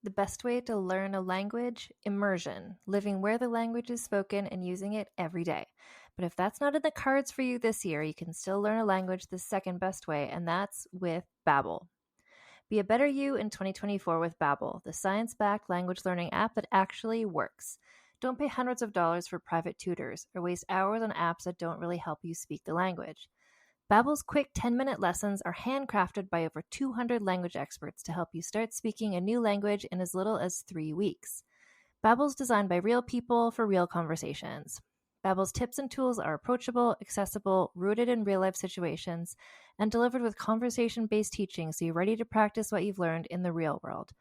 The best way to learn a language? Immersion, living where the language is spoken and using it every day. But if that's not in the cards for you this year, you can still learn a language the second best way, and that's with Babbel. Be a better you in 2024 with Babbel, the science-backed language learning app that actually works. Don't pay hundreds of dollars for private tutors or waste hours on apps that don't really help you speak the language. Babbel's quick 10-minute lessons are handcrafted by over 200 language experts to help you start speaking a new language in as little as 3 weeks. Babbel's designed by real people for real conversations. Babbel's tips and tools are approachable, accessible, rooted in real-life situations, and delivered with conversation-based teaching so you're ready to practice what you've learned in the real world.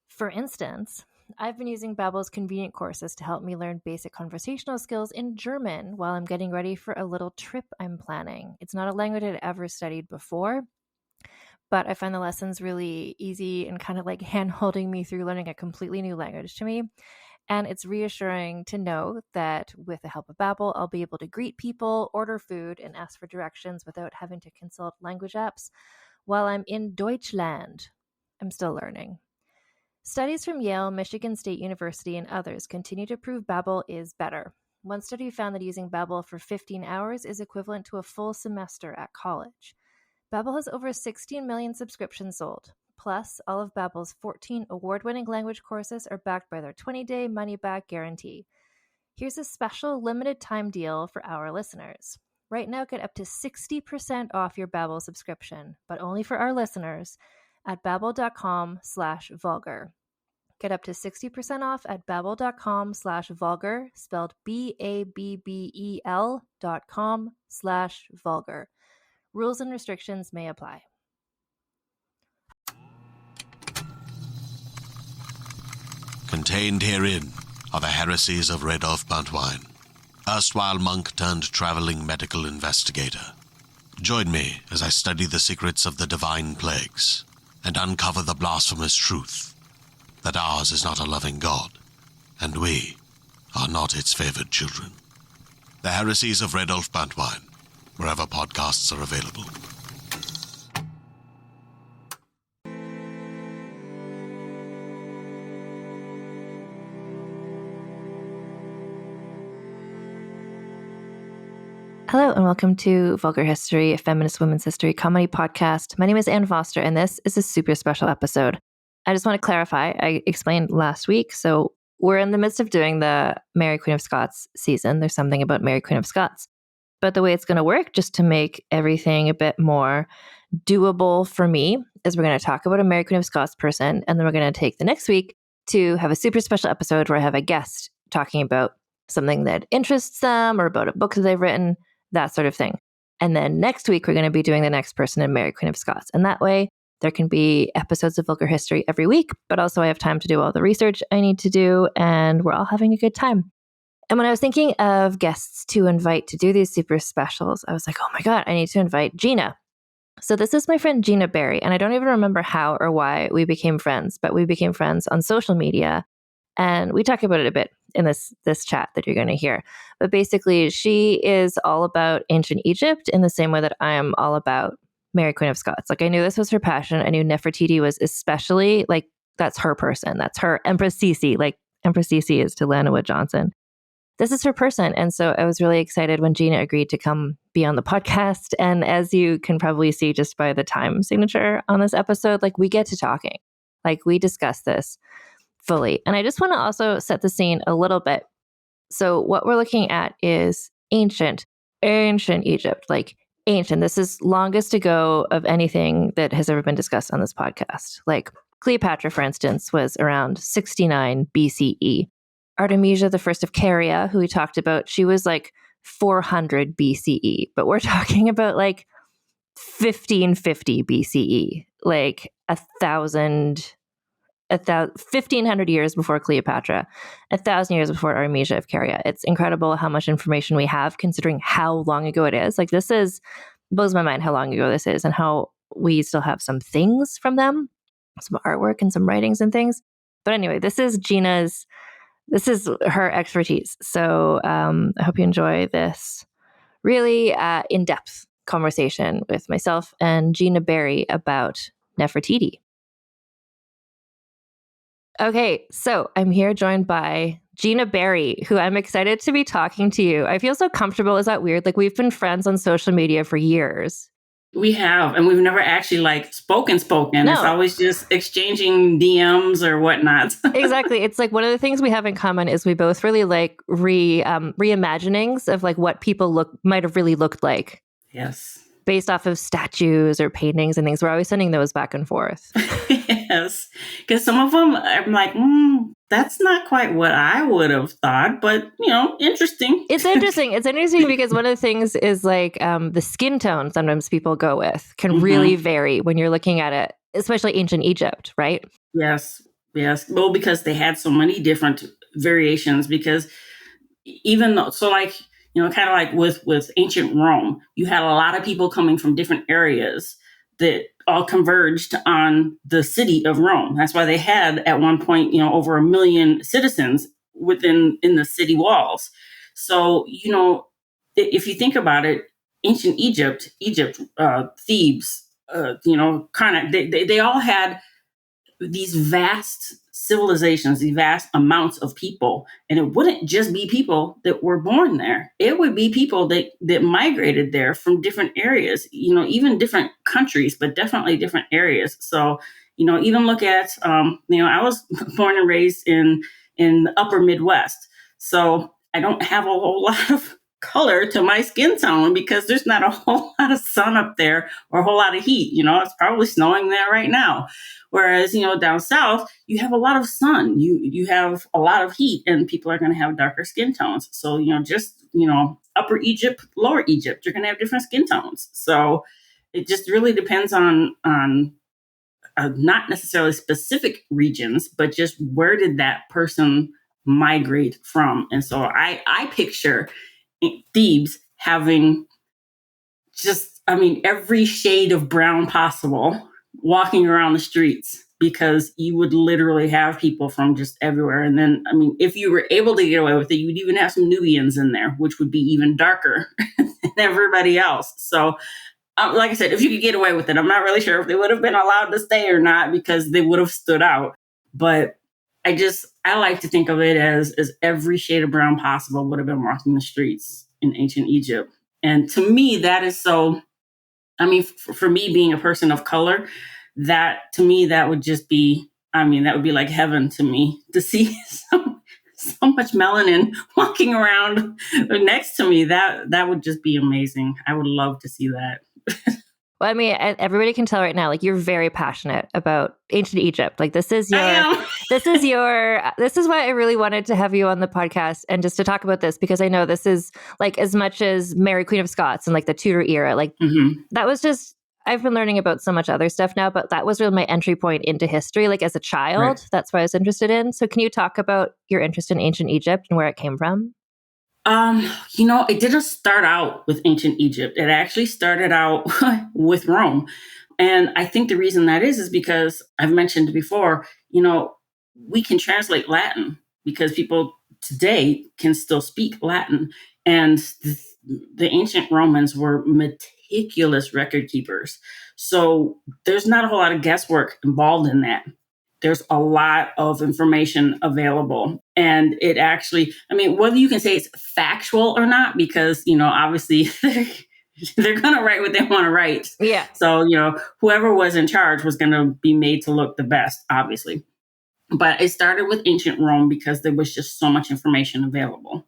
For instance, I've been using Babbel's convenient courses to help me learn basic conversational skills in German while I'm getting ready for a little trip I'm planning. It's not a language I'd ever studied before, but I find the lessons really easy and kind of like hand-holding me through learning a completely new language to me. And it's reassuring to know that with the help of Babbel, I'll be able to greet people, order food, and ask for directions without having to consult language apps while I'm in Deutschland. I'm still learning. Studies from Yale, Michigan State University, and others continue to prove Babbel is better. One study found that using Babbel for 15 hours is equivalent to a full semester at college. Babbel has over 16 million subscriptions sold. Plus, all of Babbel's 14 award-winning language courses are backed by their 20-day money-back guarantee. Here's a special limited-time deal for our listeners. Right now, get up to 60% off your Babbel subscription, but only for our listeners at babbel.com/vulgar. Get up to 60% off at babbel.com/vulgar, spelled BABBEL.com/vulgar. Rules and restrictions may apply. Contained herein are the heresies of Radolf Buntwine, erstwhile monk turned traveling medical investigator. Join me as I study the secrets of the divine plagues and uncover the blasphemous truth that ours is not a loving God, and we are not its favored children. The heresies of Radolf Buntwine, wherever podcasts are available. Hello and welcome to Vulgar History, a feminist women's history comedy podcast. My name is Anne Foster and this is a super special episode. I just want to clarify, I explained last week, so we're in the midst of doing the Mary Queen of Scots season. There's something about Mary Queen of Scots. But the way it's going to work, just to make everything a bit more doable for me, is we're going to talk about a Mary Queen of Scots person, and then we're going to take the next week to have a super special episode where I have a guest talking about something that interests them or about a book that they've written, that sort of thing. And then next week, we're going to be doing the next person in Mary Queen of Scots. And that way, there can be episodes of Vulgar History every week, but also I have time to do all the research I need to do, and we're all having a good time. And when I was thinking of guests to invite to do these super specials, I was like, oh my God, I need to invite Gina. So this is my friend Gina Berry, and I don't even remember how or why we became friends, but we became friends on social media. And we talk about it a bit in this chat that you're going to hear. But basically, she is all about ancient Egypt in the same way that I am all about Mary Queen of Scots. Like, I knew this was her passion. I knew Nefertiti was especially, like, that's her person. That's her Empress Sisi, like Empress Sisi is to Lana Wood Johnson. This is her person. And so I was really excited when Gina agreed to come be on the podcast. And as you can probably see just by the time signature on this episode, like, we get to talking. Like, we discuss this fully. And I just want to also set the scene a little bit. So what we're looking at is ancient Egypt, like ancient. This is longest ago of anything that has ever been discussed on this podcast. Like Cleopatra, for instance, was around 69 BCE. Artemisia the First of Caria, who we talked about, she was like 400 BCE, but we're talking about like 1550 BCE, like 1,500 years before Cleopatra, 1,000 years before Artemisia of Caria. It's incredible how much information we have considering how long ago it is. Like, blows my mind how long ago this is and how we still have some things from them, some artwork and some writings and things. But anyway, this is her expertise. So I hope you enjoy this really in-depth conversation with myself and Gina Berry about Nefertiti. Okay, so I'm here joined by Gina Berry, who I'm excited to be talking to you. I feel so comfortable. Is that weird? Like, we've been friends on social media for years. We have, and we've never actually spoken. No. It's always just exchanging DMs or whatnot. Exactly. It's like one of the things we have in common is we both really like reimaginings of like what people might have really looked like. Yes. Based off of statues or paintings and things. We're always sending those back and forth. Yes. Because some of them, I'm like, that's not quite what I would have thought, but, interesting. It's interesting. It's interesting because one of the things is like the skin tone sometimes people go with can really vary when you're looking at it, especially ancient Egypt, right? Yes. Yes. Well, because they had so many different variations, because even though, so like, kind of like with ancient Rome, you had a lot of people coming from different areas that all converged on the city of Rome. That's why they had at one point, over 1 million citizens in the city walls. So, if you think about it, ancient Egypt, Thebes, they all had these vast civilizations, these vast amounts of people. And it wouldn't just be people that were born there. It would be people that migrated there from different areas, even different countries, but definitely different areas. So, even look at, I was born and raised in the upper Midwest. So I don't have a whole lot of color to my skin tone because there's not a whole lot of sun up there or a whole lot of heat. It's probably snowing there right now. Whereas, down south, you have a lot of sun, you have a lot of heat, and people are going to have darker skin tones. So, Upper Egypt, Lower Egypt, you're going to have different skin tones. So it just really depends on not necessarily specific regions, but just where did that person migrate from. And so I picture Thebes having every shade of brown possible walking around the streets, because you would literally have people from just everywhere. And then, if you were able to get away with it, you'd even have some Nubians in there, which would be even darker than everybody else. So, like I said, if you could get away with it, I'm not really sure if they would have been allowed to stay or not, because they would have stood out. But I like to think of it as every shade of brown possible would have been walking the streets in ancient Egypt. And to me, that is so, for me being a person of color, that to me, that would just be, that would be like heaven to me to see so much melanin walking around next to me. That would just be amazing. I would love to see that. Well, everybody can tell right now, like, you're very passionate about ancient Egypt. Like, this is why I really wanted to have you on the podcast and just to talk about this, because I know this is like, as much as Mary, Queen of Scots and like the Tudor era, like that was just, I've been learning about so much other stuff now, but that was really my entry point into history. Like, as a child, right. That's what I was interested in. So can you talk about your interest in ancient Egypt and where it came from? It didn't start out with ancient Egypt. It actually started out with Rome. And I think the reason that is because I've mentioned before, we can translate Latin because people today can still speak Latin. And the ancient Romans were meticulous record keepers. So there's not a whole lot of guesswork involved in that. There's a lot of information available. And it actually, whether you can say it's factual or not, because, obviously they're going to write what they want to write. Yeah. So, whoever was in charge was going to be made to look the best, obviously. But it started with ancient Rome because there was just so much information available.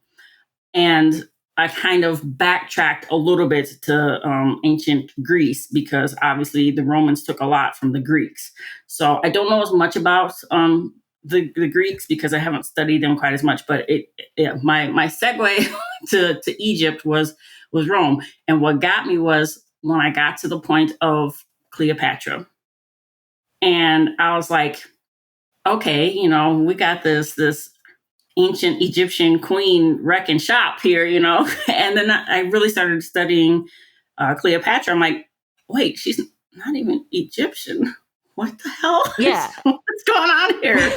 And I kind of backtracked a little bit to ancient Greece, because obviously the Romans took a lot from the Greeks. So I don't know as much about the Greeks because I haven't studied them quite as much. But my segue to Egypt was Rome. And what got me was when I got to the point of Cleopatra. And I was like, okay, we got this ancient Egyptian queen wreck and shop here, and then I really started studying Cleopatra. I'm like, wait, she's not even Egyptian. What the hell? Yeah. What's going on here?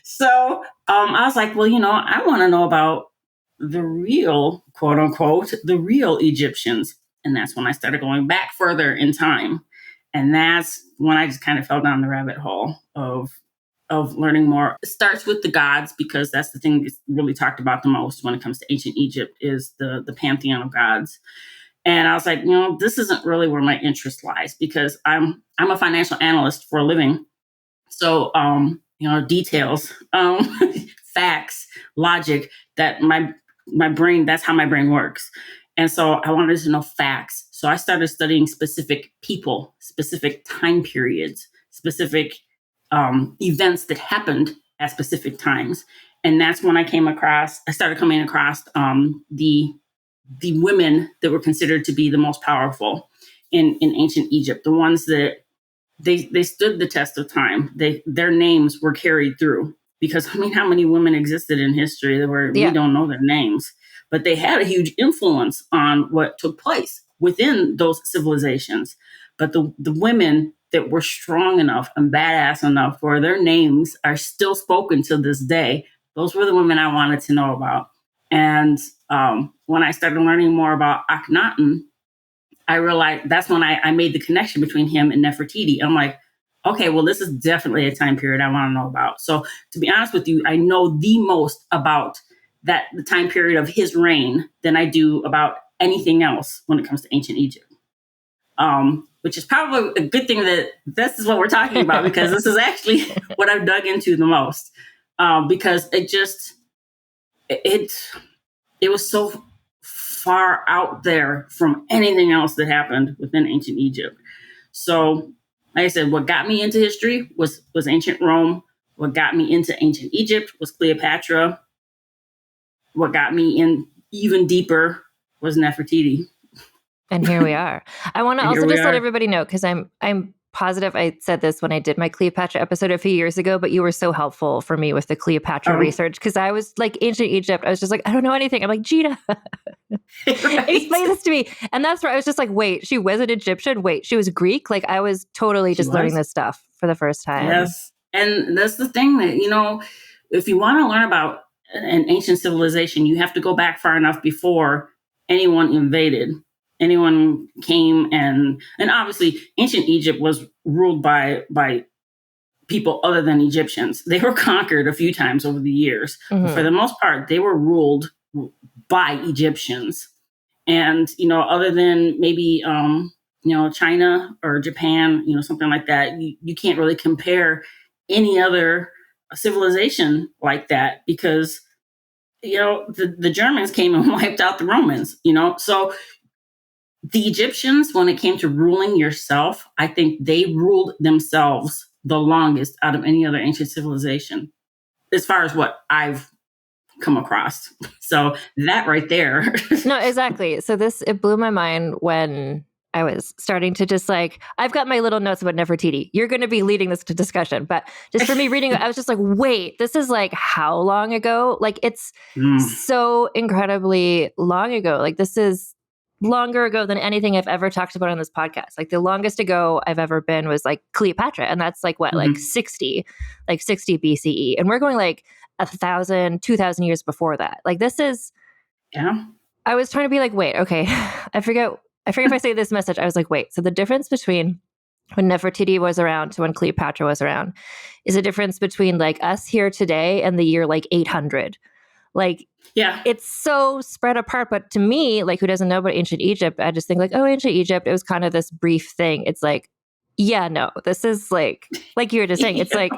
So I was like, well, I want to know about the real, quote unquote, the real Egyptians. And that's when I started going back further in time. And that's when I just kind of fell down the rabbit hole of of learning more. It starts with the gods, because that's the thing that's really talked about the most when it comes to ancient Egypt, is the pantheon of gods. And I was like, this isn't really where my interest lies, because I'm a financial analyst for a living. So, details, facts, logic, that my brain, that's how my brain works. And so I wanted to know facts. So I started studying specific people, specific time periods, specific events that happened at specific times. And that's when I started coming across the women that were considered to be the most powerful in ancient Egypt, the ones that they stood the test of time. Their names were carried through, because how many women existed in history that we don't know their names, but they had a huge influence on what took place within those civilizations. But the women that were strong enough and badass enough where their names are still spoken to this day, those were the women I wanted to know about. And when I started learning more about Akhenaten, I realized that's when I made the connection between him and Nefertiti. I'm like, okay, well, this is definitely a time period I want to know about. So to be honest with you, I know the most about the time period of his reign than I do about anything else when it comes to ancient Egypt. Which is probably a good thing that this is what we're talking about, because this is actually what I've dug into the most. Because it was so far out there from anything else that happened within ancient Egypt. So, like I said, what got me into history was ancient Rome. What got me into ancient Egypt was Cleopatra. What got me in even deeper was Nefertiti. And here we are. I want to also just let everybody know, because I'm positive I said this when I did my Cleopatra episode a few years ago, but you were so helpful for me with the Cleopatra research, because I was like, ancient Egypt, I was just like, I don't know anything. I'm like, Gina, explain this to me. And that's where I was just like, wait, she was an Egyptian? Wait, she was Greek? Like, I was totally just learning this stuff for the first time. Yes. And that's the thing that, if you want to learn about an ancient civilization, you have to go back far enough before anyone invaded. Anyone came, and obviously ancient Egypt was ruled by people other than Egyptians. They were conquered a few times over the years. Mm-hmm. But for the most part, they were ruled by Egyptians. And, other than maybe, China or Japan, something like that, you can't really compare any other civilization like that, because, the Germans came and wiped out the Romans, so the Egyptians, when it came to ruling yourself, I think they ruled themselves the longest out of any other ancient civilization, as far as what I've come across. So that right there. No, exactly. So it blew my mind when I was starting to just like, I've got my little notes about Nefertiti. You're going to be leading this discussion. But just for me reading it, I was just like, wait, this is like how long ago? Like, it's so incredibly long ago. Like, this is longer ago than anything I've ever talked about on this podcast. Like, the longest ago I've ever been was like Cleopatra. And that's like what, like 60 BCE. And we're going like 1,000, 2,000 years before that. Like, this is, I was trying to be like, wait, okay, I forget if I say this message. I was like, wait, so the difference between when Nefertiti was around to when Cleopatra was around is a difference between like us here today and the year like 800. Like, it's so spread apart. But to me, like, who doesn't know about ancient Egypt, I just think like, oh, ancient Egypt, it was kind of this brief thing. It's like, no, this is like you were just saying, it's like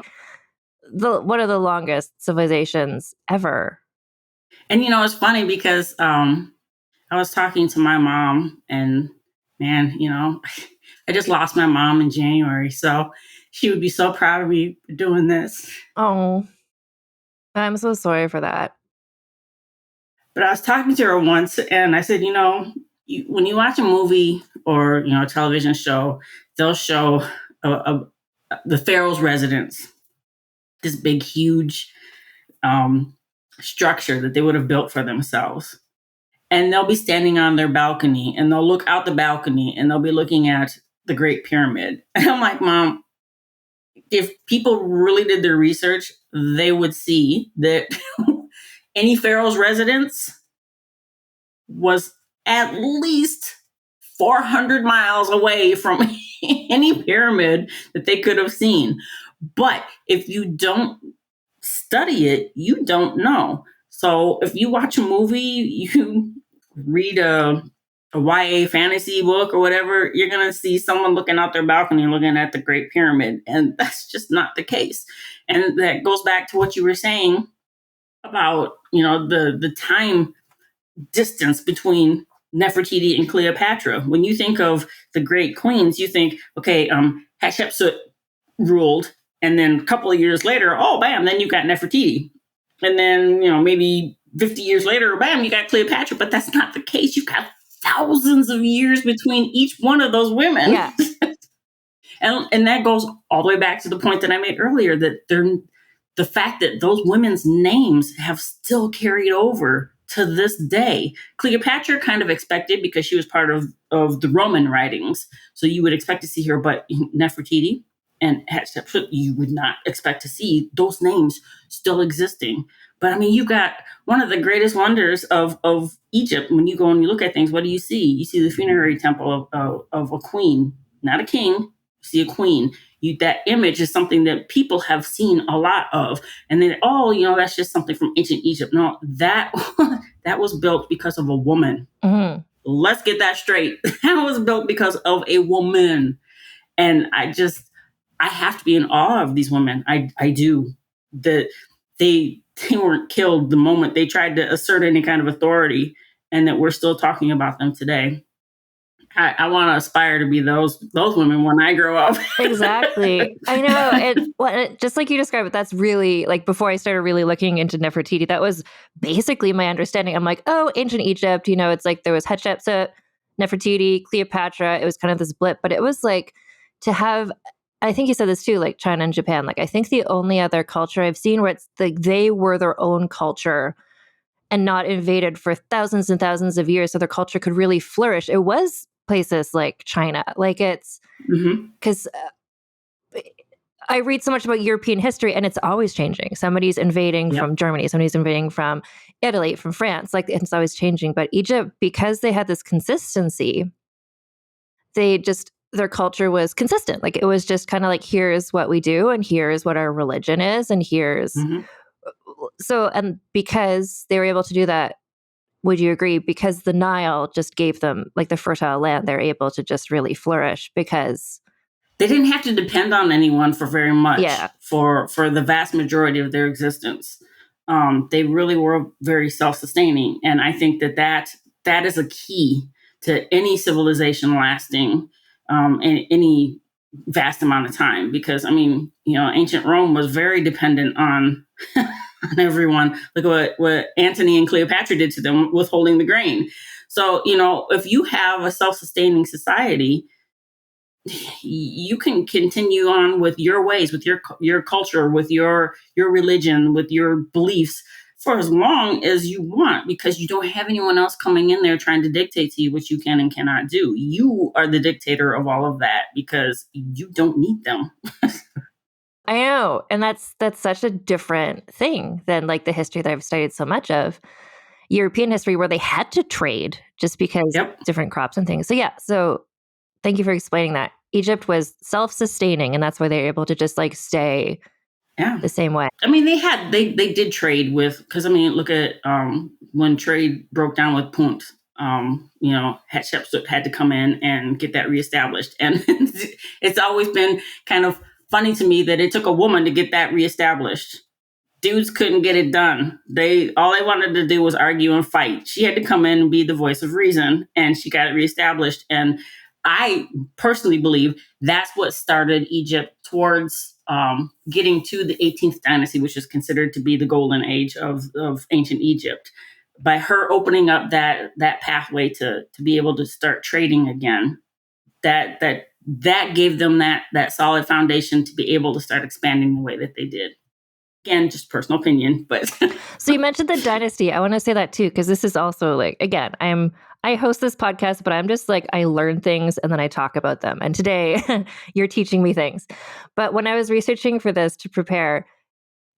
one of the longest civilizations ever. And, it's funny because I was talking to my mom, and man, I just lost my mom in January. So she would be so proud of me for doing this. Oh, I'm so sorry for that. But I was talking to her once, and I said, when you watch a movie or, a television show, they'll show the pharaoh's residence, this big, huge structure that they would have built for themselves. And they'll be standing on their balcony, and they'll look out the balcony, and they'll be looking at the Great Pyramid. And I'm like, Mom, if people really did their research, they would see that any pharaoh's residence was at least 400 miles away from any pyramid that they could have seen. But if you don't study it, you don't know. So if you watch a movie, you read a YA fantasy book or whatever, you're going to see someone looking out their balcony looking at the Great Pyramid. And that's just not the case. And that goes back to what you were saying about, the time distance between Nefertiti and Cleopatra. When you think of the great queens, you think, okay, Hatshepsut ruled, and then a couple of years later, oh, bam, then you got Nefertiti. And then, maybe 50 years later, bam, you got Cleopatra. But that's not the case. You've got thousands of years between each one of those women. Yeah. and that goes all the way back to the point that I made earlier, that the fact that those women's names have still carried over to this day. Cleopatra kind of expected, because she was part of the Roman writings. So you would expect to see her, but Nefertiti and Hatshepsut, you would not expect to see those names still existing. But I mean, you've got one of the greatest wonders of Egypt. When you go and you look at things, what do you see? You see the funerary temple of a queen, not a king. You see a queen. That image is something that people have seen a lot of. And then, that's just something from ancient Egypt. No, that was built because of a woman. Mm-hmm. Let's get that straight. That was built because of a woman. And I have to be in awe of these women. I do. That they weren't killed the moment they tried to assert any kind of authority, and that we're still talking about them today. I want to aspire to be those women when I grow up. Exactly. I know. Just like you described it, that's really, like, before I started really looking into Nefertiti, that was basically my understanding. I'm like, oh, ancient Egypt, it's like there was Hatshepsut, Nefertiti, Cleopatra. It was kind of this blip, but it was like to have, I think you said this too, like China and Japan. Like, I think the only other culture I've seen where it's like they were their own culture and not invaded for thousands and thousands of years, so their culture could really flourish. It was places like China. Like, it's because I read so much about European history, and it's always changing. Somebody's invading from Germany, somebody's invading from Italy, from France. Like, it's always changing. But Egypt, because they had this consistency, their culture was consistent. Like, it was just kind of like, here's what we do, and here's what our religion is, and here's so. And because they were able to do that, would you agree? Because the Nile just gave them, like, the fertile land, they're able to just really flourish because they didn't have to depend on anyone for very much. Yeah. For the vast majority of their existence. They really were very self-sustaining. And I think that is a key to any civilization lasting in any vast amount of time. Because, I mean, ancient Rome was very dependent on on everyone. Look what Antony and Cleopatra did to them, withholding the grain. So, if you have a self-sustaining society, you can continue on with your ways, with your culture, with your religion, with your beliefs for as long as you want, because you don't have anyone else coming in there trying to dictate to you what you can and cannot do. You are the dictator of all of that because you don't need them. I know. And that's such a different thing than, like, the history that I've studied so much of, European history, where they had to trade just because different crops and things. So yeah, so thank you for explaining that. Egypt was self-sustaining, and that's why they were able to just, like, stay the same way. I mean, they did trade with, because, I mean, look at when trade broke down with Punt. Hatshepsut had to come in and get that reestablished. And it's always been kind of funny to me that it took a woman to get that reestablished. Dudes couldn't get it done. All they wanted to do was argue and fight. She had to come in and be the voice of reason, and she got it reestablished. And I personally believe that's what started Egypt towards getting to the 18th dynasty, which is considered to be the golden age of ancient Egypt. By her opening up that pathway to be able to start trading again, that gave them that solid foundation to be able to start expanding the way that they did. Again, just personal opinion, but So you mentioned the dynasty. I want to say that too, because this is also, like, again, I host this podcast, but I'm just like, I learn things and then I talk about them. And today you're teaching me things. But when I was researching for this to prepare,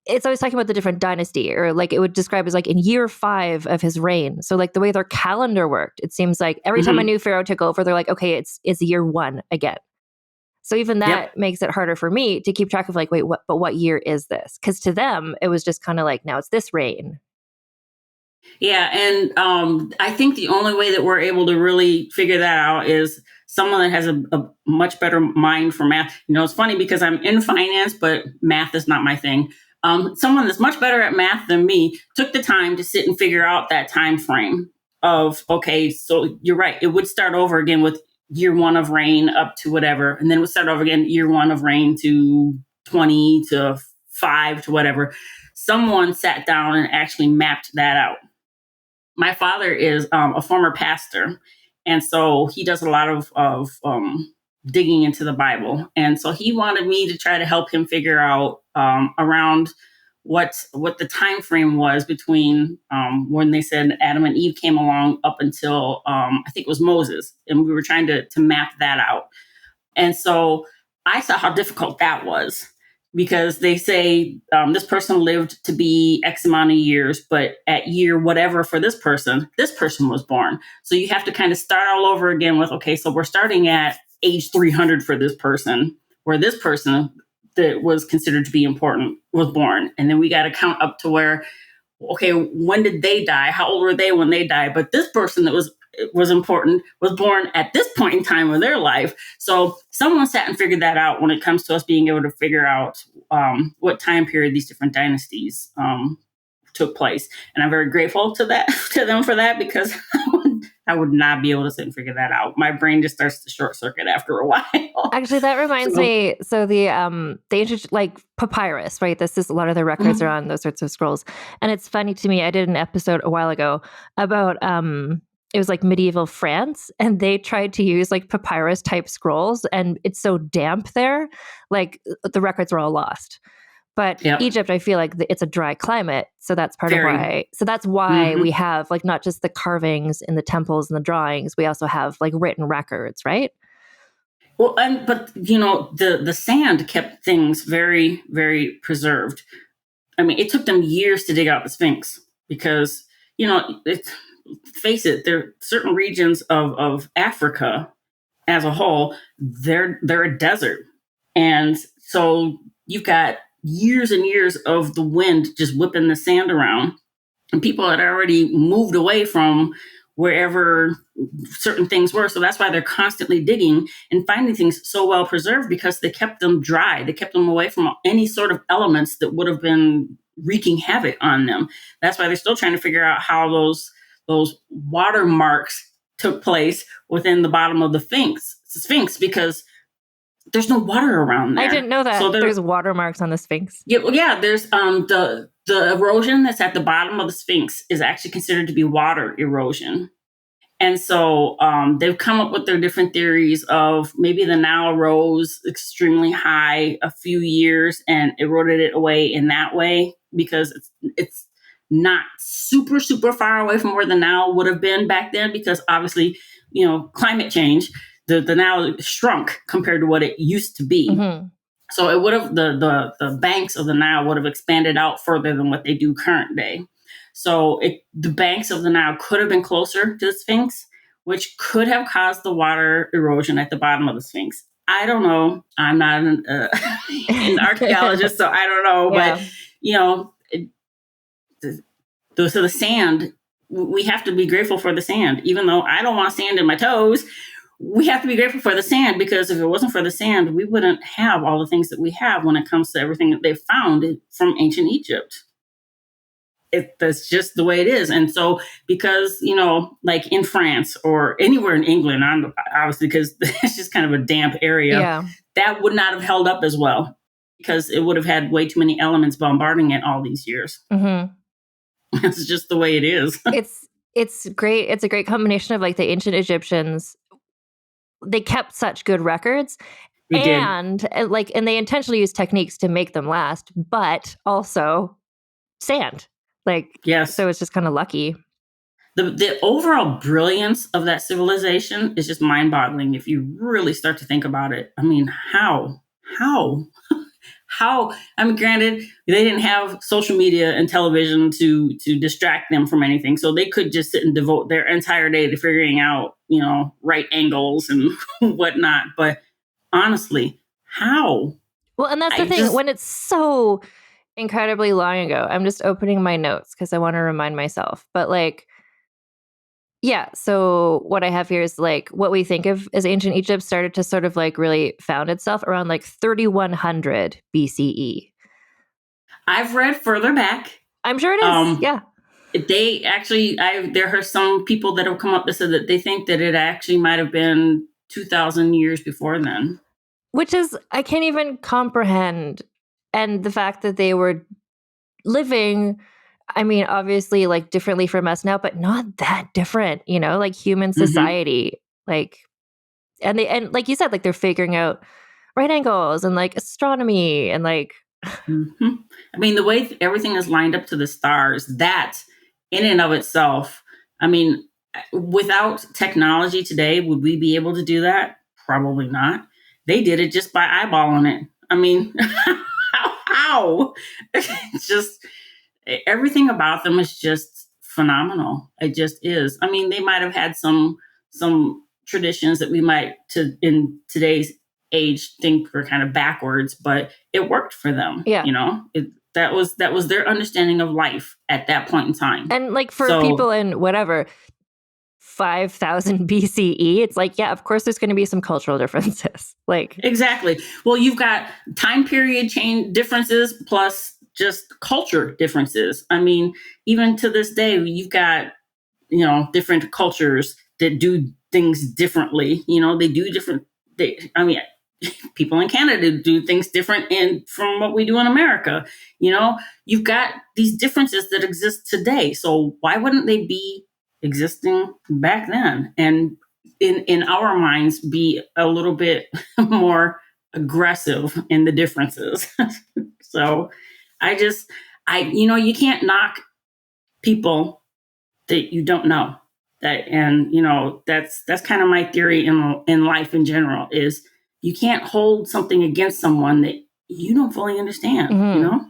it's always talking about the different dynasty, or like it would describe as like in year 5 of his reign. So like the way their calendar worked, it seems like every time a new pharaoh took over, they're like, okay, it's year 1 again. So even that Yep. makes it harder for me to keep track of like, wait, what year is this? Because to them, it was just kind of like, now it's this reign. Yeah, and I think the only way that we're able to really figure that out is someone that has a much better mind for math. It's funny because I'm in finance, but math is not my thing. Someone that's much better at math than me took the time to sit and figure out that time frame of, okay, so you're right, it would start over again with year one of reign up to whatever, and then it would start over again year one of reign to 20 to 5 to whatever. Someone sat down and actually mapped that out. My father is a former pastor, and so he does a lot of digging into the Bible. And so he wanted me to try to help him figure out around what the time frame was between when they said Adam and Eve came along up until I think it was Moses, and we were trying to map that out. And so I saw how difficult that was, because they say this person lived to be X amount of years, but at year whatever for this person was born. So you have to kind of start all over again with, okay, so we're starting at age 300 for this person, where this person that was considered to be important was born. And then we got to count up to where, okay, when did they die? How old were they when they died? But this person that was important was born at this point in time of their life. So someone sat and figured that out when it comes to us being able to figure out what time period these different dynasties took place. And I'm very grateful to them for that, because I would not be able to sit and figure that out. My brain just starts to short circuit after a while. Actually, that reminds me. So the ancient, like papyrus, right? This is a lot of the records are on those sorts of scrolls. And it's funny to me, I did an episode a while ago about it was like medieval France, and they tried to use like papyrus type scrolls, and it's so damp there, like the records were all lost. But Egypt, I feel like it's a dry climate, so that's part of why. So that's why we have like not just the carvings in the temples and the drawings, we also have like written records, right? Well, but the sand kept things very, very preserved. I mean, it took them years to dig out the Sphinx, because face it, there are certain regions of Africa as a whole, they're a desert, and so you've got years and years of the wind just whipping the sand around, and people had already moved away from wherever certain things were. So that's why they're constantly digging and finding things so well preserved, because they kept them dry. They kept them away from any sort of elements that would have been wreaking havoc on them. That's why they're still trying to figure out how those watermarks took place within the bottom of the Sphinx, because there's no water around there. I didn't know that. So there's watermarks on the Sphinx. Yeah. There's the erosion that's at the bottom of the Sphinx is actually considered to be water erosion. And so they've come up with their different theories of maybe the Nile rose extremely high a few years and eroded it away in that way, because it's not super, super far away from where the Nile would have been back then, because obviously, climate change, the Nile shrunk compared to what it used to be. Mm-hmm. So it would have, the banks of the Nile would have expanded out further than what they do current day. So the banks of the Nile could have been closer to the Sphinx, which could have caused the water erosion at the bottom of the Sphinx. I don't know. I'm not an archaeologist, so I don't know. Yeah. But, so the sand, we have to be grateful for the sand. Even though I don't want sand in my toes, we have to be grateful for the sand, because if it wasn't for the sand, we wouldn't have all the things that we have when it comes to everything that they've found from ancient Egypt. That's just the way it is. And so because, like in France or anywhere in England, obviously because it's just kind of a damp area, that would not have held up as well, because it would have had way too many elements bombarding it all these years. Mm-hmm. It's just the way it is. It's great. It's a great combination of like the ancient Egyptians. They kept such good records. And they intentionally used techniques to make them last, but also sand. Yes. So it's just kind of lucky. The overall brilliance of that civilization is just mind-boggling if you really start to think about it. I mean, how? I mean, granted, they didn't have social media and television to distract them from anything, so they could just sit and devote their entire day to figuring out, right angles and whatnot. But honestly, how? Well, and that's the thing. When it's so incredibly long ago, I'm just opening my notes because I want to remind myself. But like, yeah. So what I have here is like what we think of as ancient Egypt started to sort of like really found itself around like 3100 BCE. I've read further back. I'm sure it is. Yeah. They actually, there are some people that have come up that said that they think that it actually might have been 2,000 years before then. Which is, I can't even comprehend. And the fact that they were living, I mean, obviously like differently from us now, but not that different, you know, like human society. Like, and like you said, like they're figuring out right angles and like astronomy and like. I mean, the way everything is lined up to the stars, that in and of itself, I mean, without technology today, would we be able to do that? Probably not. They did it just by eyeballing it. I mean, how? It's just everything about them is just phenomenal. It just is. I mean, they might have had some traditions that we might in today's age think were kind of backwards, but it worked for them. Yeah. You know, that was their understanding of life at that point in time. And like for people in whatever 5,000 BCE, it's like, yeah, of course there's going to be some cultural differences. Like exactly. Well, you've got time period change differences plus just culture differences. I mean, even to this day, you've got, you know, different cultures that do things differently. You know, they do different. I mean, people in Canada do things different from what we do in America. You know, you've got these differences that exist today. So why wouldn't they be existing back then? And in our minds, be a little bit more aggressive in the differences. So you can't knock people that you don't know. And you know, that's kind of my theory in life in general is you can't hold something against someone that you don't fully understand, you know?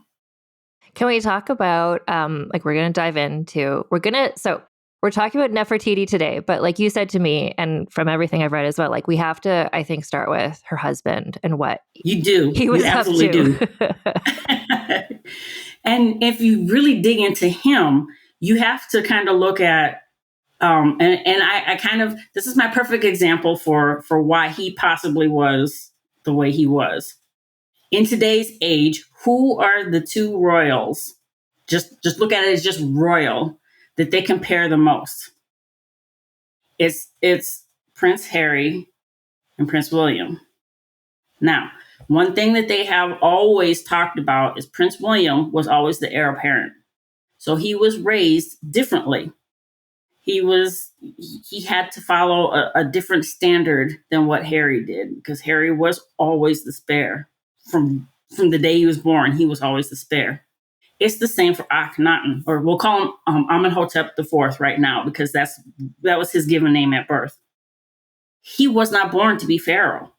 Can we talk about, like we're going to dive into, so we're talking about Nefertiti today, but like you said to me, and from everything I've read as well, like we have to, I think, start with her husband and what you do. He was you absolutely up to. Do. And if you really dig into him, you have to kind of look at, and I kind of, this is my perfect example for why he possibly was the way he was. In today's age, who are the two royals? Just look at it as just royal that they compare the most. It's Prince Harry and Prince William. Now, one thing that they have always talked about is Prince William was always the heir apparent. So he was raised differently. He had to follow a different standard than what Harry did, because Harry was always the spare. From the day he was born, he was always the spare. It's the same for Akhenaten, or we'll call him Amenhotep IV right now, because that was his given name at birth. He was not born to be pharaoh.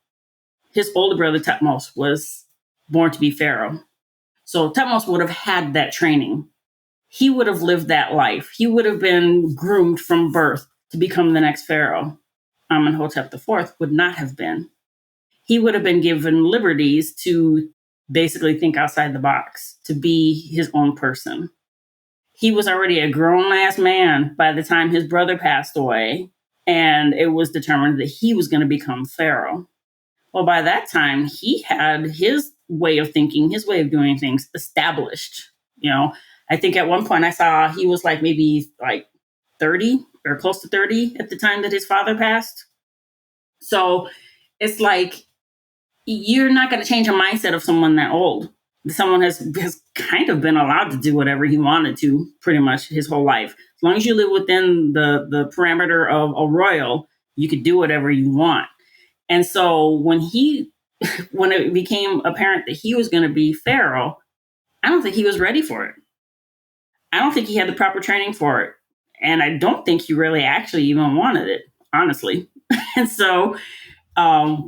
His older brother Thutmose was born to be pharaoh. So Thutmose would have had that training. He would have lived that life. He would have been groomed from birth to become the next pharaoh. Amenhotep IV would not have been. He would have been given liberties to basically think outside the box, to be his own person. He was already a grown-ass man by the time his brother passed away, and it was determined that he was going to become pharaoh. Well, by that time, he had his way of thinking, his way of doing things established. You know, I think at one point I saw he was like maybe like 30 or close to 30 at the time that his father passed. So it's like, you're not going to change a mindset of someone that old. Someone has kind of been allowed to do whatever he wanted to pretty much his whole life. As long as you live within the parameter of a royal, you could do whatever you want. And so when it became apparent that he was going to be pharaoh, I don't think he was ready for it. I don't think he had the proper training for it. And I don't think he really actually even wanted it, honestly. And so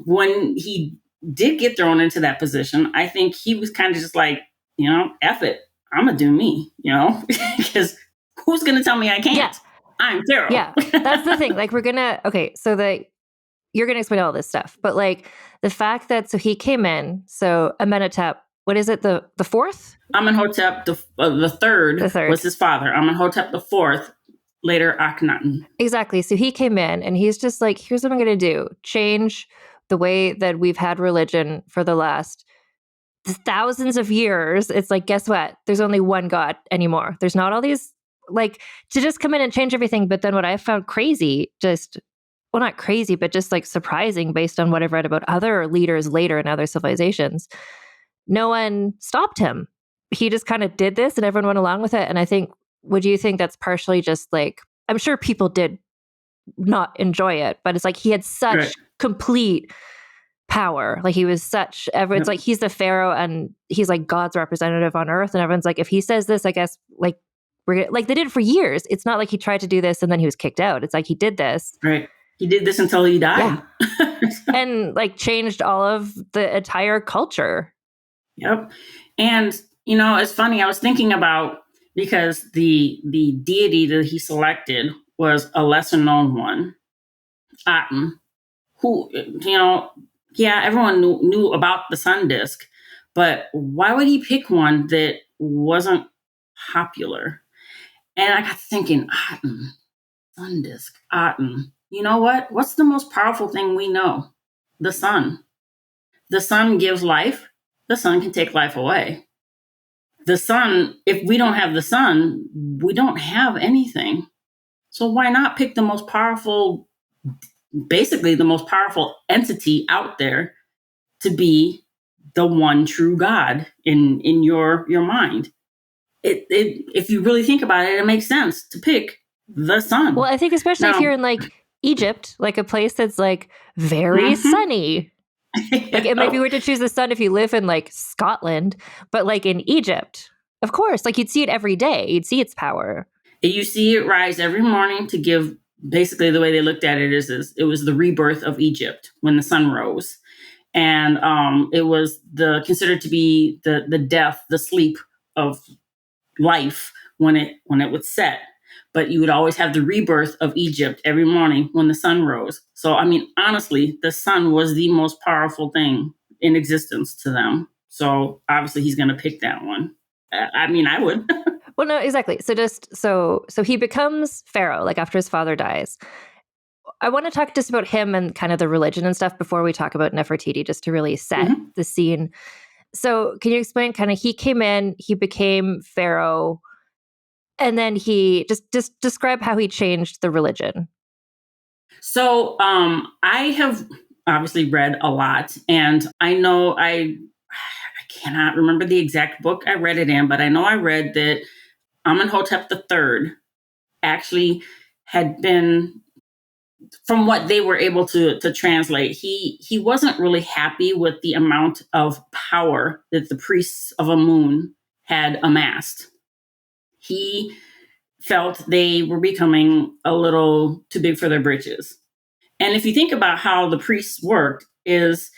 when he did get thrown into that position, I think he was kind of just like, you know, F it. I'm going to do me, you know, because who's going to tell me I can't? Yeah. I'm pharaoh. Yeah, that's the thing. Like so you're going to explain all this stuff, but like the fact that, so he came in, so Amenhotep, what is it, the fourth? Amenhotep the third was his father. Amenhotep the fourth, later Akhenaten. Exactly. So he came in and he's just like, here's what I'm going to do. Change the way that we've had religion for the last thousands of years. It's like, guess what? There's only one God anymore. There's not all these, like, to just come in and change everything. But then what I found crazy, well, not crazy, but just like surprising based on what I've read about other leaders later in other civilizations, no one stopped him. He just kind of did this and everyone went along with it. And I think, would you think that's partially just like, I'm sure people did not enjoy it, but it's like he had such complete power. Like he was such, everyone's like, he's the pharaoh and he's like God's representative on earth. And everyone's like, if he says this, I guess like we're like, they did it for years. It's not like he tried to do this and then he was kicked out. It's like he did this. Right. He did this until he died. Yeah. And like changed all of the entire culture. Yep. And, you know, it's funny. I was thinking about, because the deity that he selected was a lesser known one, Aten, who, you know, yeah, everyone knew about the sun disk, but why would he pick one that wasn't popular? And I got thinking, Aten, sun disk, Aten. You know what? What's the most powerful thing we know? The sun. The sun gives life. The sun can take life away. The sun, if we don't have the sun, we don't have anything. So why not pick the most powerful, basically the most powerful entity out there to be the one true God in your mind? If you really think about it, it makes sense to pick the sun. Well, I think especially if you're in like Egypt, like a place that's like very sunny. Like it might be weird to choose the sun if you live in like Scotland, but like in Egypt, of course, like you'd see it every day. You'd see its power. You see it rise every morning to give, basically the way they looked at it is it was the rebirth of Egypt when the sun rose. And it was considered to be the death, the sleep of life when it would set. But you would always have the rebirth of Egypt every morning when the sun rose. So, I mean, honestly, the sun was the most powerful thing in existence to them. So obviously he's going to pick that one. I mean, I would. Well, no, exactly. So he becomes pharaoh, like after his father dies. I want to talk just about him and kind of the religion and stuff before we talk about Nefertiti, just to really set the scene. So can you explain kind of, he came in, he became pharaoh, and then he just describe how he changed the religion. So I have obviously read a lot, and I know I cannot remember the exact book I read it in, but I know I read that Amenhotep III actually had been, from what they were able to translate, he wasn't really happy with the amount of power that the priests of Amun had amassed. He felt they were becoming a little too big for their britches. And if you think about how the priests worked, is,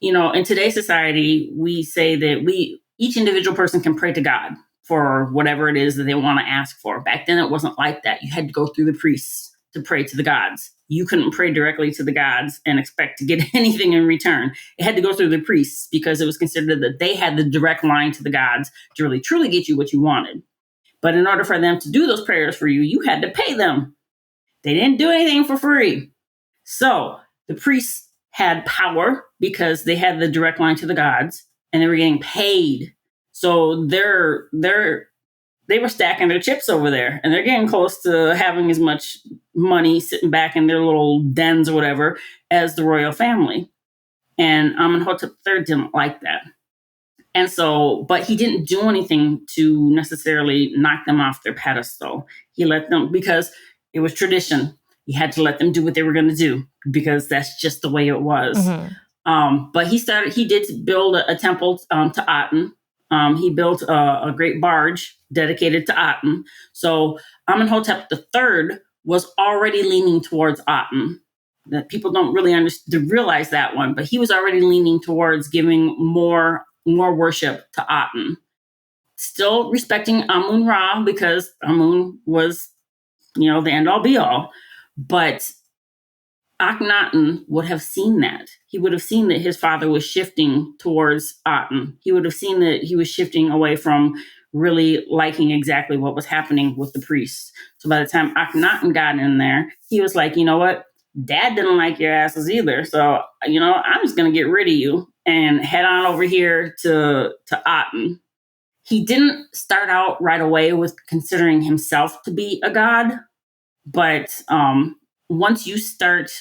you know, in today's society, we say that each individual person can pray to God for whatever it is that they want to ask for. Back then, it wasn't like that. You had to go through the priests to pray to the gods. You couldn't pray directly to the gods and expect to get anything in return. It had to go through the priests because it was considered that they had the direct line to the gods to really truly get you what you wanted. But in order for them to do those prayers for you, you had to pay them. They didn't do anything for free. So the priests had power because they had the direct line to the gods and they were getting paid. So they were stacking their chips over there, and they're getting close to having as much money sitting back in their little dens or whatever as the royal family. And Amenhotep III didn't like that. And so, but he didn't do anything to necessarily knock them off their pedestal. He let them, because it was tradition. He had to let them do what they were going to do because that's just the way it was. But he did build a temple to Aten. He built a great barge dedicated to Aten. So Amenhotep III was already leaning towards Aten. That people don't really realize that one, but he was already leaning towards giving more worship to Aten. Still respecting Amun-Ra because Amun was, the end all be all. But Akhenaten would have seen that. He would have seen that his father was shifting towards Aten. He would have seen that he was shifting away from really liking exactly what was happening with the priests. So by the time Akhenaten got in there, he was like, you know what? Dad didn't like your asses either. So, I'm just going to get rid of you and head on over here to Aten. He didn't start out right away with considering himself to be a god, but once you start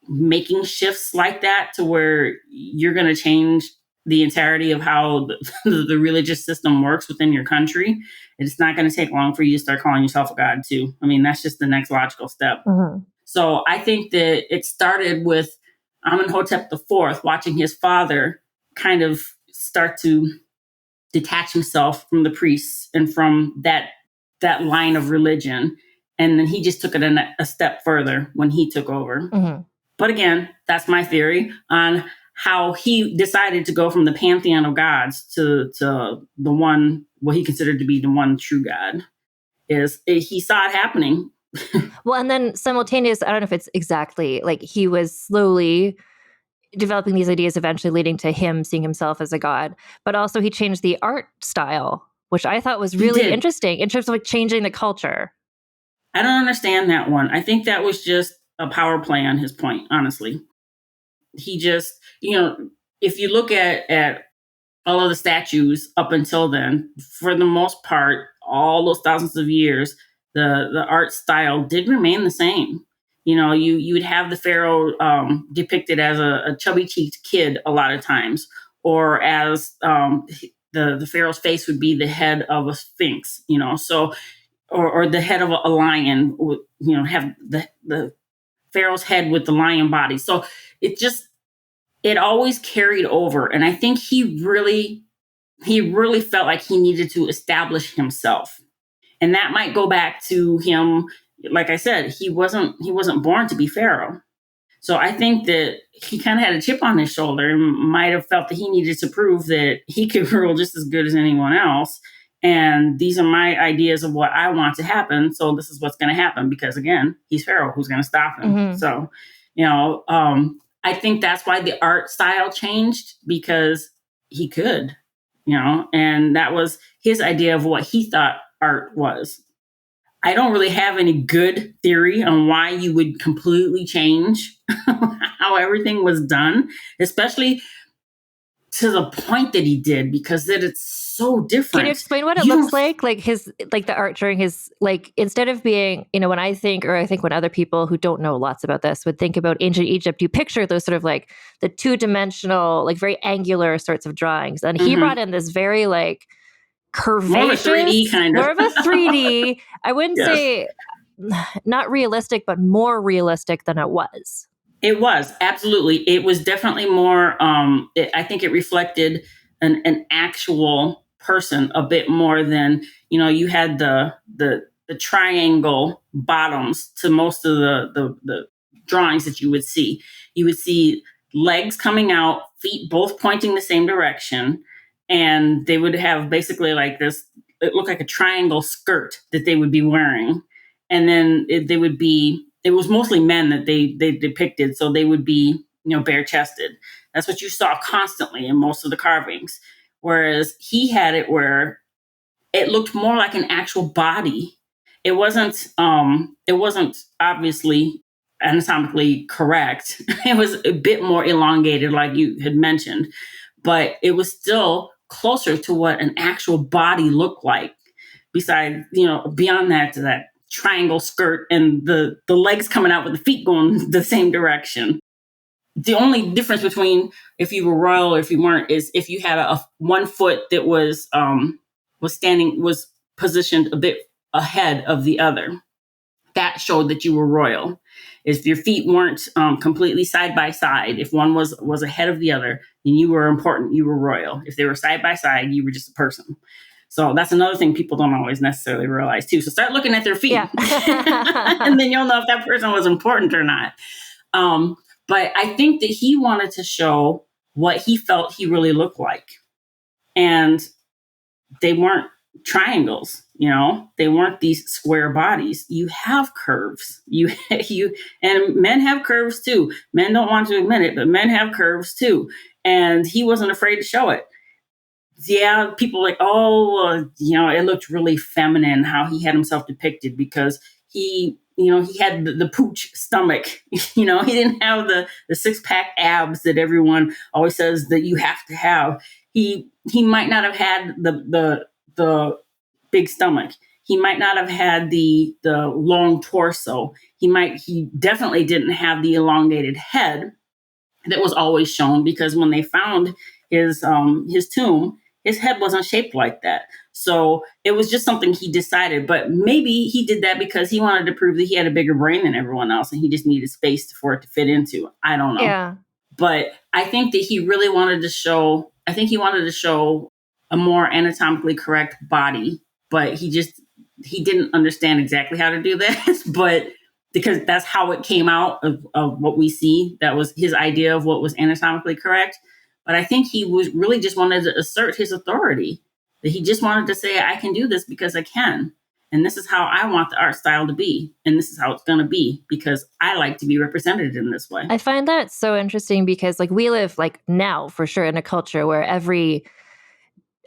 making shifts like that to where you're going to change the entirety of how the religious system works within your country, it's not going to take long for you to start calling yourself a god too. I mean, that's just the next logical step. Mm-hmm. So I think that it started with Amenhotep IV watching his father kind of start to detach himself from the priests and from that line of religion. And then he just took it a step further when he took over. Mm-hmm. But again, that's my theory on how he decided to go from the pantheon of gods to the one, what he considered to be the one true God. He saw it happening. Well, and then simultaneous, I don't know if it's exactly like he was slowly developing these ideas, eventually leading to him seeing himself as a god, but also he changed the art style, which I thought was really interesting in terms of like changing the culture. I don't understand that one. I think that was just a power play on his point, honestly. He just, if you look at all of the statues up until then, for the most part, all those thousands of years, the art style did remain the same. You would have the pharaoh depicted as a chubby-cheeked kid a lot of times, or as the pharaoh's face would be the head of a sphinx, so or the head of a lion would, have the pharaoh's head with the lion body. So it always carried over. And I think he really felt like he needed to establish himself. And that might go back to him. Like I said, he wasn't born to be pharaoh. So I think that he kind of had a chip on his shoulder and might have felt that he needed to prove that he could rule just as good as anyone else. And these are my ideas of what I want to happen. So this is what's going to happen because, again, he's pharaoh. Who's going to stop him? Mm-hmm. So, I think that's why the art style changed, because he could, and that was his idea of what he thought art was. I don't really have any good theory on why you would completely change how everything was done, especially to the point that he did, because that it's so different. Can you explain what it looks like the art during his, like, instead of being, when I think when other people who don't know lots about this would think about ancient Egypt, you picture those sort of like the two-dimensional, like very angular sorts of drawings. And he brought in this very like curvaceous, more of a 3D kind of. More of a 3D, I wouldn't say not realistic, but more realistic than it was. It was, absolutely. It was definitely more, I think it reflected an actual person a bit more than, you had the triangle bottoms to most of the drawings that you would see. You would see legs coming out, feet both pointing the same direction, and they would have basically like this, it looked like a triangle skirt that they would be wearing. And then it was mostly men that they depicted, so they would be, bare chested. That's what you saw constantly in most of the carvings. Whereas he had it where it looked more like an actual body. It wasn't obviously anatomically correct. It was a bit more elongated, like you had mentioned, but it was still closer to what an actual body looked like. Besides, beyond that triangle skirt and the legs coming out with the feet going the same direction. The only difference between if you were royal or if you weren't is if you had a 1 foot that was positioned a bit ahead of the other. That showed that you were royal. If your feet weren't completely side by side, if one was ahead of the other, then you were important. You were royal. If they were side by side, you were just a person. So that's another thing people don't always necessarily realize too. So start looking at their feet, and then you'll know if that person was important or not. But I think that he wanted to show what he felt he really looked like, and they weren't triangles. They weren't these square bodies. You have curves. And men have curves too. Men don't want to admit it, but men have curves too. And he wasn't afraid to show it. Yeah, people were like, it looked really feminine how he had himself depicted because he had the pooch stomach. He didn't have the 6-pack abs that everyone always says that you have to have. He might not have had the big stomach. He might not have had the long torso. He definitely didn't have the elongated head that was always shown, because when they found his tomb, his head wasn't shaped like that. So it was just something he decided. But maybe he did that because he wanted to prove that he had a bigger brain than everyone else, and he just needed space for it to fit into. I don't know. Yeah. But I think that he really wanted to show. I think he wanted to show a more anatomically correct body, but he didn't understand exactly how to do that. But because that's how it came out of what we see, that was his idea of what was anatomically correct. But I think he was really just wanted to assert his authority, that he just wanted to say, I can do this because I can. And this is how I want the art style to be. And this is how it's going to be because I like to be represented in this way. I find that so interesting because we live now for sure in a culture where every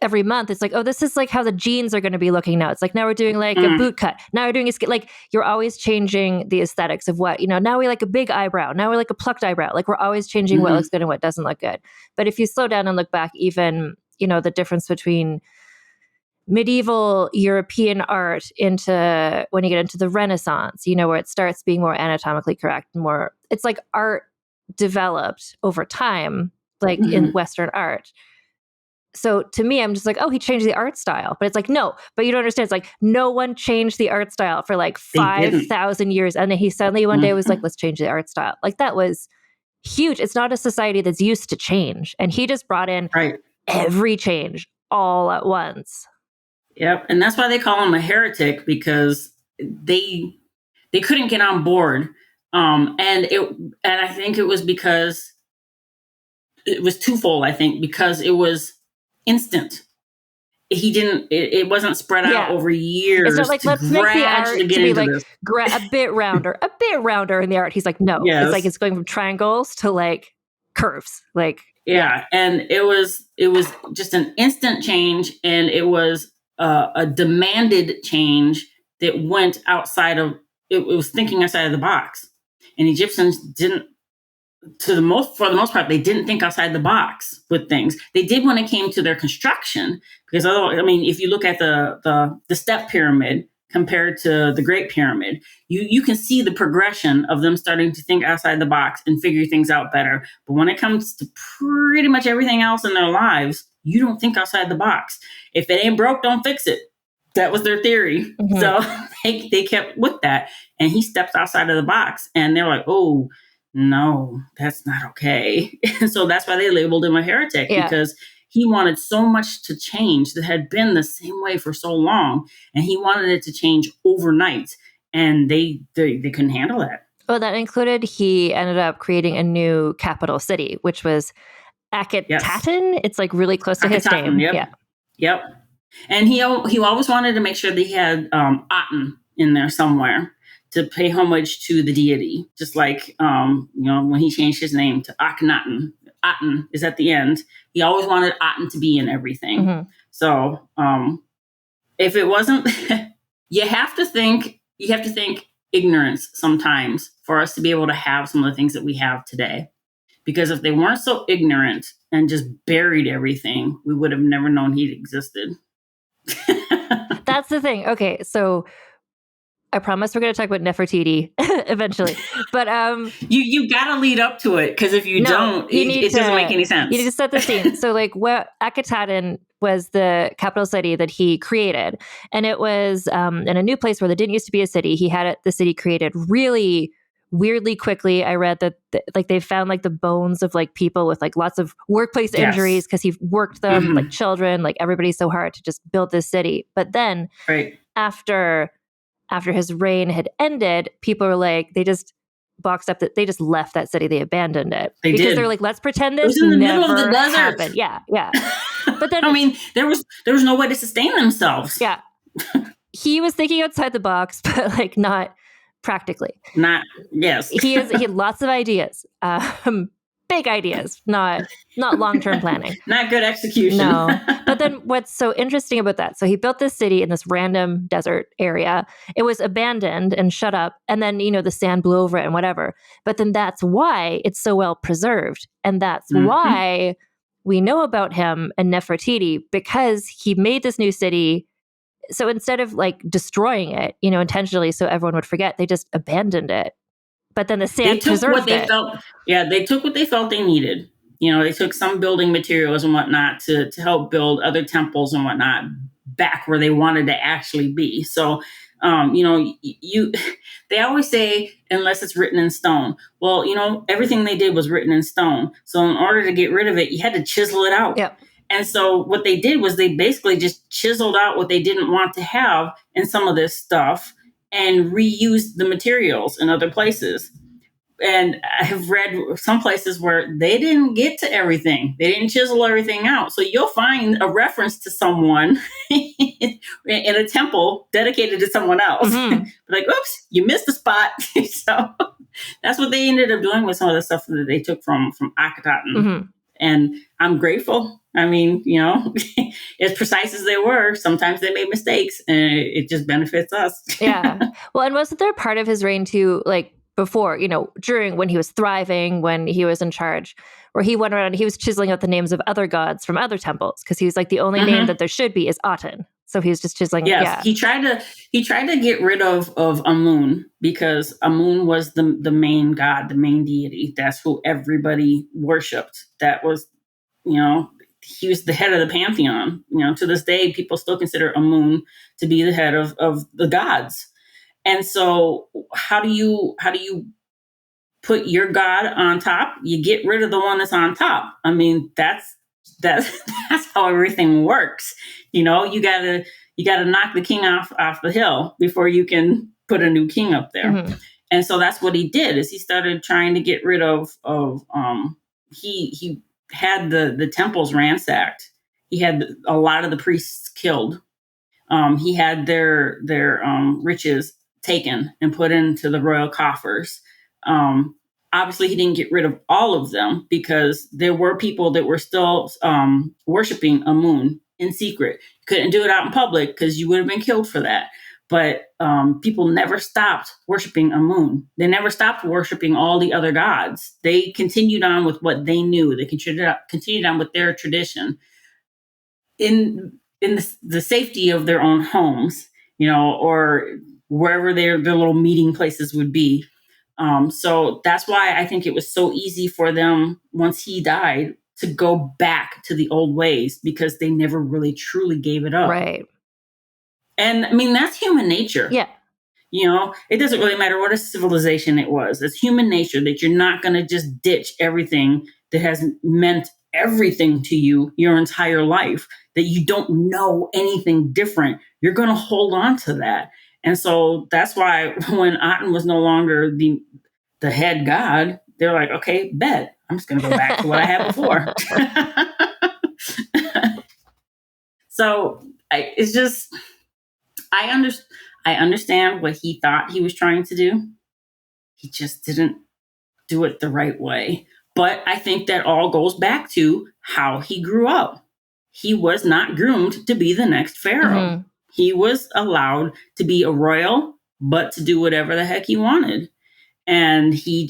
month it's this is how the jeans are going to be looking now. It's now we're doing a boot cut. Now we're doing a you're always changing the aesthetics of what, now we like a big eyebrow. Now we're a plucked eyebrow. We're always changing what looks good and what doesn't look good. But if you slow down and look back, even, the difference between medieval European art into when you get into the Renaissance, where it starts being more anatomically correct, more, it's art developed over time, in Western art. So to me, I'm just he changed the art style. But it's no, but you don't understand. It's no one changed the art style for 5,000 years. And then he suddenly one day was let's change the art style. That was huge. It's not a society that's used to change. And he just brought in every change all at once. Yep. And that's why they call him a heretic, because they couldn't get on board. And I think it was because it was twofold, I think, because it was instant. It wasn't spread out over years. It's not let's make the art to be a bit rounder in the art. He's no, yes. It's going from triangles to curves. Yeah. And it was just an instant change, and it was a demanded change that went outside of, it was thinking outside of the box. And Egyptians didn't, for the most part, they didn't think outside the box with things. They did when it came to their construction, because if you look at the step pyramid compared to the Great Pyramid, you can see the progression of them starting to think outside the box and figure things out better. But when it comes to pretty much everything else in their lives, you don't think outside the box. If it ain't broke, don't fix it. That was their theory. Mm-hmm. So they kept with that. And he steps outside of the box, and they're like, oh, no, that's not okay. And so that's why they labeled him a heretic, because he wanted so much to change that had been the same way for so long. And he wanted it to change overnight. And they couldn't handle that. Well, that included, he ended up creating a new capital city, which was Akhenaten. Yes. It's really close to his name. Yep. Yeah. Yep. And he always wanted to make sure that he had Aten in there somewhere to pay homage to the deity. Just when he changed his name to Akhenaten, Aten is at the end. He always wanted Aten to be in everything. Mm-hmm. So if it wasn't, you have to think ignorance sometimes for us to be able to have some of the things that we have today. Because if they weren't so ignorant and just buried everything, we would have never known he existed. That's the thing. Okay, so I promise we're going to talk about Nefertiti eventually, but you got to lead up to it, because if you don't, it doesn't make any sense. You need to set the scene. So what Akhenaten was the capital city that he created, and it was in a new place where there didn't used to be a city. He had the city created really weirdly quickly. I read that they found the bones of people with lots of workplace injuries, because he worked them like children. Everybody's so hard to just build this city. But then after his reign had ended, people were they just boxed up they just left that city. They abandoned it because they're let's pretend this was in the never middle of the desert. happened. Yeah. But then, I mean, there was no way to sustain themselves. Yeah. He was thinking outside the box, but like not practically. Yes. He had lots of ideas, big ideas, not long-term planning. Not good execution. No. But then what's so interesting about that? So he built this city in this random desert area. It was abandoned and shut up. And then, the sand blew over it and whatever. But then that's why it's so well preserved. And that's why we know about him and Nefertiti, because he made this new city. So instead of like destroying it, intentionally so everyone would forget, they just abandoned it. But then the sand preserved it. They took what they felt they needed. They took some building materials and whatnot to help build other temples and whatnot back where they wanted to actually be. So, they always say, unless it's written in stone. Well, everything they did was written in stone. So in order to get rid of it, you had to chisel it out. Yep. And so what they did was they basically just chiseled out what they didn't want to have in some of this stuff and reused the materials in other places. And I have read some places where they didn't get to everything. They didn't chisel everything out. So you'll find a reference to someone in a temple dedicated to someone else. Like, oops, you missed the spot. So that's what they ended up doing with some of the stuff that they took from Akhenaten. And I'm grateful. I mean, as precise as they were, sometimes they made mistakes and it just benefits us. Yeah. Well, and wasn't there part of his reign too, like before, during when he was thriving, when he was in charge, where he went around and he was chiseling out the names of other gods from other temples? Because he was like, the only name that there should be is Aten. So he was just chiseling. Yes, yeah. He tried to get rid of Amun, because Amun was the main god, the main deity. That's who everybody worshipped. That was, he was the head of the pantheon. To this day, people still consider Amun to be the head of the gods. And so how do you put your god on top? You get rid of the one that's on top. I mean, that's how everything works. You gotta knock the king off the hill before you can put a new king up there. And so that's what he did, is he started trying to get rid of he had the temples ransacked. He had a lot of the priests killed. He had their riches taken and put into the royal coffers. Obviously, he didn't get rid of all of them, because there were people that were still worshiping Amun in secret. You couldn't do it out in public because you would have been killed for that. But people never stopped worshiping Amun. They never stopped worshiping all the other gods. They continued on with what they knew. They continued on with their tradition in the safety of their own homes, or wherever their little meeting places would be. So that's why I think it was so easy for them, once he died, to go back to the old ways, because they never really truly gave it up. Right. And I mean, that's human nature. Yeah. It doesn't really matter what a civilization it was. It's human nature that you're not going to just ditch everything that has meant everything to you your entire life, that you don't know anything different. You're going to hold on to that. And so that's why when Aten was no longer the head god, they're like, okay, bet. I'm just going to go back to what I had before. So I understand what he thought he was trying to do. He just didn't do it the right way. But I think that all goes back to how he grew up. He was not groomed to be the next pharaoh. He was allowed to be a royal, but to do whatever the heck he wanted. And he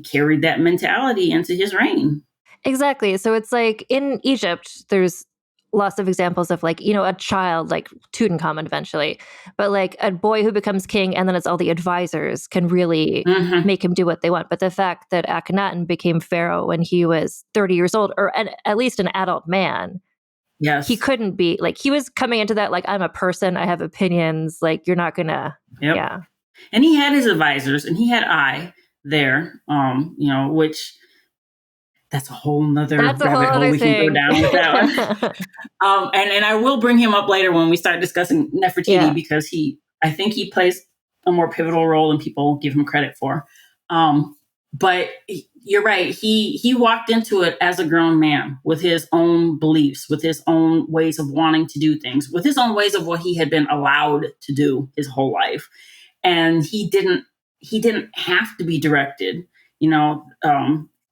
carried that mentality into his reign. Exactly. So it's like in Egypt, there's lots of examples of like, a child like Tutankhamun eventually, but like a boy who becomes king, and then it's all the advisors can really make him do what they want. But the fact that Akhenaten became pharaoh when he was 30 years old, or at least an adult man, yes, he couldn't be like, he was coming into that like, I'm a person, I have opinions, like you're not gonna. Yeah. And he had his advisors, and he had there, which that's a whole nother rabbit hole we can go down with that one. And I will bring him up later when we start discussing Nefertiti, because I think he plays a more pivotal role than people give him credit for. But You're right. He walked into it as a grown man with his own beliefs, with his own ways of wanting to do things, with his own ways of what he had been allowed to do his whole life. And he didn't have to be directed.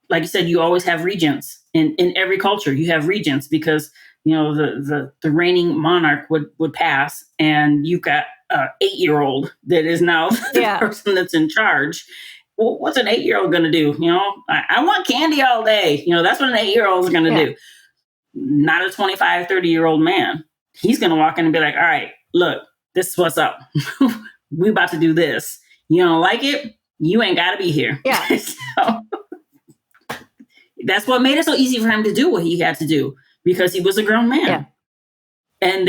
Like you said, you always have regents in every culture. You have regents because the reigning monarch would pass, and you've got an 8-year-old that is now the person that's in charge. Well, what's an 8-year-old going to do? I want candy all day. That's what an 8-year-old is going to do. Not a 25, 30-year-old man. He's going to walk in and be like, all right, look, this is what's up. We about to do this. You don't like it? You ain't got to be here. Yeah. So, that's what made it so easy for him to do what he had to do, because he was a grown man. Yeah. And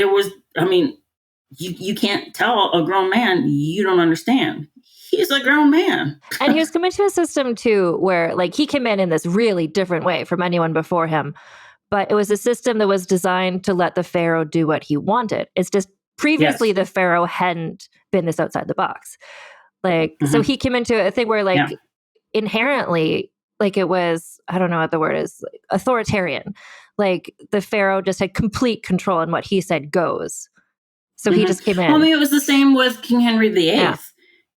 you can't tell a grown man you don't understand. He's a grown man. And he was coming to a system too where he came in this really different way from anyone before him. But it was a system that was designed to let the pharaoh do what he wanted. It's just previously the pharaoh hadn't been this outside the box. So he came into a thing where inherently, it was, I don't know what the word is, authoritarian. The pharaoh just had complete control, and what he said goes. So he just came in. Well, it was the same with King Henry VIII.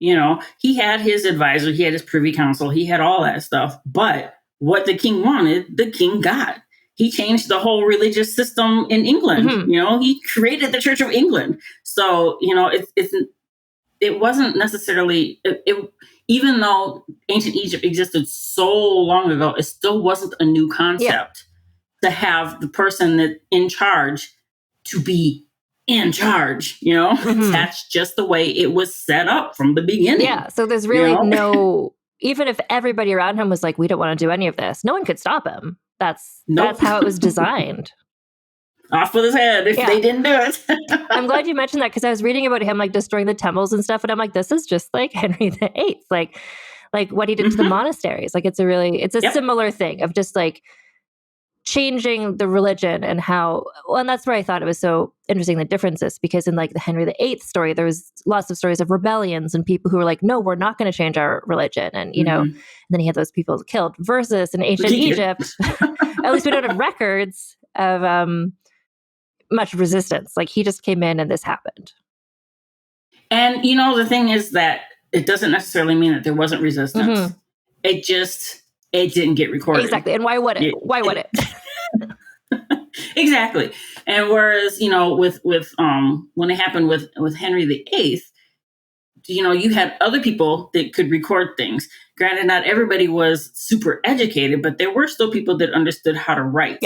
Yeah. He had his advisor, he had his privy council, he had all that stuff. But what the king wanted, the king got. He changed the whole religious system in England. He created the Church of England. So, it wasn't necessarily, even though ancient Egypt existed so long ago, it still wasn't a new concept to have the person that in charge to be in charge. That's just the way it was set up from the beginning. Yeah. So there's really no, even if everybody around him was like, we don't want to do any of this, no one could stop him. That's how it was designed. Off with his head if they didn't do it. I'm glad you mentioned that, because I was reading about him destroying the temples and stuff, and I'm like, this is just like Henry VIII, like what he did to the monasteries. It's a similar thing of just changing the religion and how. Well, and that's where I thought it was so interesting, the differences, because in the Henry VIII story, there was lots of stories of rebellions and people who were like, no, we're not going to change our religion, and and then he had those people killed. Versus in ancient Egypt, at least we don't have records of much resistance. He just came in and this happened. And the thing is that it doesn't necessarily mean that there wasn't resistance. It didn't get recorded. Exactly. And why would it? Why would it? Exactly. And whereas, with when it happened with Henry VIII, you had other people that could record things. Granted, not everybody was super educated, but there were still people that understood how to write,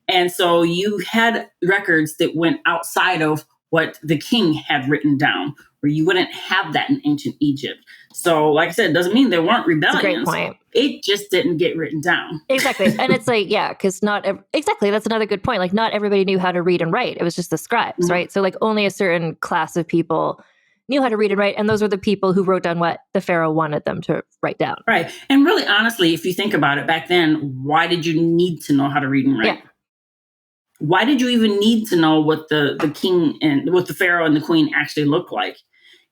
And so you had records that went outside of what the king had written down, where you wouldn't have that in ancient Egypt. So, like I said, it doesn't mean there weren't rebellions. That's a great point. It just didn't get written down. Exactly. And it's because exactly, that's another good point. Not everybody knew how to read and write. It was just the scribes, right? So only a certain class of people knew how to read and write. And those were the people who wrote down what the pharaoh wanted them to write down. Right. And really, honestly, if you think about it, back then, why did you need to know how to read and write? Yeah. Why did you even need to know what the king and what the pharaoh and the queen actually looked like?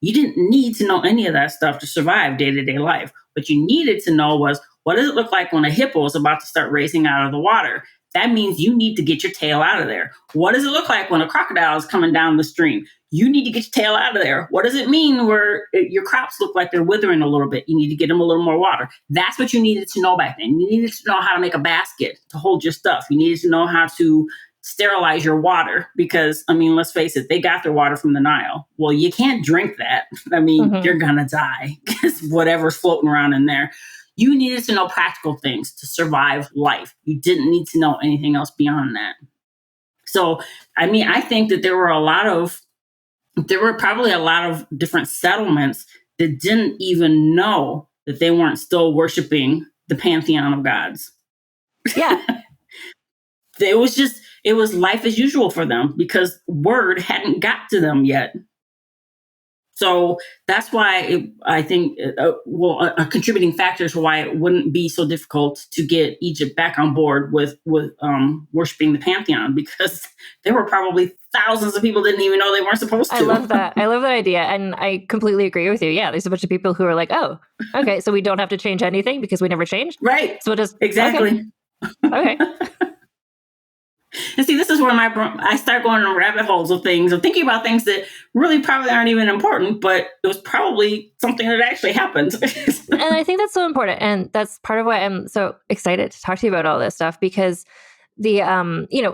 You didn't need to know any of that stuff to survive day-to-day life. What you needed to know was, what does it look like when a hippo is about to start racing out of the water? That means you need to get your tail out of there. What does it look like when a crocodile is coming down the stream? You need to get your tail out of there. What does it mean where your crops look like they're withering a little bit? You need to get them a little more water. That's what you needed to know back then. You needed to know how to make a basket to hold your stuff. You needed to know how to sterilize your water, because let's face it, they got their water from the Nile. Well, you can't drink that. You're gonna die because whatever's floating around in there. You needed to know practical things to survive life. You didn't need to know anything else beyond that. So, I think that there were probably a lot of different settlements that didn't even know that they weren't still worshiping the pantheon of gods. Yeah. It was life as usual for them because word hadn't got to them yet. So that's why I think, a contributing factor to why it wouldn't be so difficult to get Egypt back on board with worshiping the pantheon, because there were probably thousands of people didn't even know they weren't supposed to. I love that. I love that idea. And I completely agree with you. Yeah, there's a bunch of people who are like, oh, okay, so we don't have to change anything because we never changed? Right. So we'll just... Exactly. Okay. And see, this is where I start going in rabbit holes of things, of thinking about things that really probably aren't even important, but it was probably something that actually happened. And I think that's so important. And that's part of why I'm so excited to talk to you about all this stuff, because the,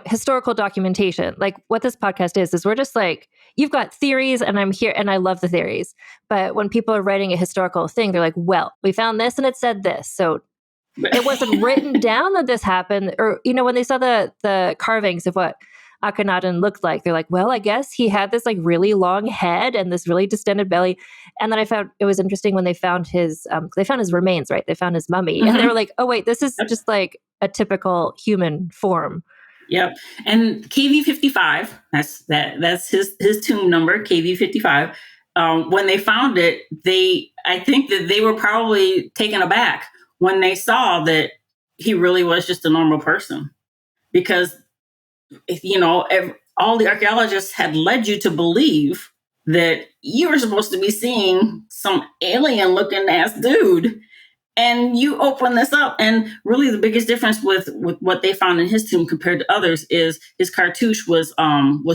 historical documentation, like what this podcast is we're just like, you've got theories and I'm here and I love the theories. But when people are writing a historical thing, they're like, well, we found this and it said this. So it wasn't written down that this happened. Or, when they saw the carvings of what Akhenaten looked like, they're like, well, I guess he had this like really long head and this really distended belly. And then I found it was interesting when they found his remains, right? They found his mummy. Mm-hmm. And they were like, oh, wait, this is just like a typical human form. Yep. And KV 55, that's his tomb number, KV 55. When they found it, I think that they were probably taken aback when they saw that he really was just a normal person, because all the archaeologists had led you to believe that you were supposed to be seeing some alien looking ass dude. And you open this up, and really the biggest difference with what they found in his tomb compared to others is his cartouche was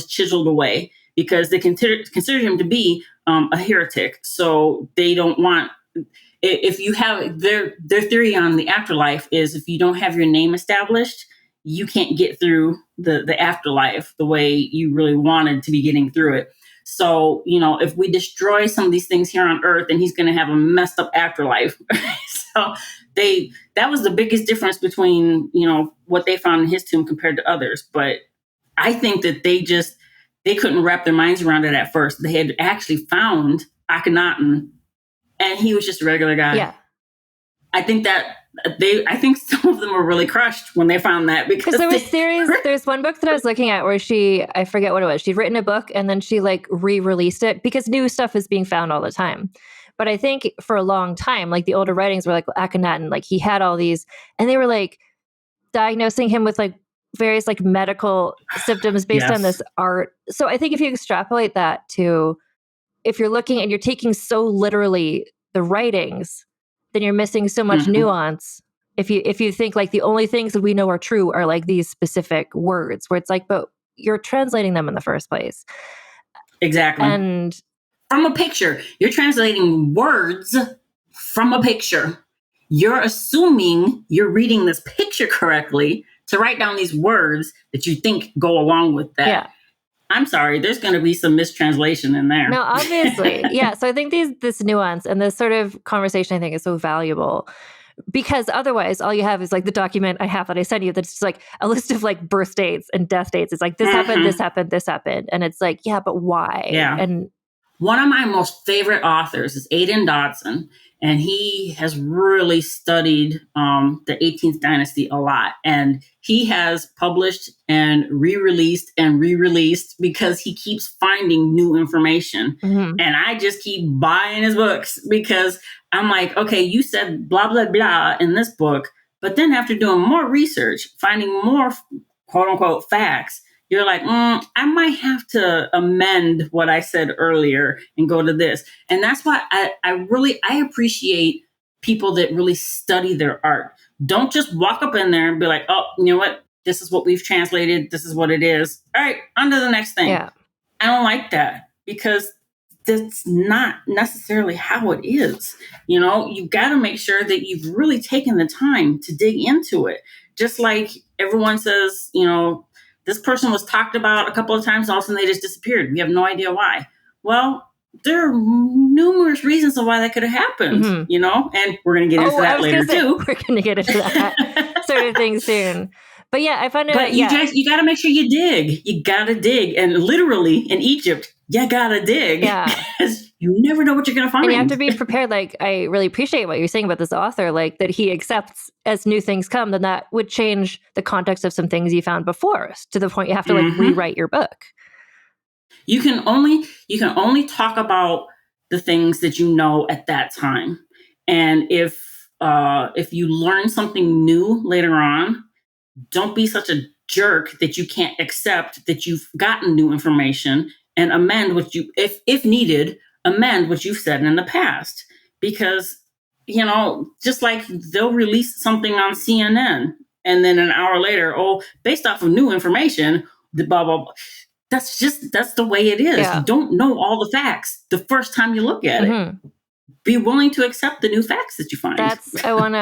chiseled away, because they considered him to be a heretic. So they don't want, if you have their theory on the afterlife is, if you don't have your name established, you can't get through the afterlife the way you really wanted to be getting through it. So, if we destroy some of these things here on Earth, then he's going to have a messed up afterlife. So that was the biggest difference between, what they found in his tomb compared to others. But I think that they couldn't wrap their minds around it at first. They had actually found Akhenaten, and he was just a regular guy. Yeah. I think some of them were really crushed when they found that, because there was theories. There's one book that I was looking at where I forget what it was. She'd written a book and then she like re-released it, because new stuff is being found all the time. But I think for a long time, like the older writings were like, well, Akhenaten, like he had all these, and they were like diagnosing him with like various like medical symptoms based on this art. So I think if you extrapolate that to, if you're looking and you're taking so literally the writings, then you're missing so much nuance. If you think like the only things that we know are true are like these specific words, where it's like, but you're translating them in the first place. Exactly. And from a picture, you're translating words from a picture. You're assuming you're reading this picture correctly to write down these words that you think go along with that. Yeah. I'm sorry, there's going to be some mistranslation in there. No, obviously. Yeah. So I think this nuance and this sort of conversation, I think, is so valuable, because otherwise all you have is like the document I have that I sent you, that's just like a list of like birth dates and death dates. It's like, this happened, this happened, this happened. And it's like, yeah, but why? Yeah. And one of my most favorite authors is Aidan Dodson, and he has really studied the 18th dynasty a lot. And he has published and re-released because he keeps finding new information. Mm-hmm. And I just keep buying his books, because I'm like, okay, you said blah, blah, blah in this book. But then after doing more research, finding more quote unquote facts, you're like, I might have to amend what I said earlier and go to this. And that's why I appreciate people that really study their art. Don't just walk up in there and be like, oh, you know what? This is what we've translated. This is what it is. All right, on to the next thing. Yeah. I don't like that, because that's not necessarily how it is. You've got to make sure that you've really taken the time to dig into it. Just like everyone says, this person was talked about a couple of times, all of a sudden they just disappeared. We have no idea why. Well, there are numerous reasons of why that could have happened, and we're going to get into that later too. We're going to get into that sort of thing soon. But yeah, I find it. But you got to make sure you dig. You got to dig. And literally in Egypt, you got to dig. Yeah. Because you never know what you're going to find. And you have to be prepared. Like, I really appreciate what you're saying about this author, like that he accepts as new things come, then that would change the context of some things you found before, to the point you have to like rewrite your book. You can only talk about the things that you know at that time. And if you learn something new later on, don't be such a jerk that you can't accept that you've gotten new information and amend what you, if needed, amend what you've said in the past. Because, just like they'll release something on CNN and then an hour later, based off of new information, the blah, blah, blah. That's the way it is. Yeah. You don't know all the facts the first time you look at it. Be willing to accept the new facts that you find. I want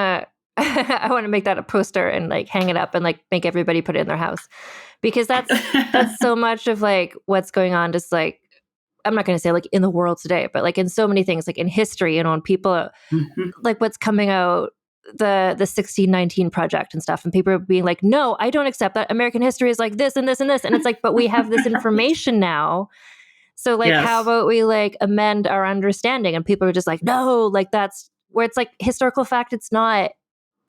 to make that a poster and like hang it up and like make everybody put it in their house, because that's so much of like what's going on. Just like, I'm not going to say like in the world today, but like in so many things, like in history, when people like what's coming out, the 1619 project and stuff, and people are being like, no, I don't accept that. American history is like this and this and this. And it's like, but we have this information now. So like, how about we like amend our understanding? And people are just like, no, like that's where it's like historical fact. It's not,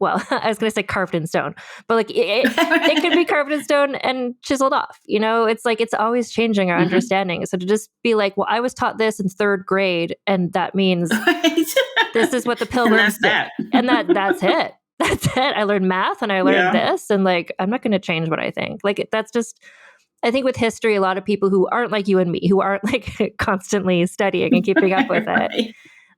well, I was going to say carved in stone, but like it could be carved in stone and chiseled off. It's like, it's always changing our understanding. So to just be like, well, I was taught this in third grade, and that means this is what the pilgrims did. And that's it. That's it. I learned math and I learned this. And like, I'm not going to change what I think. Like, that's just, I think with history, a lot of people who aren't like you and me, who aren't like constantly studying and keeping up with it,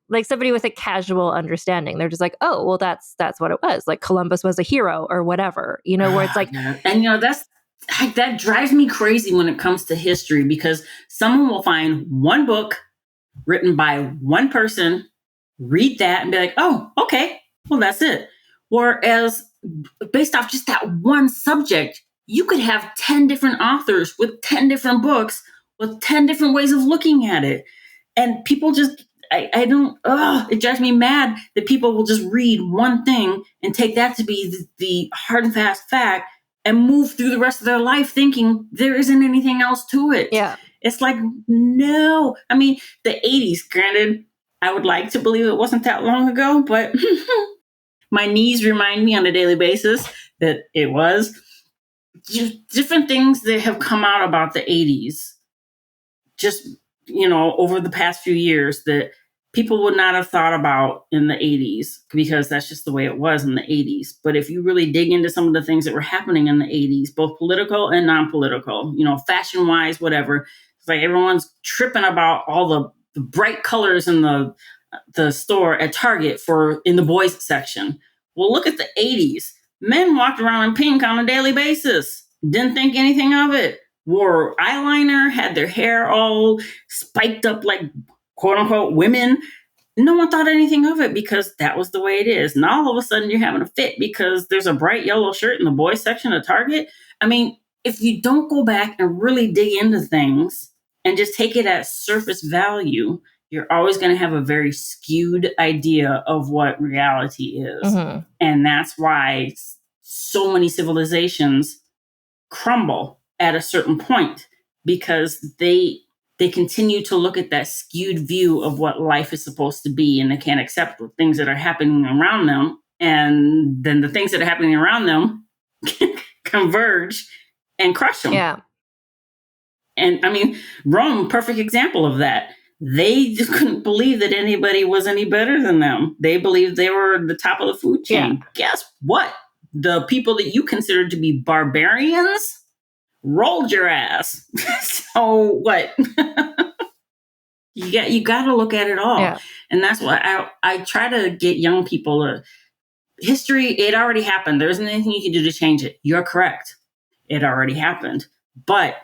like somebody with a casual understanding, they're just like, oh, well, that's what it was. Like Columbus was a hero or whatever, where it's like, and that drives me crazy when it comes to history, because someone will find one book written by one person, read that and be like, oh, okay, well, that's it. Whereas based off just that one subject, you could have 10 different authors with 10 different books with 10 different ways of looking at it. And people just, it drives me mad that people will just read one thing and take that to be the hard and fast fact and move through the rest of their life thinking there isn't anything else to it. Yeah. It's like, no. I mean, the 80s, granted, I would like to believe it wasn't that long ago, but my knees remind me on a daily basis that it was. Just different things that have come out about the 80s, just, over the past few years that people would not have thought about in the 80s, because that's just the way it was in the 80s. But if you really dig into some of the things that were happening in the 80s, both political and non-political, fashion wise, whatever, it's like everyone's tripping about all the bright colors in the store at Target in the boys section. Well, look at the 80s. Men walked around in pink on a daily basis. Didn't think anything of it. Wore eyeliner, had their hair all spiked up like quote unquote women. No one thought anything of it because that was the way it is. Now all of a sudden you're having a fit because there's a bright yellow shirt in the boys section of Target. I mean, if you don't go back and really dig into things and just take it at surface value, you're always going to have a very skewed idea of what reality is. And that's why so many civilizations crumble at a certain point, because they continue to look at that skewed view of what life is supposed to be, and they can't accept the things that are happening around them. And then the things that are happening around them converge and crush them. Yeah. And I mean, Rome, perfect example of that. They just couldn't believe that anybody was any better than them. They believed they were the top of the food chain. Yeah. Guess what? The people that you considered to be barbarians rolled your ass. So what? You got to look at it all. Yeah. And that's why I try to get young people history, it already happened. There isn't anything you can do to change it. You're correct. It already happened. But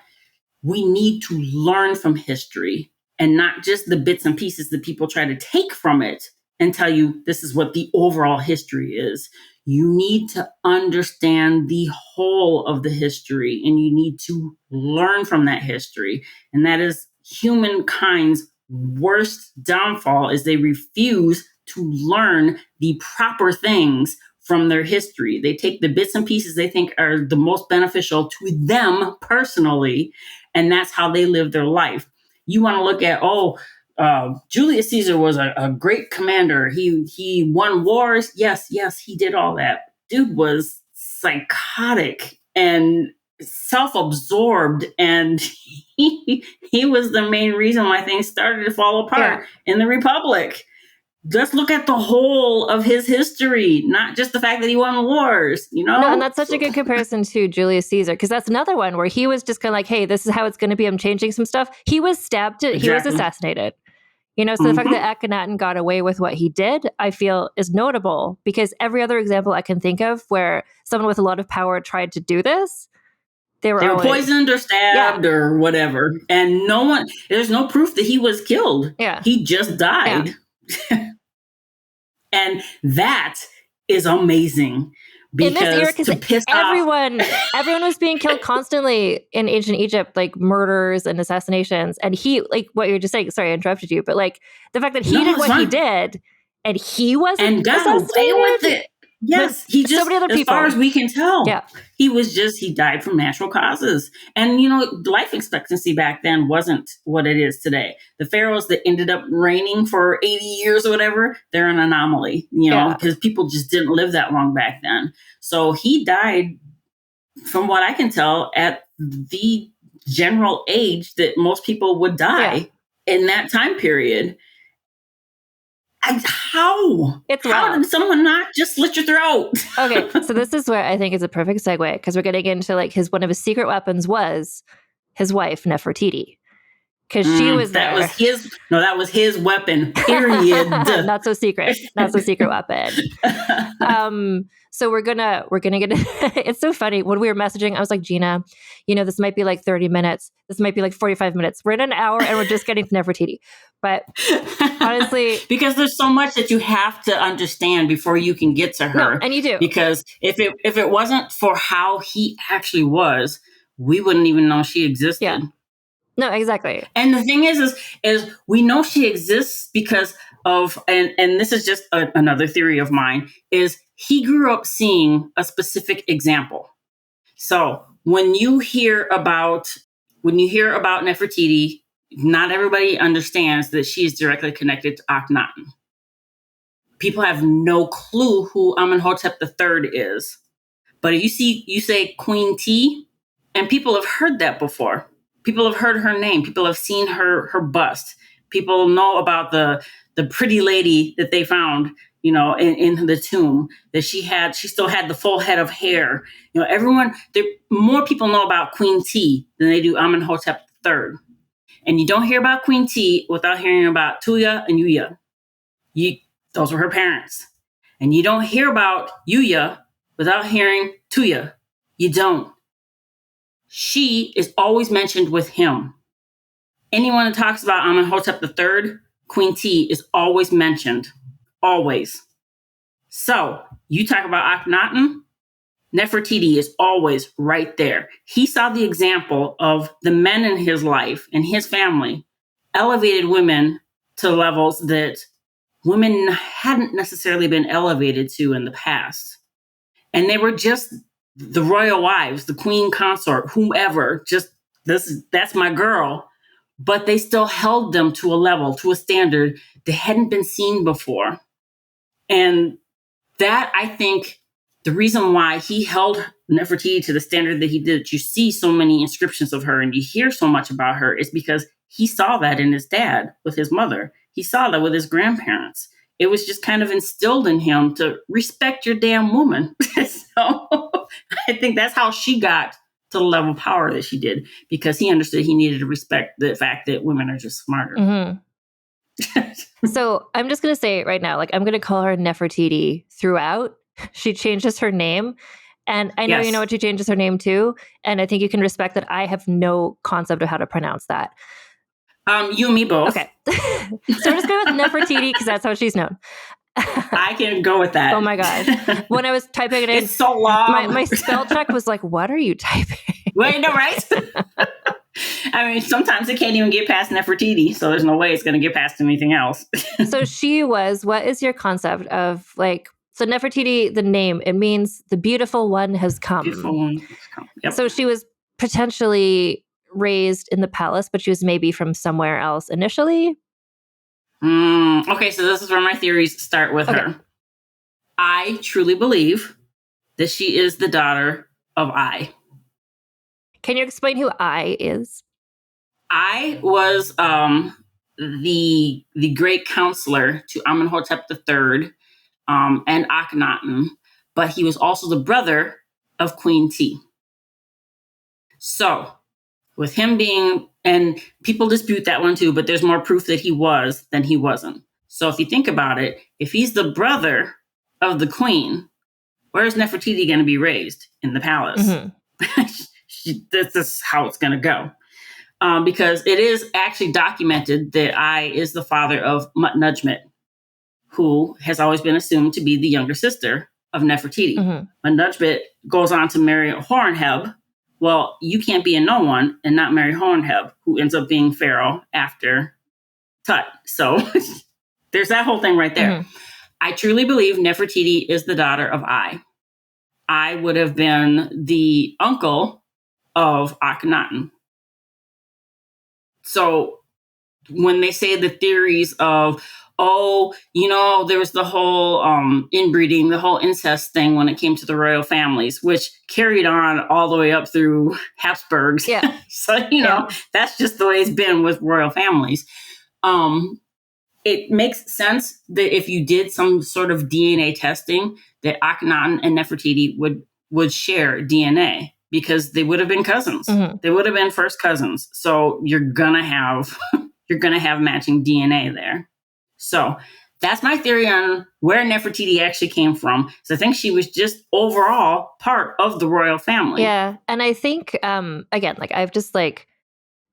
we need to learn from history, and not just the bits and pieces that people try to take from it and tell you this is what the overall history is. You need to understand the whole of the history, and you need to learn from that history. And that is humankind's worst downfall, is they refuse to learn the proper things from their history. They take the bits and pieces they think are the most beneficial to them personally, and that's how they live their life. You want to look at, Julius Caesar was a great commander. He won wars. Yes, he did all that. Dude was psychotic and self-absorbed, and he was the main reason why things started to fall apart in the Republic. Let's look at the whole of his history, not just the fact that he won wars, No, and that's such a good comparison to Julius Caesar, because that's another one where he was just kind of like, hey, this is how it's going to be. I'm changing some stuff. He was stabbed. Exactly. He was assassinated. So the fact that Akhenaten got away with what he did, I feel, is notable, because every other example I can think of where someone with a lot of power tried to do this, they were always poisoned or stabbed or whatever. And there's no proof that he was killed. Yeah. He just died. Yeah. And that is amazing. In this era, because everyone was being killed constantly in ancient Egypt, like murders and assassinations. And he, like what you're just saying, sorry, I interrupted you, but like the fact that he did what he did and he wasn't and got away with it. Yes, he just, so many other people. As far as we can tell, he died from natural causes. And, life expectancy back then wasn't what it is today. The pharaohs that ended up reigning for 80 years or whatever, they're an anomaly, because people just didn't live that long back then. So he died, from what I can tell, at the general age that most people would die in that time period. How did someone not just slit your throat? Okay, so this is where I think is a perfect segue, because we're getting into like one of his secret weapons was his wife Nefertiti, because she was there. That was his weapon. Period. Not so secret weapon. So we're gonna get. It's so funny when we were messaging. I was like, Gina, this might be like 30 minutes. This might be like 45 minutes. We're in an hour and we're just getting to Nefertiti. But honestly, because there's so much that you have to understand before you can get to her. No, and you do. Because if it wasn't for how he actually was, we wouldn't even know she existed. Yeah. No, exactly. And the thing is we know she exists because of, and this is just another theory of mine, is he grew up seeing a specific example. So when you hear about Nefertiti, not everybody understands that she is directly connected to Akhenaten. People have no clue who Amenhotep III is. But if you say Queen T, and people have heard that before. People have heard her name. People have seen her bust. People know about the pretty lady that they found, in the tomb, that she still had the full head of hair. More people know about Queen T than they do Amenhotep III. And you don't hear about Queen T without hearing about Tuya and Yuya. Those were her parents. And you don't hear about Yuya without hearing Tuya. You don't. She is always mentioned with him. Anyone that talks about Amenhotep III, Queen T is always mentioned. Always. So, you talk about Akhenaten, Nefertiti is always right there. He saw the example of the men in his life and his family elevated women to levels that women hadn't necessarily been elevated to in the past. And they were just the royal wives, the queen consort, whomever, that's my girl. But they still held them to a level, to a standard that hadn't been seen before. And that, I think, the reason why he held Nefertiti to the standard that he did, you see so many inscriptions of her and you hear so much about her, is because he saw that in his dad with his mother. He saw that with his grandparents. It was just kind of instilled in him to respect your damn woman. So I think that's how she got to the level of power that she did, because he understood he needed to respect the fact that women are just smarter. Mm-hmm. So I'm just going to say it right now, like I'm going to call her Nefertiti throughout. She changes her name. And I know you know what she changes her name to. And I think you can respect that I have no concept of how to pronounce that. You and me both. Okay. So we're just going with Nefertiti because that's how she's known. I can go with that. Oh my gosh. When I was typing it in, it's so long. My spell check was like, what are you typing? Wait, no, right? I mean, sometimes it can't even get past Nefertiti, so there's no way it's going to get past anything else. So what is your concept of so Nefertiti, the name, it means the beautiful one has come. Beautiful one has come. Yep. So she was potentially raised in the palace, but she was maybe from somewhere else initially. Okay, so this is where my theories start with her. I truly believe that she is the daughter of I. Can you explain who I is? I was the great counselor to Amenhotep III and Akhenaten, but he was also the brother of Queen T. So with him being, and people dispute that one too, but there's more proof that he was than he wasn't. So if you think about it, if he's the brother of the queen, where's Nefertiti going to be raised? In the palace. This is how it's going to go. Because it is actually documented that I is the father of Mutnujmet, who has always been assumed to be the younger sister of Nefertiti. Mutnujmet goes on to marry Horemheb. Well, you can't be a no one and not marry Horemheb, who ends up being pharaoh after Tut. So there's that whole thing right there. I truly believe Nefertiti is the daughter of Ai. I would have been the uncle of Akhenaten. So when they say the theories of, there was the whole inbreeding, the whole incest thing when it came to the royal families, which carried on all the way up through Habsburgs. Yeah. So, that's just the way it's been with royal families. It makes sense that if you did some sort of DNA testing, that Akhenaten and Nefertiti would share DNA, because they would have been cousins. They would have been first cousins. So you're gonna have matching DNA there. So that's my theory on where Nefertiti actually came from. So I think she was just overall part of the royal family. Yeah. And I think, again, like I've just like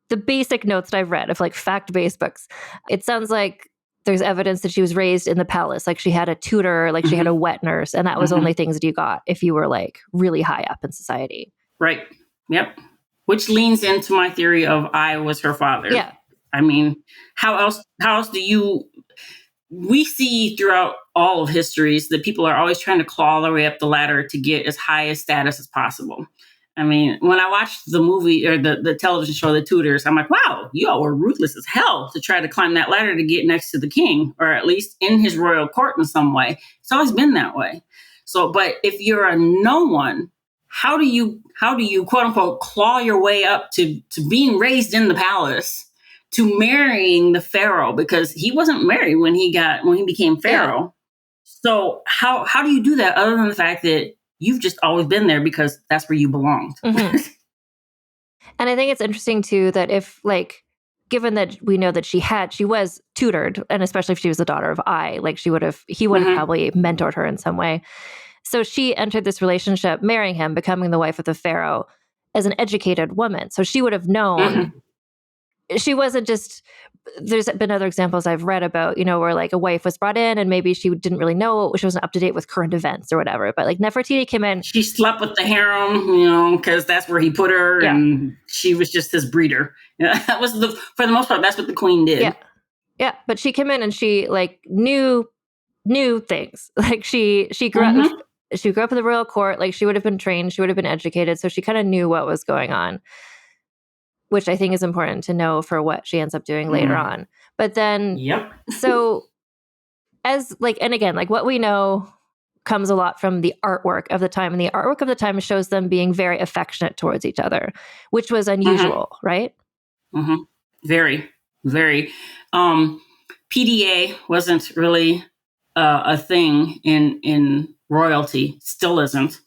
the basic notes that I've read of like fact-based books, it sounds like there's evidence that she was raised in the palace. Like she had a tutor, like she had a wet nurse, and that was only things that you got if you were like really high up in society. Right. Yep. Which leans into my theory of I was her father. Yeah. I mean, how else we see throughout all of histories that people are always trying to claw their way up the ladder to get as high a status as possible. I mean, when I watched the movie or the television show, The Tudors, I'm like, wow, you all were ruthless as hell to try to climb that ladder to get next to the king, or at least in his royal court in some way. It's always been that way. So, but if you're a no one, how do you quote unquote claw your way up to being raised in the palace, to marrying the pharaoh, because he wasn't married when he became pharaoh. Yeah. So how do you do that other than the fact that you've just always been there because that's where you belonged? And I think it's interesting too that if given that we know that she was tutored, and especially if she was the daughter of Ai, like he would have probably mentored her in some way. So she entered this relationship, marrying him, becoming the wife of the pharaoh as an educated woman. So she would have known. She wasn't just, there's been other examples I've read about, where like a wife was brought in and maybe she didn't really know, she wasn't up to date with current events or whatever. But like Nefertiti came in. She slept with the harem, because that's where he put her, and she was just his breeder. That was for the most part, that's what the queen did. Yeah. Yeah. But she came in and she like knew things. Like she grew up. She grew up in the royal court. Like she would have been trained. She would have been educated. So she kind of knew what was going on, which I think is important to know for what she ends up doing later on. But then, so as like, and again, like what we know comes a lot from the artwork of the time, and the artwork of the time shows them being very affectionate towards each other, which was unusual, right? Very, very. PDA wasn't really a thing in royalty, still isn't.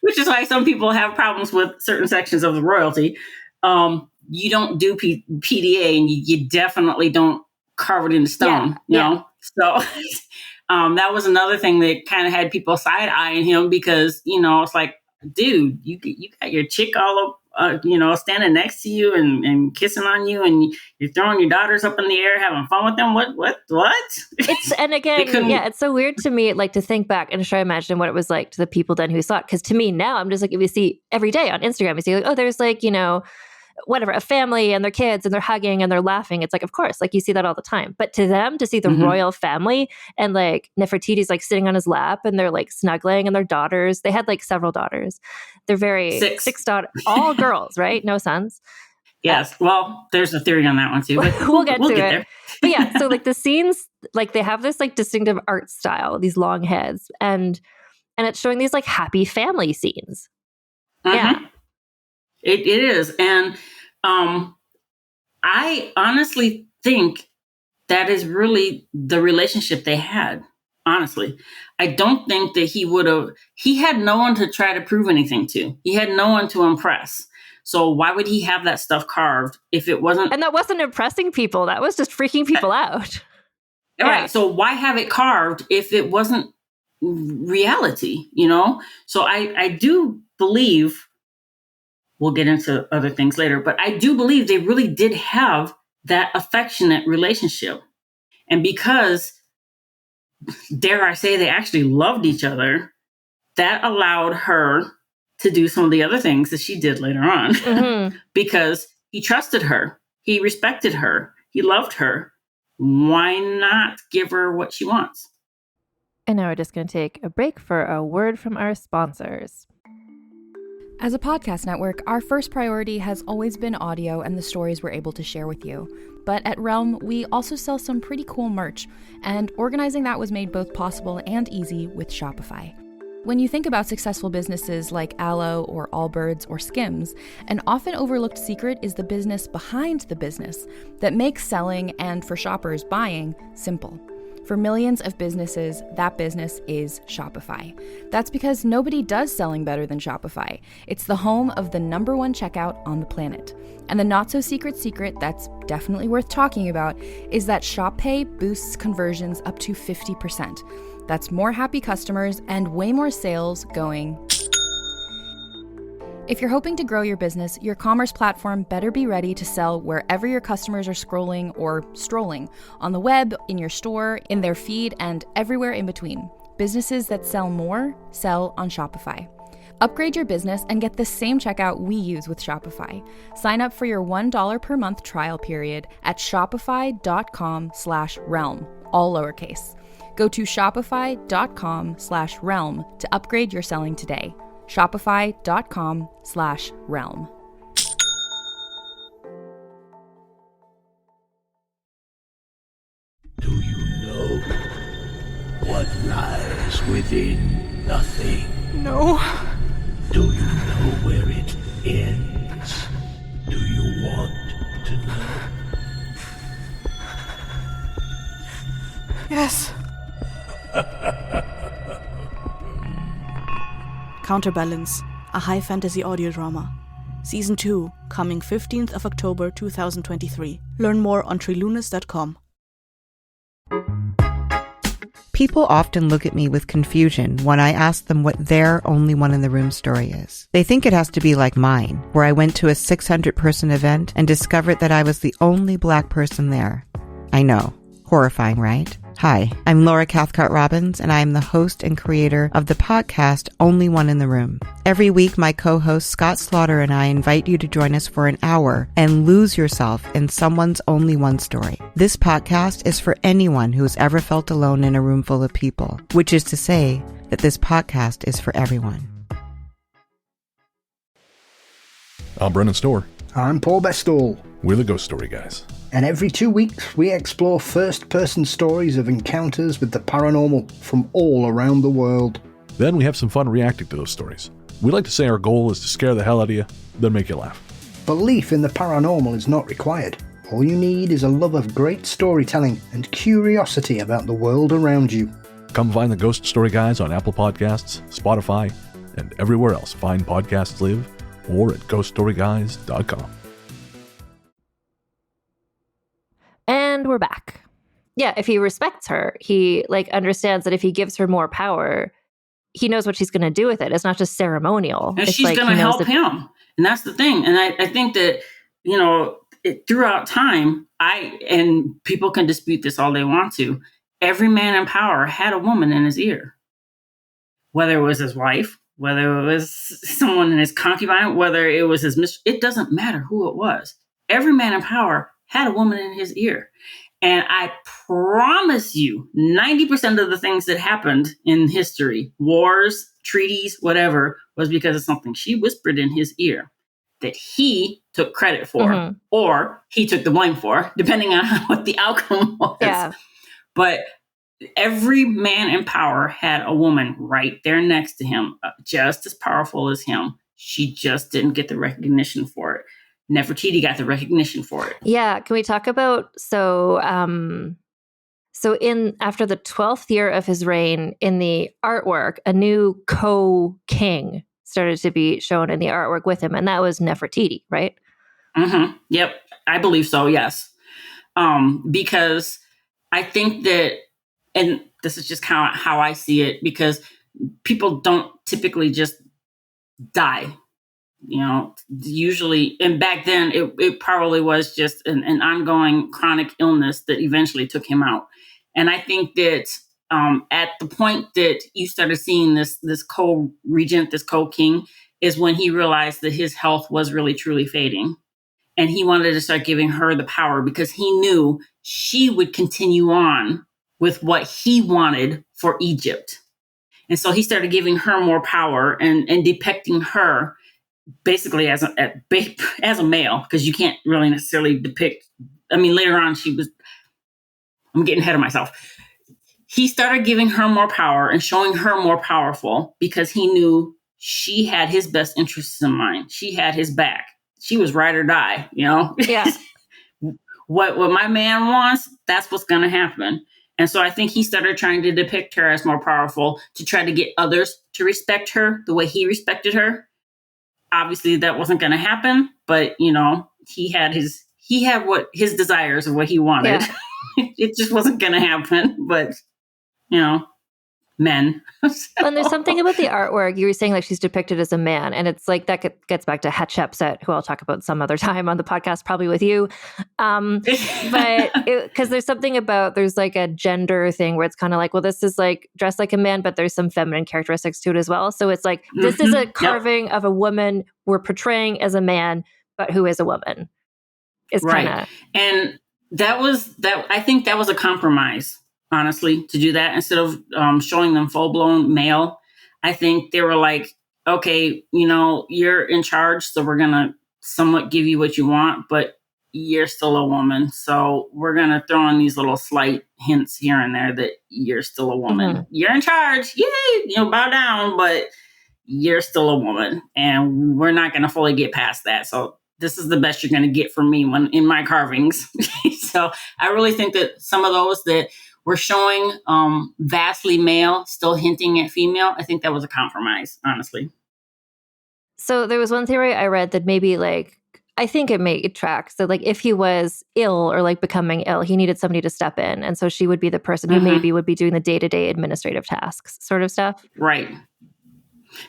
which is why some people have problems with certain sections of the royalty. You don't do PDA, and you definitely don't carve it into stone. You know, so that was another thing that kind of had people side eyeing him, because it's like, dude, you got your chick all up. Standing next to you and kissing on you, and you're throwing your daughters up in the air, having fun with them. What? And again, it's so weird to me, like to think back and try to imagine what it was like to the people then who saw it. Because to me now, I'm just like, if you see every day on Instagram, you see like, oh, there's like, whatever, a family and their kids and they're hugging and they're laughing. It's like, of course, like you see that all the time. But to them, to see the royal family and like Nefertiti's like sitting on his lap and they're like snuggling, and their daughters, they had like several daughters. They're six daughters, all girls, right? No sons. Yes. Well, there's a theory on that one too. But we'll get to it. There. But yeah, so like the scenes, like they have this like distinctive art style, these long heads, and it's showing these like happy family scenes. Yeah. It is. And I honestly think that is really the relationship they had. Honestly, I don't think that he had no one to try to prove anything to. He had no one to impress. So why would he have that stuff carved if it wasn't? And that wasn't impressing people. That was just freaking people out. Right. Yeah. So why have it carved if it wasn't reality, So I do believe, we'll get into other things later, but I do believe they really did have that affectionate relationship. And because, dare I say, they actually loved each other, that allowed her to do some of the other things that she did later on because he trusted her. He respected her. He loved her. Why not give her what she wants? And now we're just going to take a break for a word from our sponsors. As a podcast network, our first priority has always been audio and the stories we're able to share with you. But at Realm, we also sell some pretty cool merch, and organizing that was made both possible and easy with Shopify. When you think about successful businesses like Aloe or Allbirds or Skims, an often overlooked secret is the business behind the business that makes selling and, for shoppers, buying simple. For millions of businesses, that business is Shopify. That's because nobody does selling better than Shopify. It's the home of the #1 checkout on the planet. And the not-so-secret secret that's definitely worth talking about is that Shop Pay boosts conversions up to 50%. That's more happy customers and way more sales going. If you're hoping to grow your business, your commerce platform better be ready to sell wherever your customers are scrolling or strolling, on the web, in your store, in their feed, and everywhere in between. Businesses that sell more, sell on Shopify. Upgrade your business and get the same checkout we use with Shopify. Sign up for your $1 per month trial period at shopify.com/realm, all lowercase. Go to shopify.com/realm to upgrade your selling today. Shopify.com/realm. Do you know what lies within nothing? No. Do you know where it ends? Do you want to know? Yes. Counterbalance, a high fantasy audio drama. Season 2, coming 15th of October 2023. Learn more on trilunas.com. People often look at me with confusion when I ask them what their only one in the room story is. They think it has to be like mine, where I went to a 600-person event and discovered that I was the only Black person there. I know. Horrifying, right? Hi, I'm Laura Cathcart-Robbins, and I am the host and creator of the podcast Only One in the Room. Every week, my co-host Scott Slaughter and I invite you to join us for an hour and lose yourself in someone's only one story. This podcast is for anyone who's ever felt alone in a room full of people, which is to say that this podcast is for everyone. I'm Brennan Storr. I'm Paul Bestall. We're the Ghost Story Guys. And every 2 weeks, we explore first-person stories of encounters with the paranormal from all around the world. Then we have some fun reacting to those stories. We like to say our goal is to scare the hell out of you, then make you laugh. Belief in the paranormal is not required. All you need is a love of great storytelling and curiosity about the world around you. Come find the Ghost Story Guys on Apple Podcasts, Spotify, and everywhere else fine podcasts live, or at ghoststoryguys.com. And we're back. Yeah, if he respects her, he understands that if he gives her more power, he knows what she's going to do with it. It's not just ceremonial. And it's she's going to help him. And that's the thing. And I think that, throughout time, and people can dispute this all they want to, every man in power had a woman in his ear. Whether it was his wife, whether it was someone in his concubine, whether it was his mistress, it doesn't matter who it was. Every man in power had a woman in his ear. And I promise you, 90% of the things that happened in history, wars, treaties, whatever, was because of something she whispered in his ear that he took credit for, or he took the blame for, depending on what the outcome was. Yeah. But every man in power had a woman right there next to him, just as powerful as him. She just didn't get the recognition for it. Nefertiti got the recognition for it. Yeah. Can we talk about, so in after the 12th year of his reign, in the artwork, a new co-king started to be shown in the artwork with him, and that was Nefertiti, right? Mm-hmm. Yep, I believe so. Yes, because I think that, and this is just kind of how I see it, because people don't typically just die. Usually, and back then it probably was just an ongoing chronic illness that eventually took him out. And I think that at the point that you started seeing this co-regent, this co-king, is when he realized that his health was really truly fading. And he wanted to start giving her the power because he knew she would continue on with what he wanted for Egypt. And so he started giving her more power and depicting her basically as a male, because you can't really necessarily depict. I mean, later on, I'm getting ahead of myself. He started giving her more power and showing her more powerful because he knew she had his best interests in mind. She had his back. She was ride or die, Yeah. What my man wants, that's what's going to happen. And so I think he started trying to depict her as more powerful to try to get others to respect her the way he respected her. Obviously, that wasn't going to happen, but he had what his desires of what he wanted. Yeah. It just wasn't going to happen. But men. And there's something about the artwork. You were saying like she's depicted as a man, and it's like that gets back to Hatshepsut, who I'll talk about some other time on the podcast, probably with you. But because there's something about, there's like a gender thing where it's kind of like, well, this is like dressed like a man, but there's some feminine characteristics to it as well. So it's like, this is a carving of a woman we're portraying as a man, but who is a woman. It's right. Kinda... And I think that was a compromise, honestly, to do that instead of showing them full-blown male. I think they were like, okay, you're in charge, so we're going to somewhat give you what you want, but you're still a woman. So we're going to throw in these little slight hints here and there that you're still a woman. Mm-hmm. You're in charge. Yay! Bow down, but you're still a woman. And we're not going to fully get past that. So this is the best you're going to get from me when in my carvings. So I really think that some of those that were showing vastly male, still hinting at female, I think that was a compromise, honestly. So there was one theory I read that maybe like, I think it tracks. So like if he was ill or like becoming ill, he needed somebody to step in. And so she would be the person who maybe would be doing the day-to-day administrative tasks sort of stuff. Right.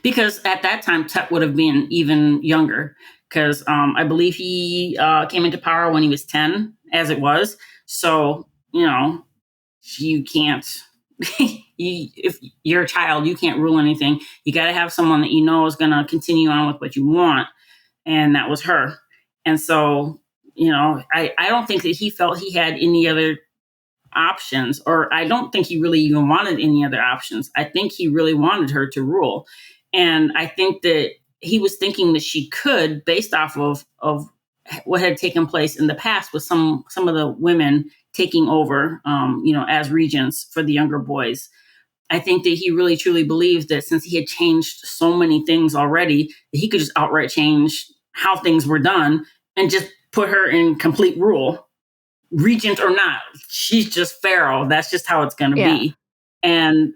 Because at that time, Tut would have been even younger. Because I believe he came into power when he was 10, as it was. So, you can't, if you're a child, you can't rule anything. You got to have someone that is going to continue on with what you want. And that was her. And so, I don't think that he felt he had any other options, or I don't think he really even wanted any other options. I think he really wanted her to rule. And I think that he was thinking that she could, based off of what had taken place in the past with some of the women taking over, as regents for the younger boys. I think that he really truly believed that since he had changed so many things already, that he could just outright change how things were done and just put her in complete rule, regent or not. She's just pharaoh. That's just how it's going to be. And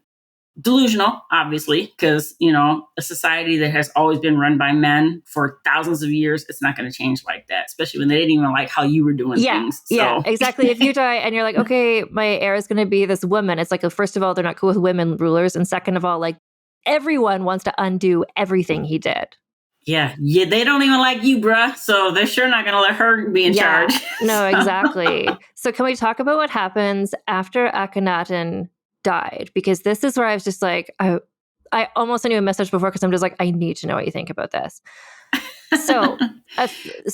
delusional, obviously, because, a society that has always been run by men for thousands of years, it's not going to change like that, especially when they didn't even like how you were doing things. So. Yeah, exactly. If you die and you're like, okay, my heir is going to be this woman, it's like, first of all, they're not cool with women rulers. And second of all, like everyone wants to undo everything he did. Yeah, they don't even like you, bruh. So they're sure not going to let her be in charge. No, exactly. So can we talk about what happens after Akhenaten died? Because this is where I was just like, I almost sent you a message before because I'm just like, I need to know what you think about this. So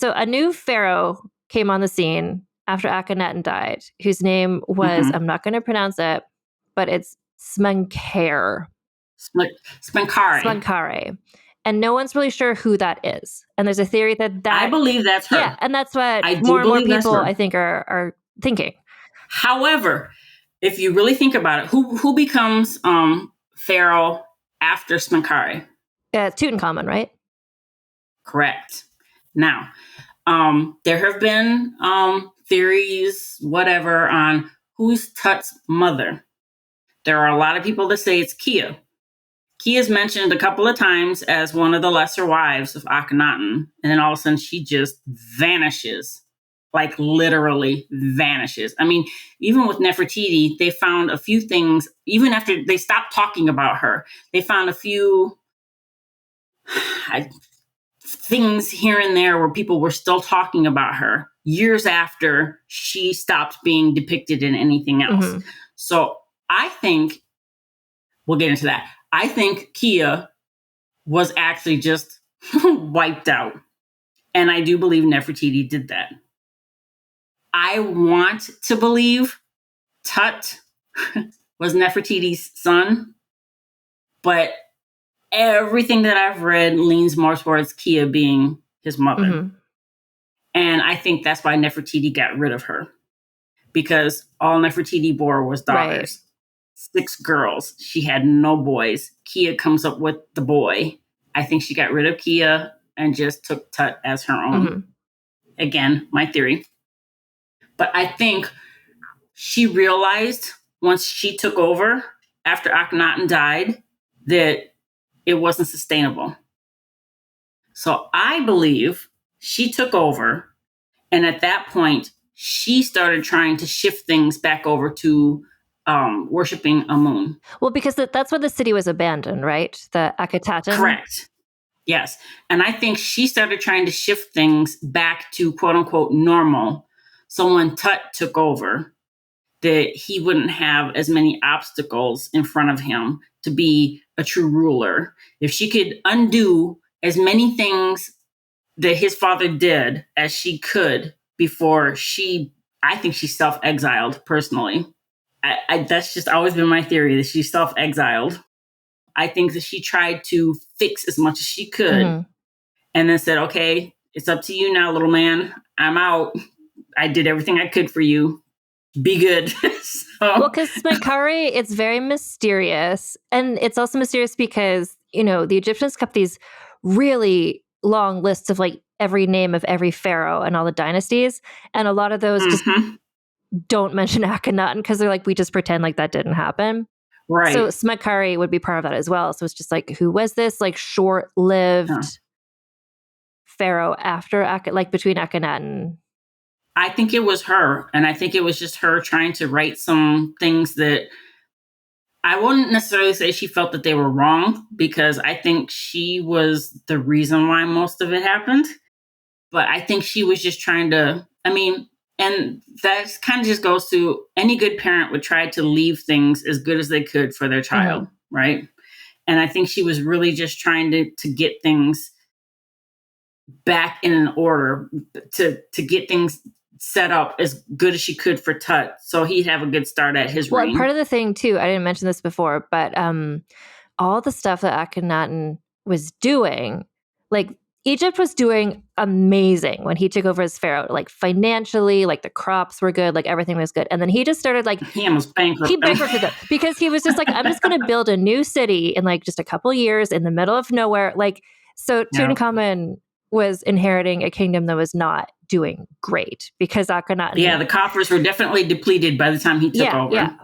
a new pharaoh came on the scene after Akhenaten died, whose name was, I'm not going to pronounce it, but it's Smenkhare. Smenkhare. And no one's really sure who that is. And there's a theory that I believe that's her. Yeah, and that's what more and more people, I think, are thinking. However, if you really think about it, who becomes pharaoh after Smenkhare? Tutankhamun, right? Correct. Now, there have been theories, whatever, on who's Tut's mother. There are a lot of people that say it's Kia. Kia's mentioned a couple of times as one of the lesser wives of Akhenaten, and then all of a sudden she just vanishes, like literally vanishes. I mean, even with Nefertiti, they found a few things, even after they stopped talking about her, they found a few things here and there where people were still talking about her years after she stopped being depicted in anything else. Mm-hmm. So I think, we'll get into that. I think Kia was actually just wiped out. And I do believe Nefertiti did that. I want to believe Tut was Nefertiti's son, but everything that I've read leans more towards Kia being his mother. Mm-hmm. And I think that's why Nefertiti got rid of her, because all Nefertiti bore was daughters. Right. 6 girls. She had no boys. Kia comes up with the boy. I think she got rid of Kia and just took Tut as her own. Mm-hmm. Again, my theory. But I think she realized once she took over after Akhenaten died that it wasn't sustainable. So I believe she took over, and at that point, she started trying to shift things back over to worshiping Amun. Well, because that's when the city was abandoned, right? The Akhenaten? Correct. Yes. And I think she started trying to shift things back to quote unquote normal. So when Tut took over, that he wouldn't have as many obstacles in front of him to be a true ruler. If she could undo as many things that his father did as she could before I think she self-exiled personally. That's just always been my theory, that she self-exiled. I think that she tried to fix as much as she could, mm-hmm. and then said, okay, it's up to you now, little man. I'm out. I did everything I could for you. Be good. Well, because Smenkhare, it's very mysterious. And it's also mysterious because, the Egyptians kept these really long lists of like every name of every pharaoh and all the dynasties. And a lot of those just don't mention Akhenaten because they're like, we just pretend like that didn't happen. Right. So Smenkhare would be part of that as well. So it's just like, who was this like short-lived pharaoh after between Akhenaten? I think it was her. And I think it was just her trying to right some things that I wouldn't necessarily say she felt that they were wrong, because I think she was the reason why most of it happened. But I think she was just trying to, and that kind of just goes to any good parent would try to leave things as good as they could for their child, mm-hmm. right? And I think she was really just trying to get things back in an order, to get things set up as good as she could for Tut, so he'd have a good start at his reign. Well, part of the thing too, I didn't mention this before, but all the stuff that Akhenaten was doing, like Egypt was doing amazing when he took over as pharaoh, like financially, like the crops were good, like everything was good. And then he just started like, he almost bankrupted. He bankrupted them because he was just like, I'm just going to build a new city in like just a couple years in the middle of nowhere. Like, so Tutankhamun was inheriting a kingdom that was not doing great because Akhenaten. Yeah, the coffers were definitely depleted by the time he took over. Yeah.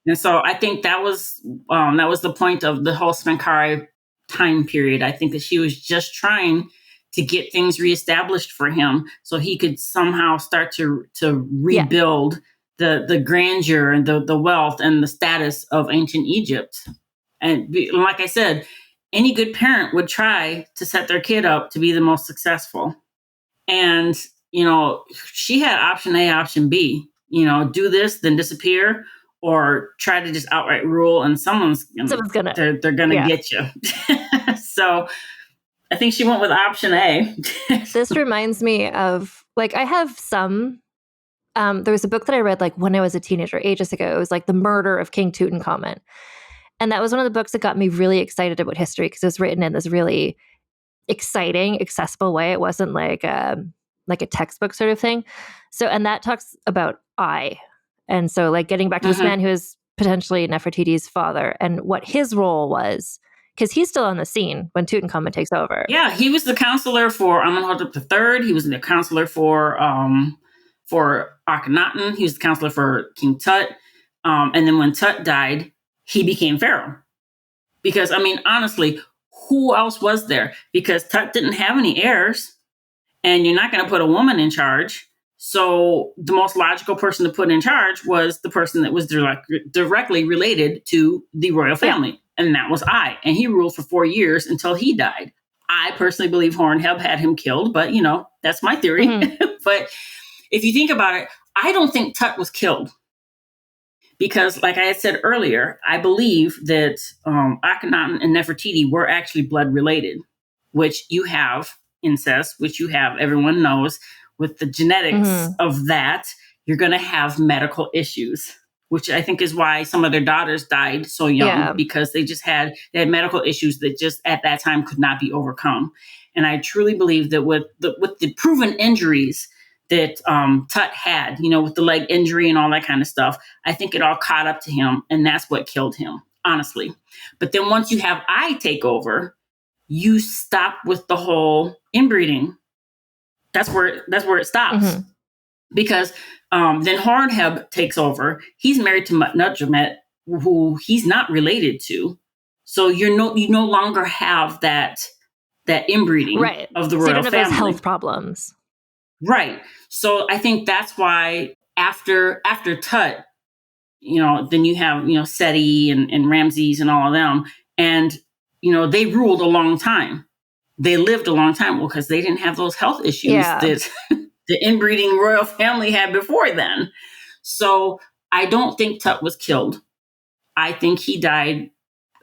And so I think that was the point of the whole Smenkhare time period. I think that she was just trying to get things reestablished for him so he could somehow start to rebuild the grandeur and the wealth and the status of ancient Egypt. And like I said, any good parent would try to set their kid up to be the most successful. And, she had option A, option B, do this, then disappear, or try to just outright rule, and someone's gonna they're gonna get you. So I think she went with option A. This reminds me of, like, I have some, there was a book that I read, like, when I was a teenager, ages ago. It was, like, The Murder of King Tutankhamun. And that was one of the books that got me really excited about history because it was written in this really exciting, accessible way. It wasn't like a textbook sort of thing. So, and that talks about and so, like, getting back to this man who is potentially Nefertiti's father and what his role was because he's still on the scene when Tutankhamun takes over. Yeah, he was the counselor for Amenhotep III. He was the counselor for Akhenaten. He was the counselor for King Tut. And then when Tut died, he became pharaoh. Because, I mean, honestly, who else was there? Because Tut didn't have any heirs, and you're not going to put a woman in charge. So the most logical person to put in charge was the person that was directly related to the royal family. And that was I. And he ruled for 4 years until he died. I personally believe Hornheb had him killed, but, that's my theory. But if you think about it, I don't think Tut was killed. Because, like I had said earlier, I believe that Akhenaten and Nefertiti were actually blood related, which you have incest, which you have, everyone knows, with the genetics of that, you're going to have medical issues, which I think is why some of their daughters died so young, because they had medical issues that just at that time could not be overcome. And I truly believe that with the proven injuries that Tut had, with the leg injury and all that kind of stuff, I think it all caught up to him, and that's what killed him, honestly. But then once you have I take over, you stop with the whole inbreeding. That's where it stops. Because then Hornheb takes over. He's married to Mutnutjamet, who he's not related to. So you no longer have that inbreeding of the royal family. So you don't have those health problems. Right. So I think that's why after Tut, then you have, Seti and Ramses and all of them. And, they ruled a long time. They lived a long time because they didn't have those health issues that the inbreeding royal family had before then. So I don't think Tut was killed. I think he died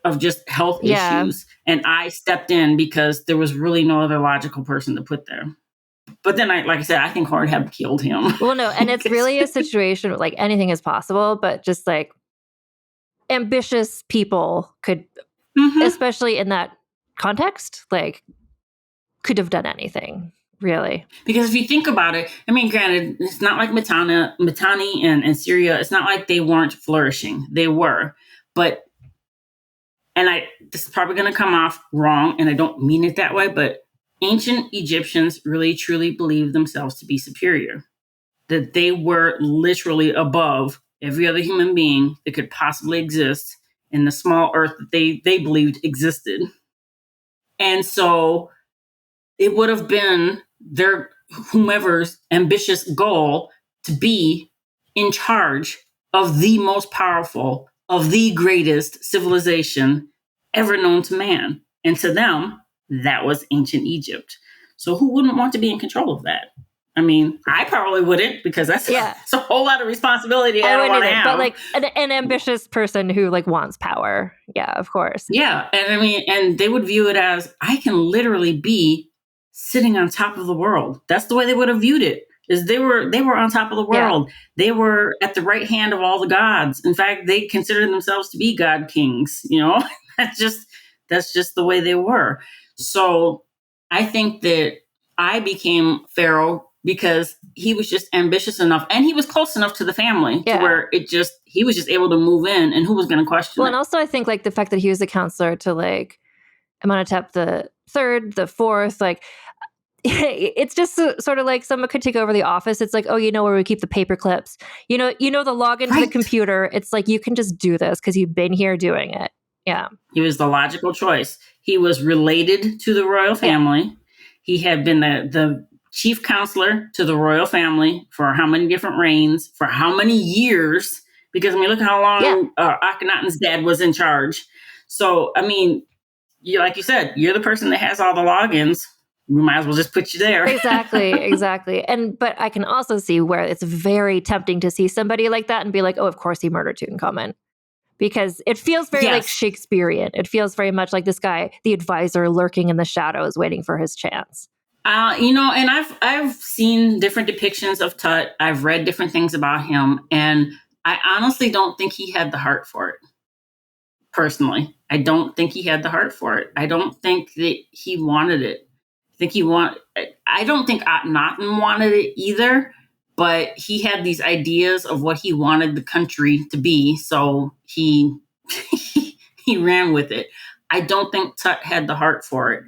of just health issues. And I stepped in because there was really no other logical person to put there. But then, like I said, I think Hornheb killed him. Well, no, and it's really a situation where, like, anything is possible, but just, like, ambitious people could, especially in that context, like, could have done anything, really. Because if you think about it, I mean, granted, it's not like Mitanni and Syria, it's not like they weren't flourishing. They were. But, this is probably going to come off wrong, and I don't mean it that way, but ancient Egyptians really, truly believed themselves to be superior, that they were literally above every other human being that could possibly exist in the small earth that they believed existed. And so it would have been their whomever's ambitious goal to be in charge of the most powerful, of the greatest civilization ever known to man. And to them, that was ancient Egypt. So who wouldn't want to be in control of that? I mean, I probably wouldn't, because that's a whole lot of responsibility I don't want to have. But like an ambitious person who like wants power. Yeah, of course. Yeah. And I mean, and they would view it as, I can literally be sitting on top of the world. That's the way they would have viewed it, is they were on top of the world. Yeah. They were at the right hand of all the gods. In fact, they considered themselves to be god kings, That's just the way they were. So I think that I became pharaoh because he was just ambitious enough, and he was close enough to the family to where he was just able to move in, and who was going to question it? And also I think like the fact that he was a counselor to like Amenhotep the third, the fourth, like it's just sort of like someone could take over the office. It's like, oh, where we keep the paper clips, the login to the computer. It's like, you can just do this because you've been here doing it. Yeah. He was the logical choice. He was related to the royal family. Yeah. He had been the chief counselor to the royal family for how many different reigns, for how many years? Because, I mean, look how long Akhenaten's dad was in charge. So, I mean, like you said, you're the person that has all the logins. We might as well just put you there. Exactly. But I can also see where it's very tempting to see somebody like that and be like, oh, of course he murdered Tutankhamun. Because it feels very like Shakespearean. It feels very much like this guy, the advisor, lurking in the shadows, waiting for his chance. And I've seen different depictions of Tut. I've read different things about him, and I honestly don't think he had the heart for it. Personally, I don't think he had the heart for it. I don't think that he wanted it. I don't think Akhenaten wanted it either. But he had these ideas of what he wanted the country to be, so he ran with it. I don't think Tut had the heart for it.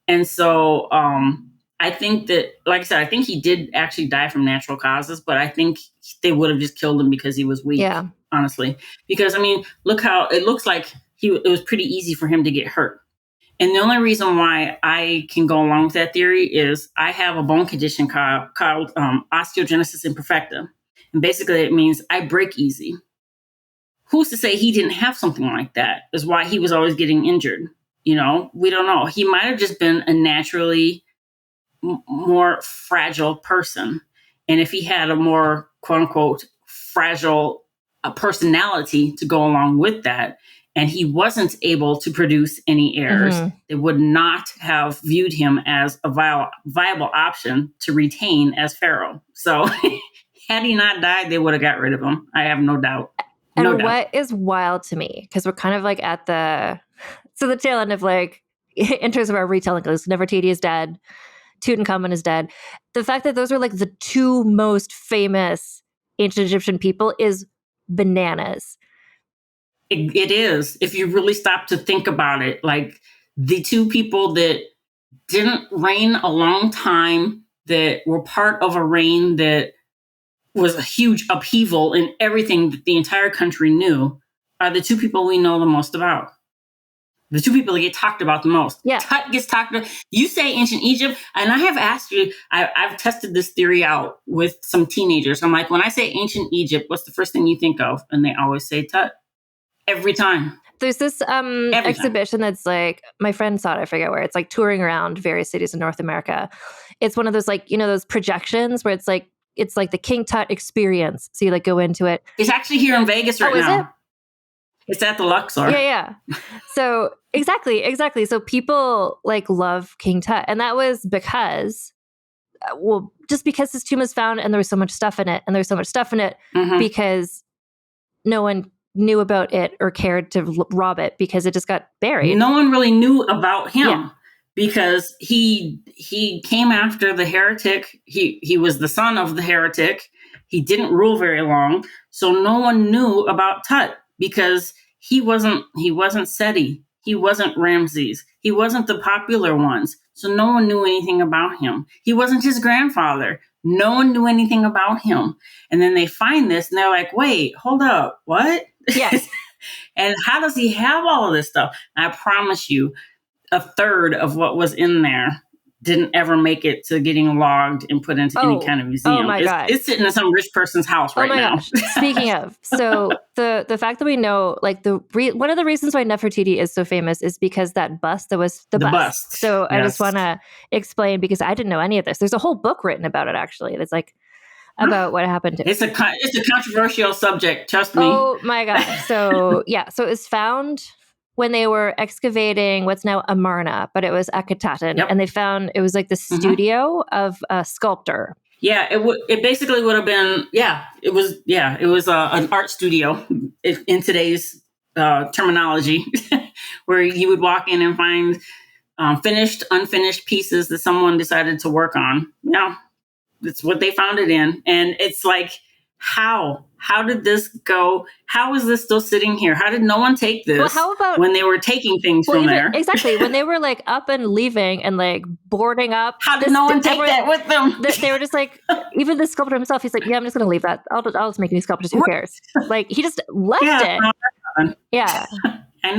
And so I think that, like I said, I think he did actually die from natural causes, but I think they would have just killed him because he was weak, honestly. Because, I mean, look how it looks like it was pretty easy for him to get hurt. And the only reason why I can go along with that theory is I have a bone condition called osteogenesis imperfecta. And basically it means I break easy. Who's to say he didn't have something like that? Is why he was always getting injured. You know, we don't know. He might have just been a naturally more fragile person. And if he had a more, quote unquote, fragile personality to go along with that, and he wasn't able to produce any heirs, they would not have viewed him as a viable option to retain as pharaoh. So had he not died, they would have got rid of him. I have no doubt. And what is wild to me, because we're kind of like at the tail end of like, in terms of our retelling, because Nefertiti is dead, Tutankhamun is dead. The fact that those are like the two most famous ancient Egyptian people is bananas. It is, if you really stop to think about it. Like the two people that didn't reign a long time, that were part of a reign that was a huge upheaval in everything that the entire country knew, are the two people we know the most about. The two people that get talked about the most. Yeah. Tut gets talked about. You say ancient Egypt, and I have asked you, I've tested this theory out with some teenagers. I'm like, when I say ancient Egypt, what's the first thing you think of? And they always say Tut. Every time. There's this exhibition that's like, my friend saw it, I forget where. It's like touring around various cities in North America. It's one of those like, you know, those projections where it's like the King Tut experience. So you like go into it. It's actually here in Vegas right now. Is it? It's at the Luxor. Yeah. So exactly. So people like love King Tut. And that was because, just because his tomb was found and there was so much stuff in it. And there was so much stuff in it because no one knew about it or cared to rob it because it just got buried. No one really knew about him because he came after the heretic. He was the son of the heretic. He didn't rule very long. So no one knew about Tut because he wasn't Seti. He wasn't Ramses. He wasn't the popular ones. So no one knew anything about him. He wasn't his grandfather. No one knew anything about him. And then they find this and they're like, wait, hold up. What? Yes. And how does he have all of this stuff? And I promise you, a third of what was in there didn't ever make it to getting logged and put into any kind of museum. Oh my God. It's sitting in some rich person's house right now. Gosh. Speaking of, so the fact that we know, like one of the reasons why Nefertiti is so famous is because that bust, that was the bust. So I just want to explain, because I didn't know any of this. There's a whole book written about it, actually. That's like about what happened to it. It's a controversial subject, trust me. Oh my God. So so it was found when they were excavating what's now Amarna, but it was Akhenaten, and they found it was like the studio of a sculptor. Yeah, it basically would have been it was an art studio in today's terminology, where you would walk in and find finished, unfinished pieces that someone decided to work on. Yeah, that's what they found it in, and it's like, How did this go? How is this still sitting here? How did no one take this? Well, how about when they were taking things from there? Exactly. When they were like up and leaving and like boarding up. How did no one take that with them? They were just like, even the sculptor himself, he's like, yeah, I'm just going to leave that. I'll just make new sculptures. Who cares? Like, he just left it. Yeah. I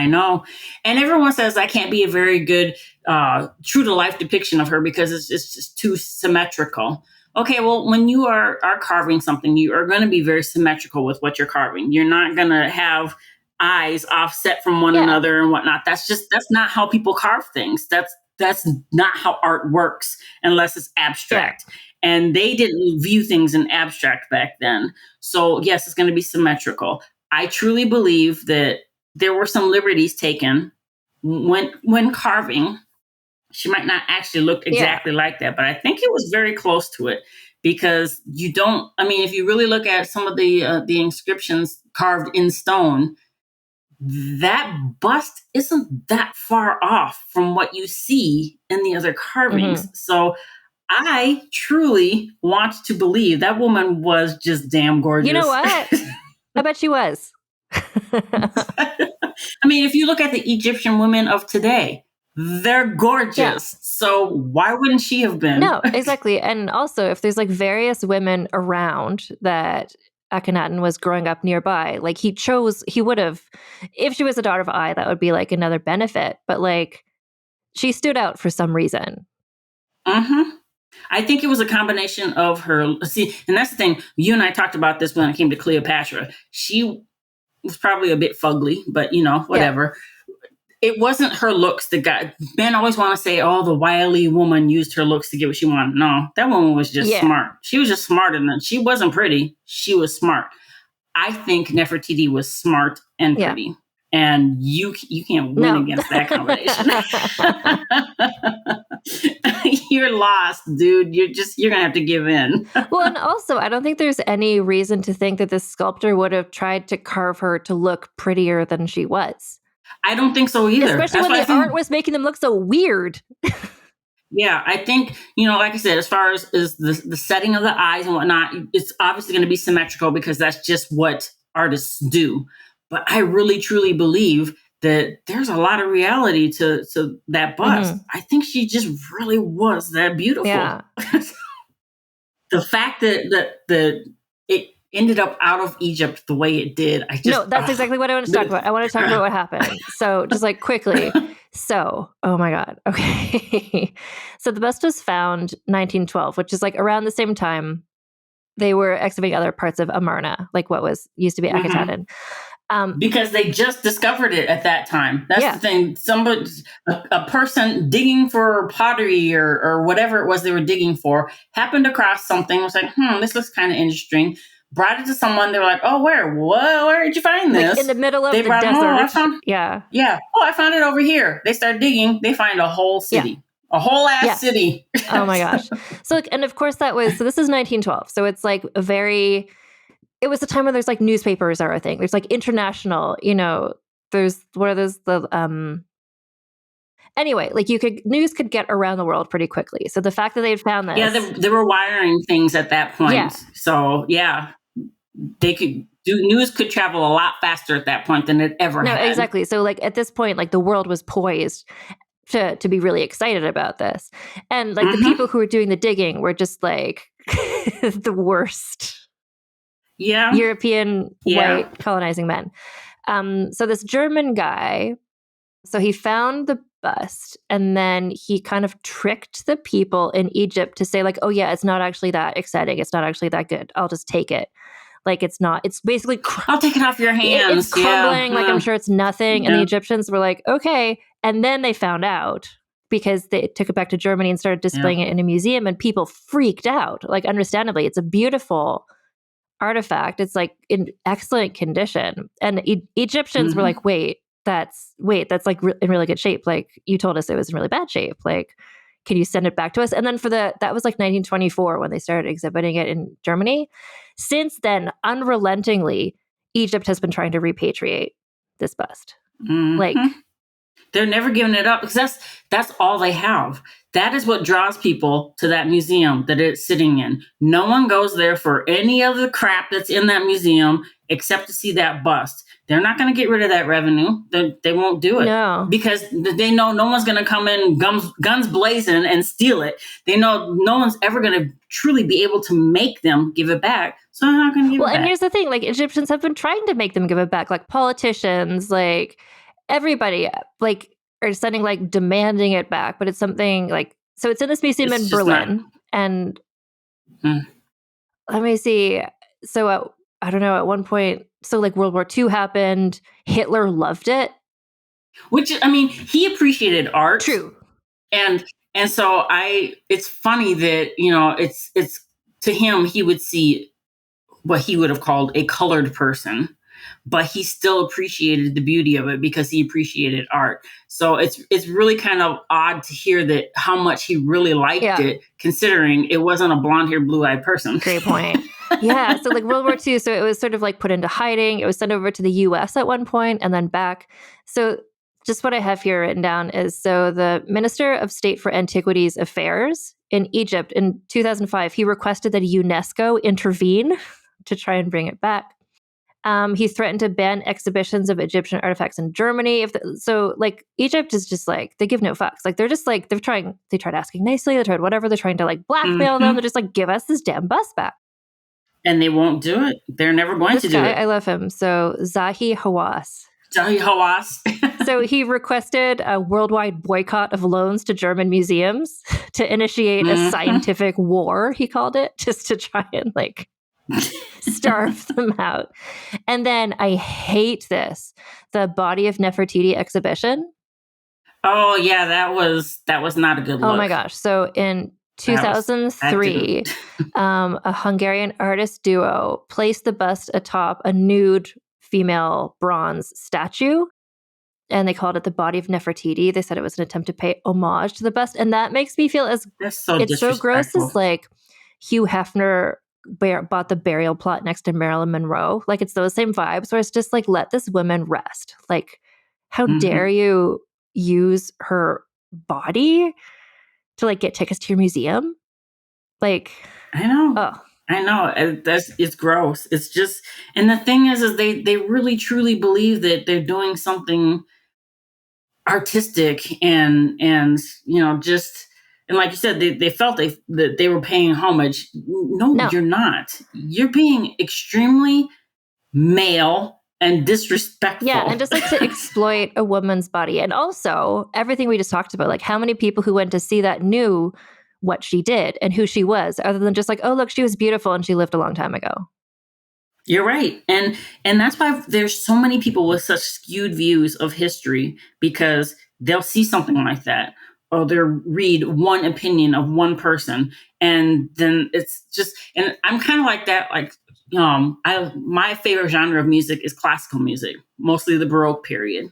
know. And everyone says I can't be a very good true to life depiction of her because it's just too symmetrical. Okay, well, when you are carving something, you are going to be very symmetrical with what you're carving. You're not going to have eyes offset from one another and whatnot. That's not how people carve things. That's not how art works unless it's abstract. Yeah. And they didn't view things in abstract back then. So yes, it's going to be symmetrical. I truly believe that there were some liberties taken when carving. She might not actually look exactly like that, but I think it was very close to it, because if you really look at some of the inscriptions carved in stone, that bust isn't that far off from what you see in the other carvings. Mm-hmm. So I truly want to believe that woman was just damn gorgeous. You know what? I bet she was. I mean, if you look at the Egyptian women of today, they're gorgeous. Yeah. So why wouldn't she have been? No, exactly. And also, if there's like various women around that Akhenaten was growing up nearby, like he would have, if she was a daughter of Ai, that would be like another benefit. But like, she stood out for some reason. Mm-hmm. I think it was a combination of her. See, and that's the thing. You and I talked about this when it came to Cleopatra. She was probably a bit fugly, but whatever. Yeah. It wasn't her looks that got. Men always want to say, "Oh, the wily woman used her looks to get what she wanted." No, that woman was just smart. She was just smarter than. She wasn't pretty. She was smart. I think Nefertiti was smart and pretty, and you can't win against that combination. You're lost, dude. You're gonna have to give in. Well, and also, I don't think there's any reason to think that this sculptor would have tried to carve her to look prettier than she was. I don't think so either. Especially when the art was making them look so weird. Yeah, I think, like I said, as far as the setting of the eyes and whatnot, it's obviously going to be symmetrical because that's just what artists do. But I really, truly believe that there's a lot of reality to that bust. Mm-hmm. I think she just really was that beautiful. Yeah. The fact that it ended up out of Egypt the way it did, No, that's exactly what I want to talk about. I want to talk about what happened. So just like quickly. So, oh my God. Okay. So the bust was found 1912, which is like around the same time they were excavating other parts of Amarna, like what used to be Akhenaten. Because they just discovered it at that time. That's the thing. A person digging for pottery or whatever it was they were digging for happened across something. Was like, this looks kind of interesting. Brought it to someone. They were like, oh, where did you find this? Like in the middle of the desert. Yeah. Oh, I found it over here. They start digging. They find a whole city. A whole ass city. Oh my gosh. So, and of course this is 1912. So it's like it was a time when there's like newspapers are a thing. There's like international, there's what are those, anyway, like news could get around the world pretty quickly. So the fact that they had found this. Yeah, they were wiring things at that point. Yeah. So news could travel a lot faster at that point than it ever had. No, exactly. So like at this point, like the world was poised to be really excited about this. And like the people who were doing the digging were just like the worst. Yeah. European white colonizing men. So this German guy, so he found the bust and then he kind of tricked the people in Egypt to say like, oh yeah, it's not actually that exciting. It's not actually that good. I'll just take it. Like it's not, it's basically, I'll take it off your hands. It's crumbling. Like I'm sure it's nothing. And the Egyptians were like, okay. And then they found out because they took it back to Germany and started displaying it in a museum and people freaked out. Like understandably, it's a beautiful artifact. It's like in excellent condition. And Egyptians were like, wait, that's like in really good shape. Like you told us it was in really bad shape. Like, can you send it back to us? And then that was like 1924 when they started exhibiting it in Germany. Since then, unrelentingly, Egypt has been trying to repatriate this bust. Like they're never giving it up because that's all they have. That is what draws people to that museum that it's sitting in. No one goes there for any of the crap that's in that museum except to see that bust. They're not going to get rid of that revenue. They won't do it. No. Because they know no one's going to come in guns blazing and steal it. They know no one's ever going to truly be able to make them give it back. So they're not going to give it back. Well, and here's the thing. Like Egyptians have been trying to make them give it back. Like politicians, like everybody, like are sending like demanding it back. But it's something like, so it's in this museum in Berlin. And let me see. So I don't know, at one point, so like World War II happened, Hitler loved it. Which, I mean, he appreciated art. True. And so it's funny that, it's to him, he would see what he would have called a colored person, but he still appreciated the beauty of it because he appreciated art. So it's really kind of odd to hear that how much he really liked it, considering it wasn't a blonde-haired, blue-eyed person. Great point. Yeah. So like World War II, so it was sort of like put into hiding. It was sent over to the US at one point and then back. So just what I have here written down is, so the Minister of State for Antiquities Affairs in Egypt in 2005, he requested that UNESCO intervene to try and bring it back. He threatened to ban exhibitions of Egyptian artifacts in Germany. So like Egypt is just like, they give no fucks. Like they're just like, they tried asking nicely, they tried whatever, they're trying to like blackmail them. They're just like, give us this damn bust back. And they won't do it. They're never going to do it. I love him. So Zahi Hawass. Zahi Hawass. So he requested a worldwide boycott of loans to German museums to initiate a scientific war, he called it, just to try and like starve them out. And then I hate this, the Body of Nefertiti exhibition. Oh yeah, that was not a good look. Oh my gosh. So in 2003, a Hungarian artist duo placed the bust atop a nude female bronze statue, and they called it the Body of Nefertiti. They said it was an attempt to pay homage to the bust, and that makes me feel it's so gross as like Hugh Hefner bought the burial plot next to Marilyn Monroe. Like it's those same vibes where it's just like, let this woman rest. Like, how dare you use her body to like get tickets to your museum? Like, I know. It's gross. It's just, and the thing is they really truly believe that they're doing something artistic and just, and like you said, they felt that they were paying homage. No, you're not. You're being extremely male and disrespectful. Yeah, and just like to exploit a woman's body. And also everything we just talked about, like how many people who went to see that knew what she did and who she was, other than just like, oh, look, she was beautiful and she lived a long time ago. You're right. And that's why there's so many people with such skewed views of history, because they'll see something like that, or they'll read one opinion of one person. And then it's just, and I'm kind of like that, like, my favorite genre of music is classical music, mostly the Baroque period.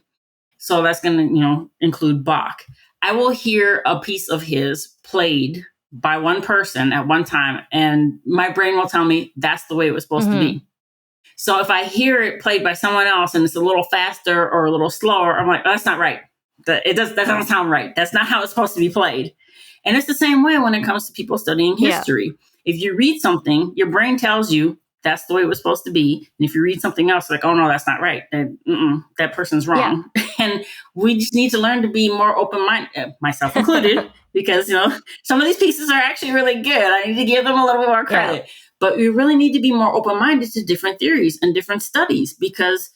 So that's going to, include Bach. I will hear a piece of his played by one person at one time, and my brain will tell me that's the way it was supposed to be. So if I hear it played by someone else and it's a little faster or a little slower, I'm like, oh, that's not right. That doesn't sound right. That's not how it's supposed to be played. And it's the same way when it comes to people studying history. Yeah. If you read something, your brain tells you that's the way it was supposed to be. And if you read something else, like, oh, no, that's not right. That person's wrong. Yeah. And we just need to learn to be more open-minded, myself included, because, some of these pieces are actually really good. I need to give them a little bit more credit. Yeah. But we really need to be more open-minded to different theories and different studies, because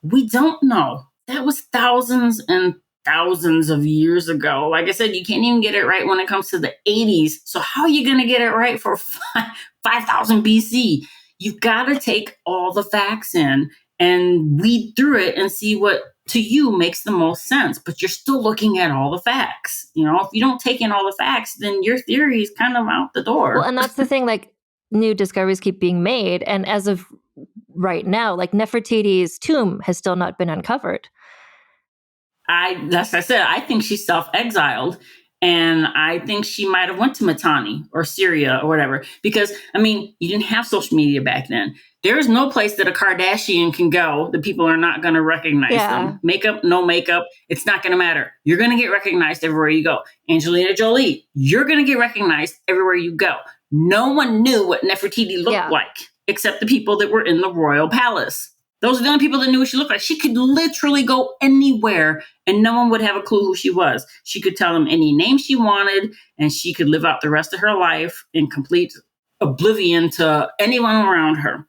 we don't know. That was thousands and thousands of years ago. Like I said, you can't even get it right when it comes to the 80s. So how are you going to get it right for 5,000 BC? You've got to take all the facts in and weed through it and see what to you makes the most sense. But you're still looking at all the facts. If you don't take in all the facts, then your theory is kind of out the door. Well, and that's the thing, like new discoveries keep being made. And as of right now, like Nefertiti's tomb has still not been uncovered. As I said, I think she's self-exiled. And I think she might have went to Mitanni or Syria or whatever, because, you didn't have social media back then. There is no place that a Kardashian can go that people are not going to recognize them. Makeup, no makeup, it's not going to matter. You're going to get recognized everywhere you go. Angelina Jolie, you're going to get recognized everywhere you go. No one knew what Nefertiti looked like, except the people that were in the royal palace. Those are the only people that knew what she looked like. She could literally go anywhere and no one would have a clue who she was. She could tell them any name she wanted, and she could live out the rest of her life in complete oblivion to anyone around her.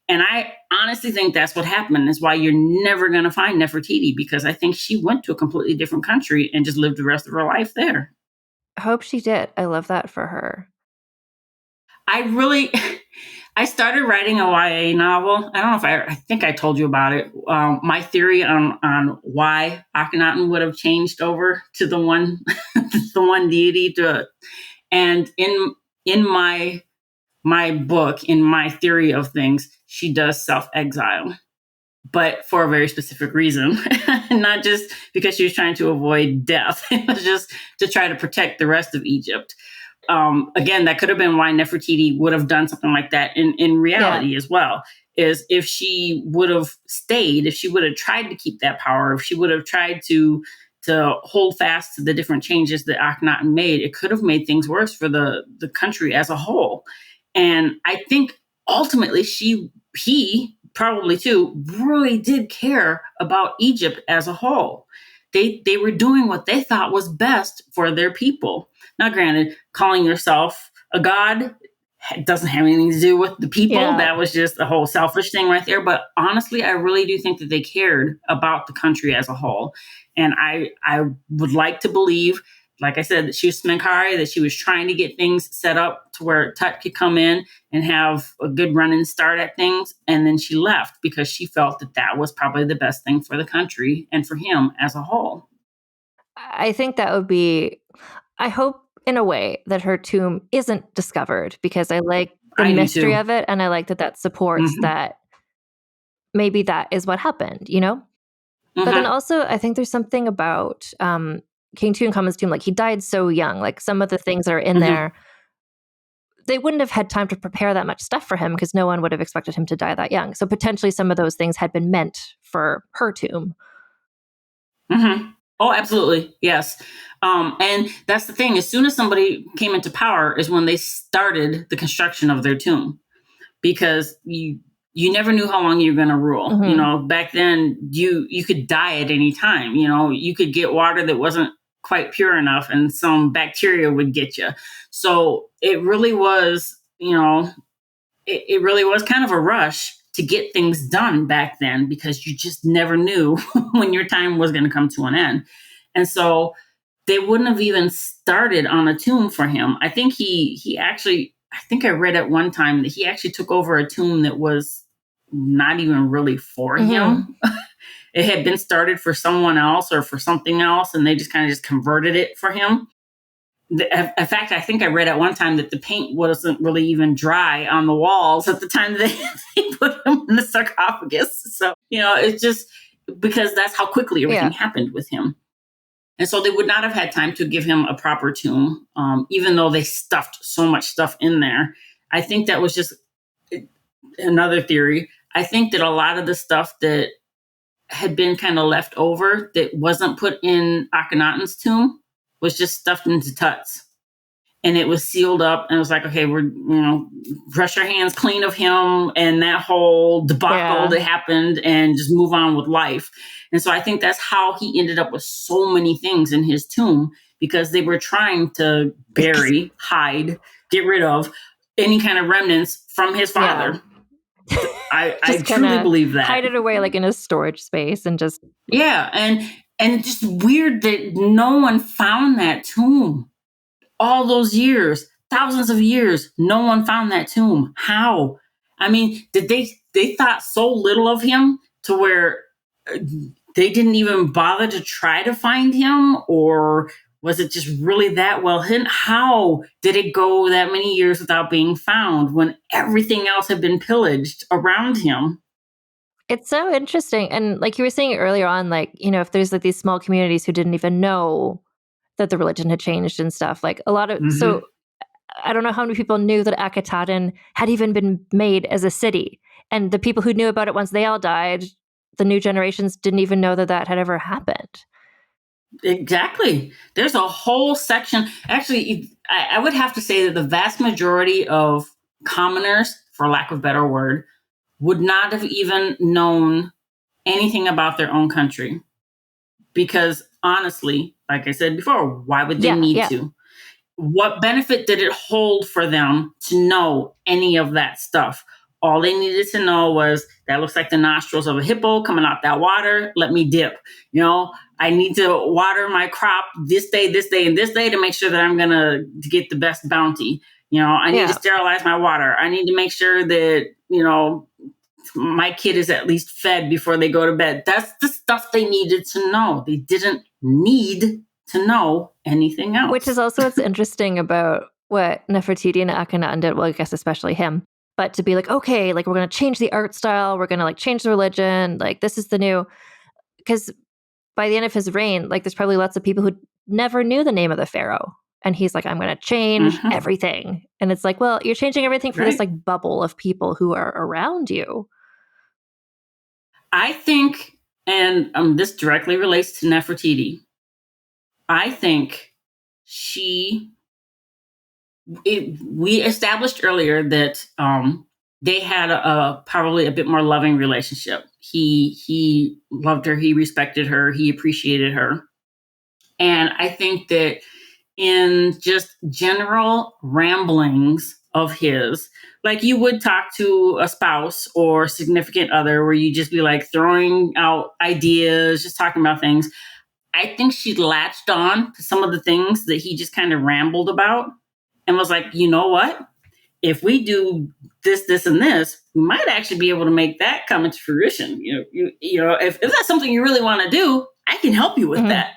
And I honestly think that's what happened, is why you're never going to find Nefertiti, because I think she went to a completely different country and just lived the rest of her life there. I hope she did. I love that for her. I started writing a YA novel. I don't know if I think I told you about it. My theory on why Akhenaten would have changed over to the one, the one deity. And in my book, in my theory of things, she does self-exile, but for a very specific reason, not just because she was trying to avoid death. It was just to try to protect the rest of Egypt. Again, that could have been why Nefertiti would have done something like that in reality as well, is if she would have stayed, if she would have tried to keep that power, if she would have tried to hold fast to the different changes that Akhenaten made, it could have made things worse for the country as a whole. And I think ultimately he probably too, really did care about Egypt as a whole. They were doing what they thought was best for their people. Now, granted, calling yourself a god doesn't have anything to do with the people. Yeah. That was just a whole selfish thing right there. But honestly, I really do think that they cared about the country as a whole. And I would like to believe, like I said, that she was Smenkari, that she was trying to get things set up to where Tut could come in and have a good running start at things. And then she left because she felt that that was probably the best thing for the country and for him as a whole. I think that would be, I hope in a way that her tomb isn't discovered, because I like the mystery of it. And I like that supports that maybe that is what happened, you know? But then also, I think there's something about King Tutankhamun's tomb. Like, he died so young. Like, some of the things that are in there, they wouldn't have had time to prepare that much stuff for him, because no one would have expected him to die that young. So potentially some of those things had been meant for her tomb. Oh, absolutely. Yes. And that's the thing. As soon as somebody came into power is when they started the construction of their tomb, because you never knew how long you were going to rule. You know, back then you could die at any time. You know, you could get water that wasn't quite pure enough and some bacteria would get you. So it really was, you know, it really was kind of a rush to get things done back then, because you just never knew when your time was going to come to an end. And so they wouldn't have even started on a tomb for him. I think he actually, I think I read at one time that he actually took over a tomb that was not even really for him. It had been started for someone else or for something else, and they just kind of just converted it for him. In fact, I think I read at one time that the paint wasn't really even dry on the walls at the time they put him in the sarcophagus. So, you know, it's just because that's how quickly everything happened with him. And so they would not have had time to give him a proper tomb, even though they stuffed so much stuff in there. I think that was just another theory. I think that a lot of the stuff that had been kind of left over that wasn't put in Akhenaten's tomb was just stuffed into Tut's. And it was sealed up, and it was like, okay, we're, you know, brush your hands clean of him and that whole debacle that happened, and just move on with life. And so I think that's how he ended up with so many things in his tomb, because they were trying to bury, hide, get rid of any kind of remnants from his father. I truly believe that. Hide it away like in a storage space and just... Yeah, and it's just weird that no one found that tomb. All those years, thousands of years, no one found that tomb. How? I mean, did they thought so little of him to where they didn't even bother to try to find him? Or was it just really that well hidden? How did it go that many years without being found when everything else had been pillaged around him? It's so interesting. And like you were saying earlier on, like, you know, if there's like these small communities who didn't even know that the religion had changed and stuff, like a lot of, so I don't know how many people knew that Akhenaten had even been made as a city. And the people who knew about it once they all died, the new generations didn't even know that that had ever happened. Exactly. There's a whole section. Actually, I would have to say that the vast majority of commoners, for lack of a better word, would not have even known anything about their own country. Because honestly, like I said before, why would they need to? What benefit did it hold for them to know any of that stuff? All they needed to know was, that looks like the nostrils of a hippo coming out that water. Let me dip. You know, I need to water my crop this day, and this day to make sure that I'm going to get the best bounty. You know, I need to sterilize my water. I need to make sure that, you know, my kid is at least fed before they go to bed. That's the stuff they needed to know. They didn't need to know anything else. Which is also what's interesting about what Nefertiti and Akhenaten did. Well, I guess especially him. But to be like, okay, like we're going to change the art style. We're going to like change the religion. Like this is the new... Because by the end of his reign, like there's probably lots of people who never knew the name of the pharaoh. And he's like, I'm going to change everything. And it's like, well, you're changing everything for this like bubble of people who are around you. I think, and this directly relates to Nefertiti, I think we established earlier that they had probably a bit more loving relationship. He loved her, he respected her, he appreciated her. And I think that in just general ramblings of his, like you would talk to a spouse or significant other where you just be like throwing out ideas, just talking about things. I think she latched on to some of the things that he just kind of rambled about and was like, you know what? If we do this, this, and this, we might actually be able to make that come into fruition. If that's something you really want to do, I can help you with that.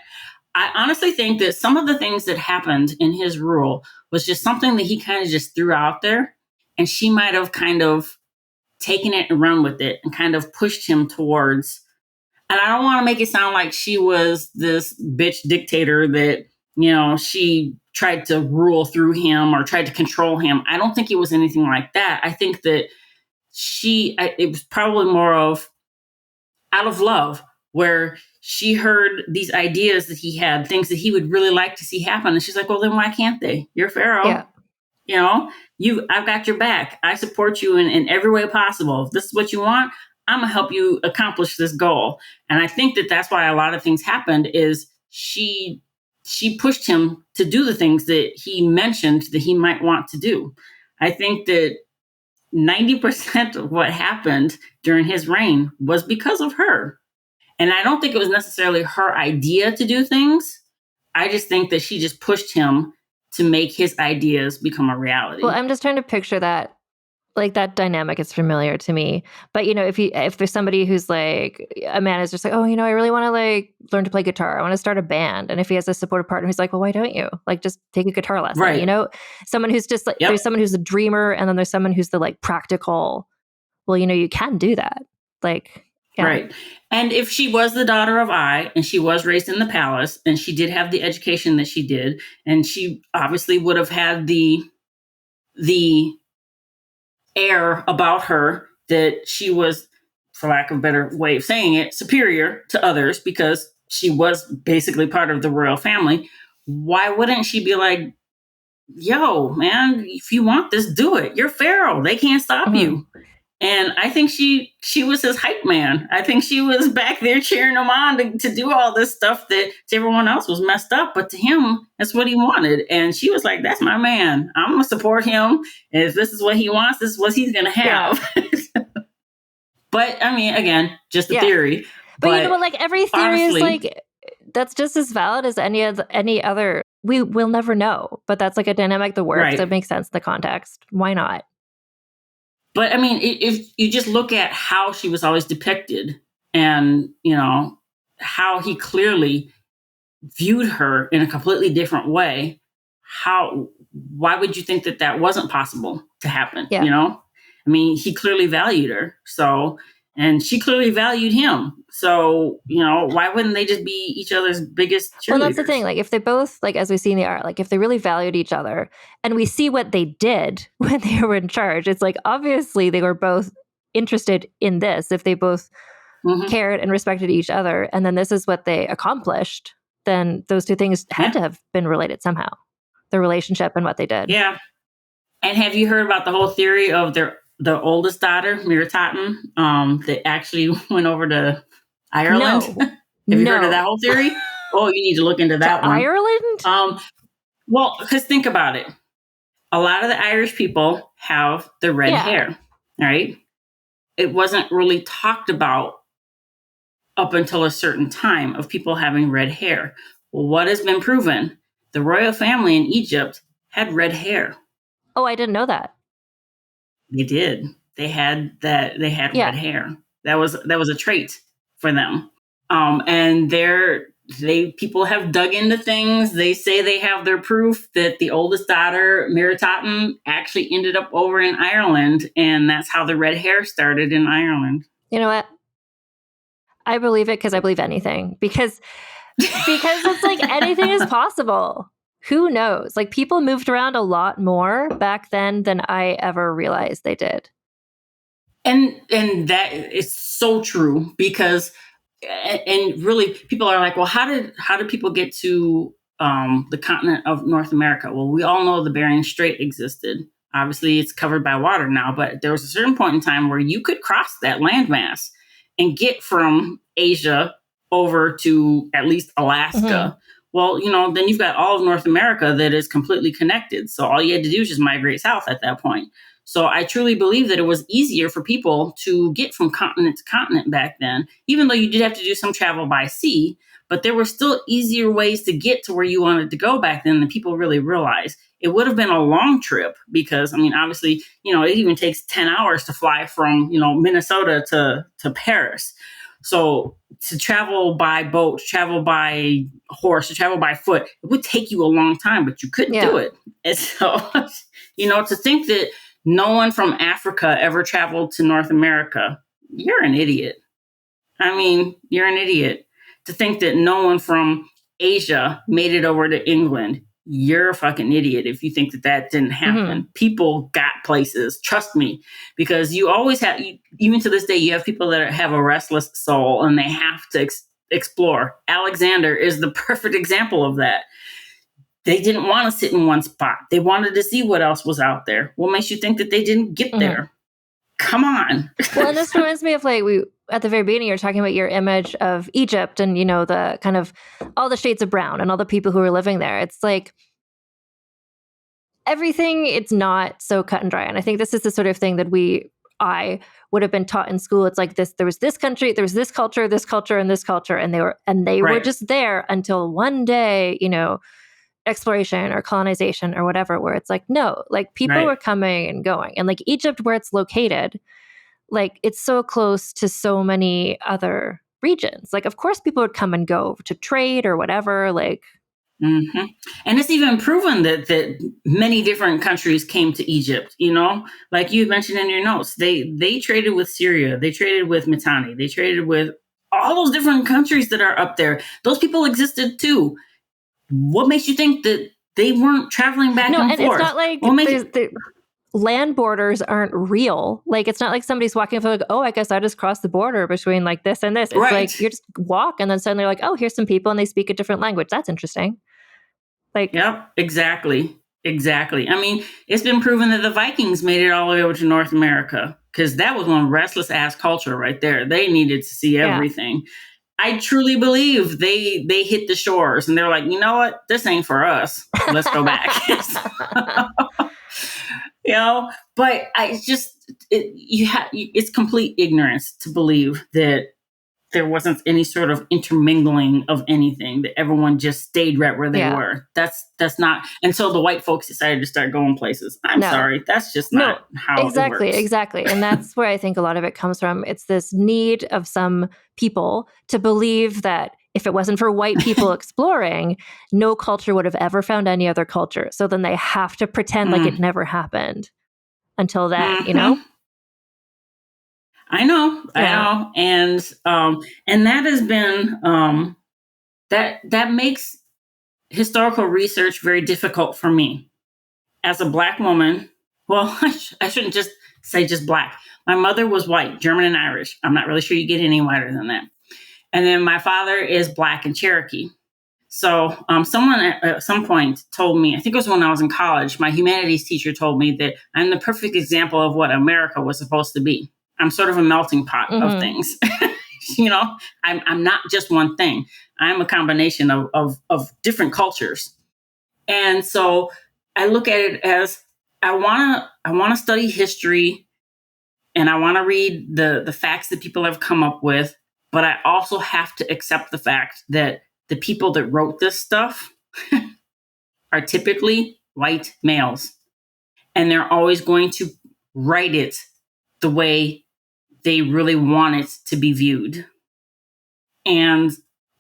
I honestly think that some of the things that happened in his rule was just something that he kind of just threw out there, and she might have kind of taken it and run with it and kind of pushed him towards. And I don't want to make it sound like she was this bitch dictator that, she tried to rule through him or tried to control him. I don't think it was anything like that. I think that it was probably more of out of love, where she heard these ideas that he had, things that he would really like to see happen. And she's like, well, then why can't they? You're Pharaoh. Yeah. I've got your back. I support you in every way possible. If this is what you want, I'm going to help you accomplish this goal. And I think that that's why a lot of things happened is she pushed him to do the things that he mentioned that he might want to do. I think that 90% of what happened during his reign was because of her. And I don't think it was necessarily her idea to do things. I just think that she just pushed him to make his ideas become a reality. Well, I'm just trying to picture that. Like that dynamic is familiar to me. But, if there's somebody who's like, a man is just like, oh, I really want to like learn to play guitar. I want to start a band. And if he has a supportive partner who's like, well, why don't you? Like, just take a guitar lesson, right. Someone who's just like, There's someone who's a dreamer and then there's someone who's the like practical, well, you can do that. Like, yeah. Right. And if she was the daughter of Ai and she was raised in the palace and she did have the education that she did, and she obviously would have had the air about her that she was, for lack of a better way of saying it, superior to others because she was basically part of the royal family. Why wouldn't she be like, yo, man, if you want this, do it. You're Pharaoh. They can't stop you. And I think she was his hype man. I think she was back there cheering him on to do all this stuff that to everyone else was messed up. But to him, that's what he wanted. And she was like, that's my man. I'm going to support him. And if this is what he wants, this is what he's going to have. Yeah. But I mean, again, just a theory. But like every theory honestly, is like, that's just as valid as any other. We will never know. But that's like a dynamic that works. That makes sense in the context. Why not? But I mean, if you just look at how she was always depicted and, how he clearly viewed her in a completely different way, why would you think that wasn't possible to happen? Yeah. I mean, he clearly valued her. So, and she clearly valued him. So, why wouldn't they just be each other's biggest cheerleaders? Well, that's the thing. Like, if they both, like, as we see in the art, like, if they really valued each other and we see what they did when they were in charge, it's like, obviously they were both interested in this. If they both cared and respected each other, and then this is what they accomplished, then those two things had to have been related somehow. The relationship and what they did. Yeah. And have you heard about the whole theory of the oldest daughter, Nefertiti, that actually went over to Ireland? No. Have you heard of that whole theory? Oh, you need to look into that one. Ireland? Well, because think about it. A lot of the Irish people have the red hair, right? It wasn't really talked about up until a certain time of people having red hair. Well, what has been proven? The royal family in Egypt had red hair. Oh, I didn't know that. They did. They had red hair. That was a trait for them. And people have dug into things. They say they have their proof that the oldest daughter, Nefertiti, actually ended up over in Ireland, and that's how the red hair started in Ireland. You know what? I believe it because I believe anything. Because it's like anything is possible. Who knows? Like, people moved around a lot more back then than I ever realized they did. And that is so true because, and really people are like, well, how did people get to the continent of North America? Well, we all know the Bering Strait existed, Obviously, it's covered by water now, but there was a certain point in time where you could cross that landmass and get from Asia over to at least Alaska. Well, then you've got all of North America that is completely connected. So all you had to do is just migrate south at that point. So I truly believe that it was easier for people to get from continent to continent back then, even though you did have to do some travel by sea, but there were still easier ways to get to where you wanted to go back then than people really realized. It would have been a long trip because, obviously, it even takes 10 hours to fly from, Minnesota to Paris. So to travel by boat, to travel by horse, to travel by foot, it would take you a long time, but you couldn't do it. And so, to think that no one from Africa ever traveled to North America, you're an idiot. You're an idiot. To think that no one from Asia made it over to England, you're a fucking idiot if you think that didn't happen. People got places, trust me, because you always have, even to this day, you have people that have a restless soul and they have to explore. Alexander is the perfect example of that. They didn't want to sit in one spot. They wanted to see what else was out there. What makes you think that they didn't get there? Come on. Well, and this reminds me of we at the very beginning, you're talking about your image of Egypt and, the kind of all the shades of brown and all the people who were living there. It's like everything, it's not so cut and dry. And I think this is the sort of thing that I would have been taught in school. It's like this, there was this country, there was this culture, and this culture, and they were just there until one day, exploration or colonization or whatever, where it's like, no, people were coming and going. And Egypt, where it's located, it's so close to so many other regions. Of course people would come and go to trade or whatever. And it's even proven that many different countries came to Egypt, like you mentioned in your notes, they traded with Syria, they traded with Mitanni, they traded with all those different countries that are up there. Those people existed too. What makes you think that they weren't traveling back and forth? It's not like the land borders aren't real. It's not like somebody's walking up oh, I guess I just crossed the border between this and this. It's you just walk and then suddenly you're oh, here's some people and they speak a different language. That's interesting. Yep, exactly. It's been proven that the Vikings made it all the way over to North America because that was one restless ass culture right there. They needed to see everything. I truly believe they hit the shores and they're like, you know what? This ain't for us. Let's go back. But it's complete ignorance to believe that there wasn't any sort of intermingling of anything, that everyone just stayed right where they were. That's not. And so the white folks decided to start going places. I'm sorry. That's just not how it works. Exactly. And that's where I think a lot of it comes from. It's this need of some people to believe that if it wasn't for white people exploring, no culture would have ever found any other culture. So then they have to pretend like it never happened until then, I know. And that has been, that makes historical research very difficult for me as a Black woman. Well, I shouldn't just say just Black. My mother was white, German and Irish. I'm not really sure you get any whiter than that. And then my father is Black and Cherokee. So someone at some point told me, I think it was when I was in college, my humanities teacher told me that I'm the perfect example of what America was supposed to be. I'm sort of a melting pot of things. I'm not just one thing. I'm a combination of different cultures. And so I look at it as I want to study history and I want to read the facts that people have come up with. But I also have to accept the fact that the people that wrote this stuff are typically white males. And they're always going to write it the way they really want it to be viewed. And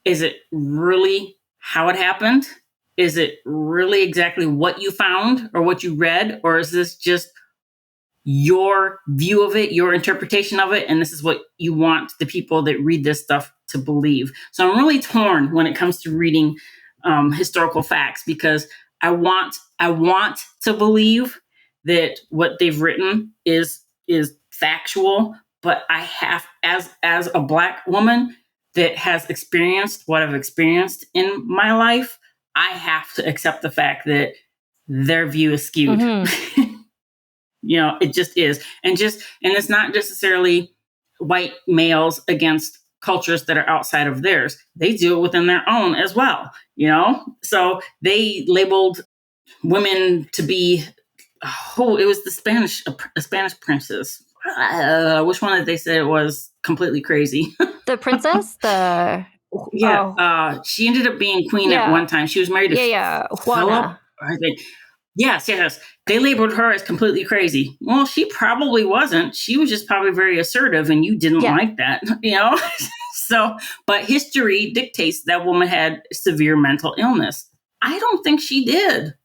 is it really how it happened? Is it really exactly what you found or what you read? Or is this just your view of it, your interpretation of it, and this is what you want the people that read this stuff to believe? So I'm really torn when it comes to reading historical facts, because I want to believe that what they've written is factual, but I have, as a Black woman that has experienced what I've experienced in my life, I have to accept the fact that their view is skewed. It just is. And it's not necessarily white males against cultures that are outside of theirs. They do it within their own as well, So they labeled women to be, it was a Spanish princess. Which one did they say it was completely crazy? The princess? She ended up being queen at one time. She was married to Juana. Philip, I think. Yes. They labeled her as completely crazy. Well, she probably wasn't. She was just probably very assertive, and you didn't like that, So, but history dictates that woman had severe mental illness. I don't think she did.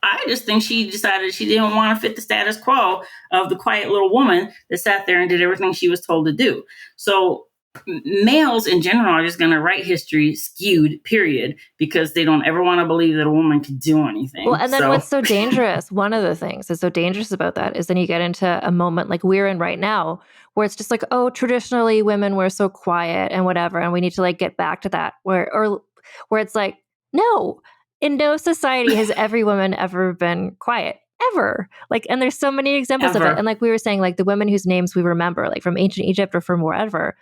I just think she decided she didn't want to fit the status quo of the quiet little woman that sat there and did everything she was told to do. So males in general are just going to write history skewed, period, because they don't ever want to believe that a woman could do anything. Well, and then what's so dangerous, one of the things that's so dangerous about that is then you get into a moment like we're in right now, where it's just like, oh, traditionally women were so quiet and whatever, and we need to like get back to that, where it's like, no, in no society has every woman ever been quiet. Ever. Like, and there's so many examples of it. And like we were saying, like the women whose names we remember, like from ancient Egypt or from wherever,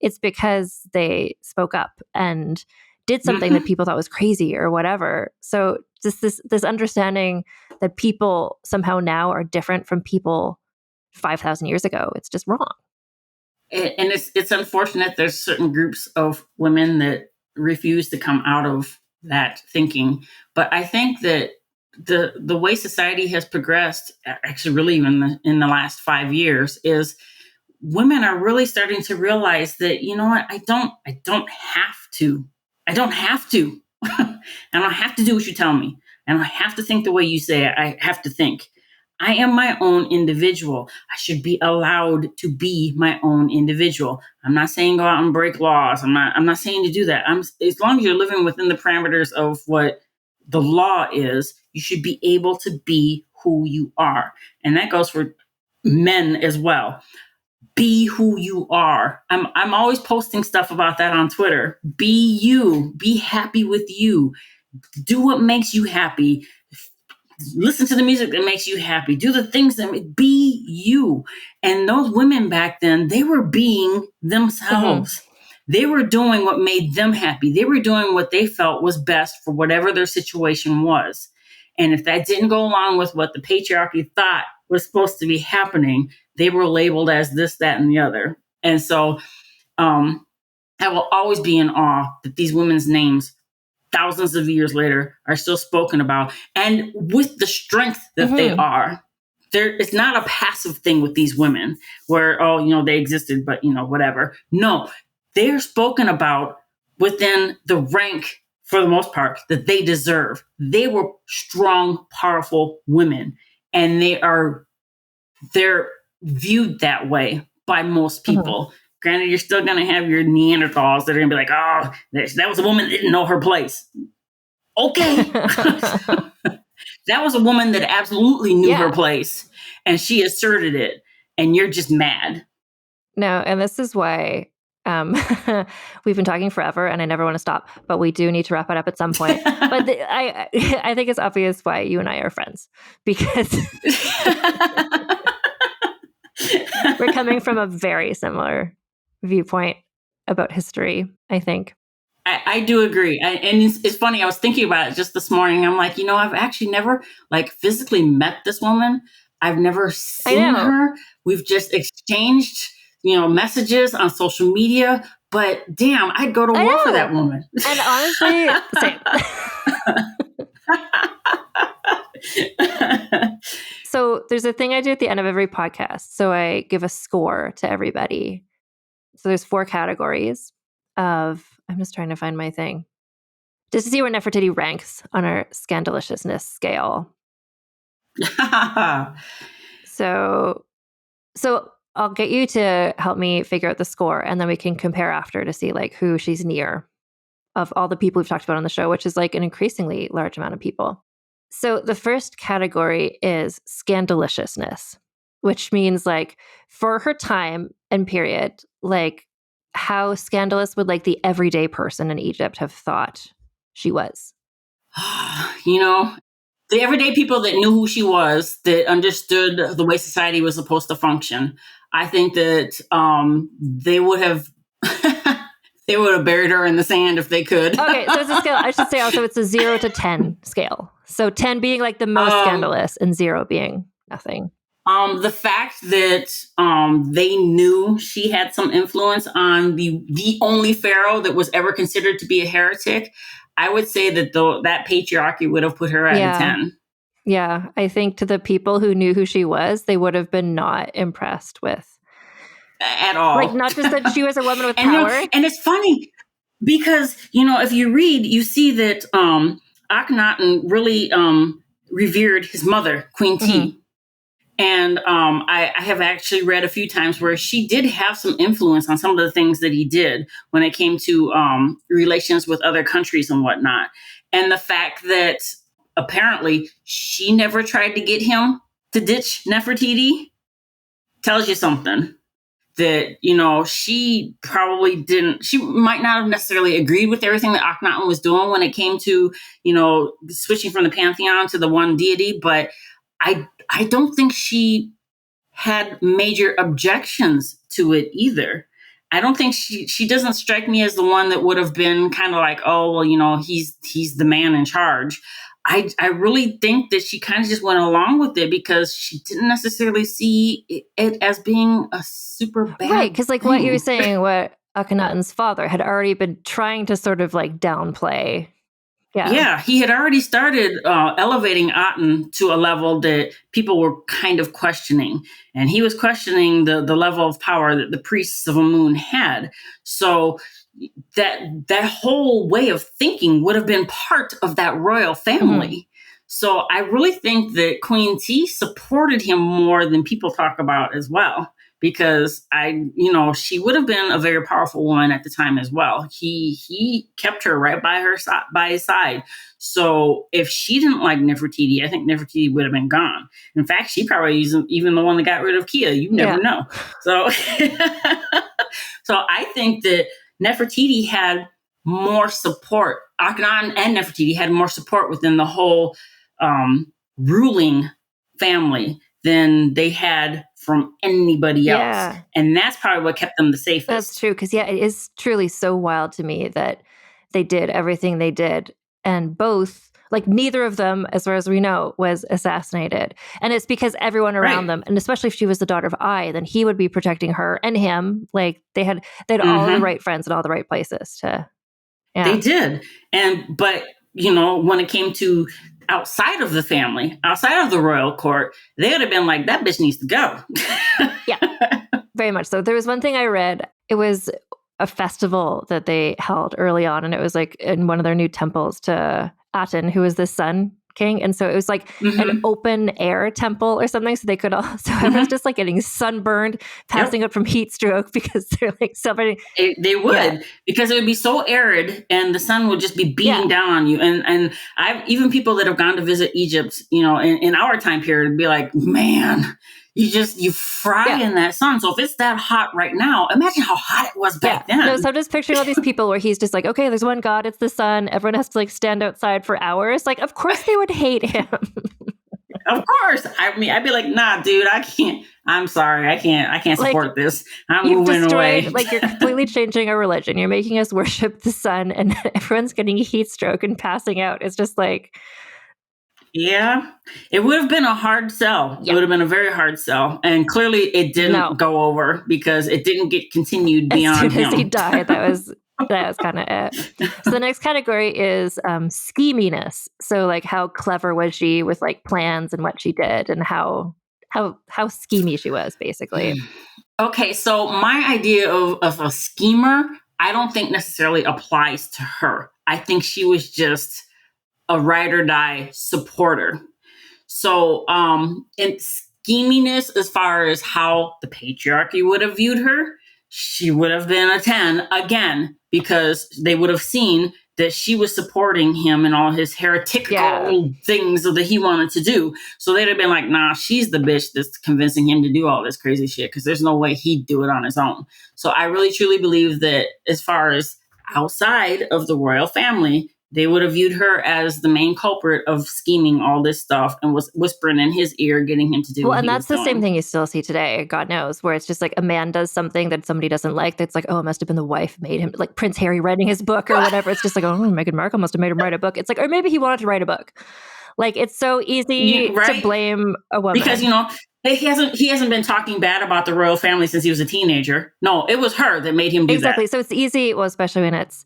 it's because they spoke up and did something that people thought was crazy or whatever. So just this understanding that people somehow now are different from people 5,000 years ago, it's just wrong. And it's unfortunate there's certain groups of women that refuse to come out of that thinking. But I think that the way society has progressed, actually really even in the last 5 years, is women are really starting to realize that, you know what, I don't have to. I don't have to. I don't have to do what you tell me. I don't have to think the way you say it. I have to think. I am my own individual. I should be allowed to be my own individual. I'm not saying go out and break laws. I'm not saying to do that. As long as you're living within the parameters of what the law is, you should be able to be who you are. And that goes for men as well. Be who you are. I'm always posting stuff about that on Twitter. Be you. Be happy with you. Do what makes you happy. Listen to the music that makes you happy. Do the things that be you. And those women back then, they were being themselves. Mm-hmm. They were doing what made them happy. They were doing what they felt was best for whatever their situation was. And if that didn't go along with what the patriarchy thought was supposed to be happening, they were labeled as this, that, and the other. And so I will always be in awe that these women's names, thousands of years later, are still spoken about. And with the strength that they are, it's not a passive thing with these women where, they existed, but, whatever. No, they're spoken about within the rank, for the most part, that they deserve. They were strong, powerful women, and they're viewed that way by most people. Granted, you're still going to have your Neanderthals that are going to be like, oh, that was a woman that didn't know her place. Okay. That was a woman that absolutely knew her place, and she asserted it, and you're just mad. No, and this is why we've been talking forever, and I never want to stop, but we do need to wrap it up at some point. But I think it's obvious why you and I are friends, because we're coming from a very similar viewpoint about history, I think. I do agree. And it's funny. I was thinking about it just this morning. I'm like, I've actually never physically met this woman. I've never seen her. We've just exchanged, messages on social media. But damn, I'd go to war for that woman. And honestly, same. So there's a thing I do at the end of every podcast. So I give a score to everybody. So there's 4 categories of, I'm just trying to find my thing, just to see where Nefertiti ranks on our scandaliciousness scale. So I'll get you to help me figure out the score, and then we can compare after to see who she's near of all the people we've talked about on the show, which is an increasingly large amount of people. So the first category is scandaliciousness, which means for her time and period, how scandalous would the everyday person in Egypt have thought she was? the everyday people that knew who she was, that understood the way society was supposed to function, I think that they would have they would have buried her in the sand if they could. Okay, so it's a scale. I should say also it's a 0 to 10 scale. So 10 being like the most scandalous and 0 being nothing. The fact that they knew she had some influence on the only pharaoh that was ever considered to be a heretic, I would say that that patriarchy would have put her at a 10. Yeah, I think to the people who knew who she was, they would have been not impressed with. At all. Like, not just that she was a woman with power. And it's funny because, if you read, you see that Akhenaten really revered his mother, Queen T. Mm-hmm. And I have actually read a few times where she did have some influence on some of the things that he did when it came to relations with other countries and whatnot. And the fact that apparently she never tried to get him to ditch Nefertiti tells you something. That, she probably didn't, she might not have necessarily agreed with everything that Akhenaten was doing when it came to, switching from the pantheon to the one deity. But I don't think she had major objections to it either. I don't think she doesn't strike me as the one that would have been kind of like, oh, well, he's the man in charge. I really think that she kind of just went along with it because she didn't necessarily see it as being a super bad right, because like thing. what you were saying, what Akhenaten's father had already been trying to sort of like downplay. Yeah, he had already started elevating Aten to a level that people were kind of questioning. And he was questioning the level of power that the priests of Amun had. So that whole way of thinking would have been part of that royal family. Mm-hmm. So I really think that Queen T supported him more than people talk about as well. Because she would have been a very powerful woman at the time as well. He kept her right by his side. So if she didn't like Nefertiti, I think Nefertiti would have been gone. In fact, she probably isn't even the one that got rid of Kia. You never know. So, so I think that Nefertiti had more support. Akhenaten and Nefertiti had more support within the whole ruling family than they had from anybody else. And that's probably what kept them the safest. That's true. Because, it is truly so wild to me that they did everything they did. And both, like neither of them, as far as we know, was assassinated. And it's because everyone around them, and especially if she was the daughter of Ai, then he would be protecting her and him. Like they had all the right friends in all the right places to. Yeah. They did. But when it came to outside of the family, outside of the royal court, they would have been like, that bitch needs to go. Yeah, very much so. There was one thing I read. It was a festival that they held early on, and it was like in one of their new temples to Aten, who was the sun king. And so it was like an open air temple or something. So they could all, so everyone's just like getting sunburned, passing out from heat stroke because they're like celebrating. They would, because it would be so arid and the sun would just be beating down on you. And I've even people that have gone to visit Egypt, in our time period, be like, man, you fry in that sun. So if it's that hot right now, imagine how hot it was back then. No, so I'm just picturing all these people where he's just like, okay, there's one God, it's the sun. Everyone has to like stand outside for hours. Like, of course they would hate him. Of course. I mean, I'd be like, nah, dude, I can't. I'm sorry. I can't support this. I'm moving away. Like, you're completely changing our religion. You're making us worship the sun and everyone's getting a heat stroke and passing out. It's just like... Yeah, it would have been a hard sell. It would have been a very hard sell. And clearly it didn't go over because it didn't get continued beyond as soon as he died. That was kind of it. So the next category is scheminess. So like how clever was she with like plans and what she did and how schemy she was basically. Okay, so my idea of a schemer, I don't think necessarily applies to her. I think she was just a ride or die supporter. So in scheminess, as far as how the patriarchy would have viewed her, she would have been a 10 again, because they would have seen that she was supporting him and all his heretical things that he wanted to do. So they'd have been like, nah, she's the bitch that's convincing him to do all this crazy shit, because there's no way he'd do it on his own. So I really truly believe that as far as outside of the royal family, they would have viewed her as the main culprit of scheming all this stuff and was whispering in his ear, getting him to do what and he that's was the doing. same thing you still see today, God knows, where it's just like a man does something that somebody doesn't like. That's like, oh, it must have been the wife made him, like Prince Harry writing his book or whatever. It's just like, oh, Meghan Markle must have made him write a book. It's like, or maybe he wanted to write a book. Like, it's so easy to blame a woman. Because, he hasn't been talking bad about the royal family since he was a teenager. No, it was her that made him do that. Exactly. So it's easy, well, especially when it's...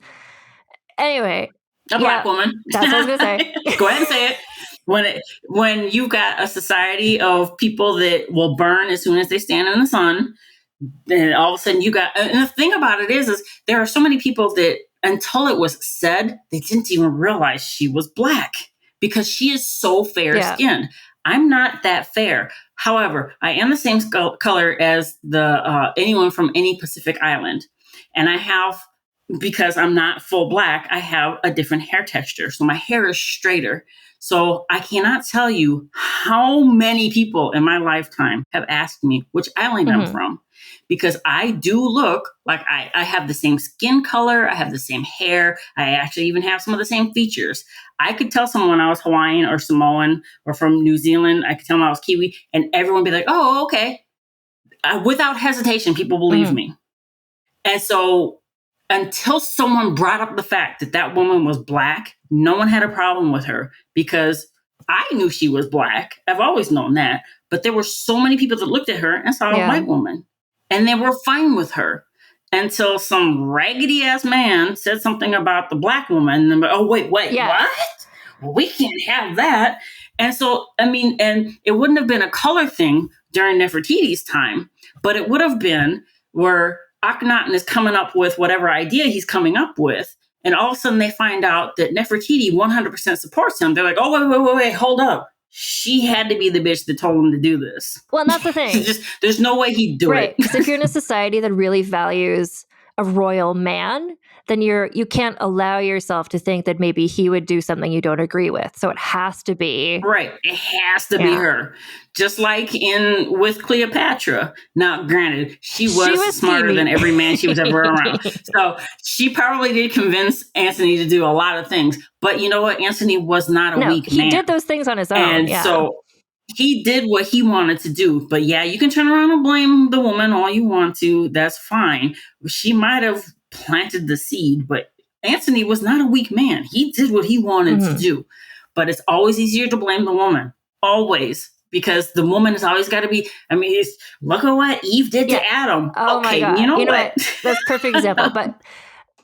Anyway. A black woman. That's what I was going to say. Go ahead and say it. When you've got a society of people that will burn as soon as they stand in the sun, then all of a sudden and the thing about it is there are so many people that until it was said, they didn't even realize she was black because she is so fair-skinned. I'm not that fair. However, I am the same color as anyone from any Pacific island. And I have, because I'm not full black, I have a different hair texture. So my hair is straighter. So I cannot tell you how many people in my lifetime have asked me which island I'm from. Because I do look like I have the same skin color. I have the same hair. I actually even have some of the same features. I could tell someone I was Hawaiian or Samoan or from New Zealand. I could tell them I was Kiwi, and everyone would be like, oh, okay. Without hesitation, people believe me. And so until someone brought up the fact that that woman was black, no one had a problem with her because I knew she was black. I've always known that. But there were so many people that looked at her and saw a white woman. And they were fine with her until some raggedy ass man said something about the black woman. And oh, wait, what? Well, we can't have that. And so, and it wouldn't have been a color thing during Nefertiti's time, but it would have been where Akhenaten is coming up with whatever idea he's coming up with. And all of a sudden they find out that Nefertiti 100% supports him. They're like, oh, wait, hold up. She had to be the bitch that told him to do this. Well, and that's the thing. There's no way he'd do it. Because if you're in a society that really values a royal man, then you can't allow yourself to think that maybe he would do something you don't agree with. So it has to be... Right. It has to be her. Just like with Cleopatra. Now, granted, she was smarter than every man she was ever around. So she probably did convince Antony to do a lot of things. But you know what? Antony was not a weak man. He did those things on his own. And so he did what he wanted to do. But yeah, you can turn around and blame the woman all you want to. That's fine. She might have planted the seed, but Antony was not a weak man. He did what he wanted to do. But it's always easier to blame the woman. Always. Because the woman has always got to be, look at what Eve did to Adam. Oh okay, my God. You know what? That's a perfect example. But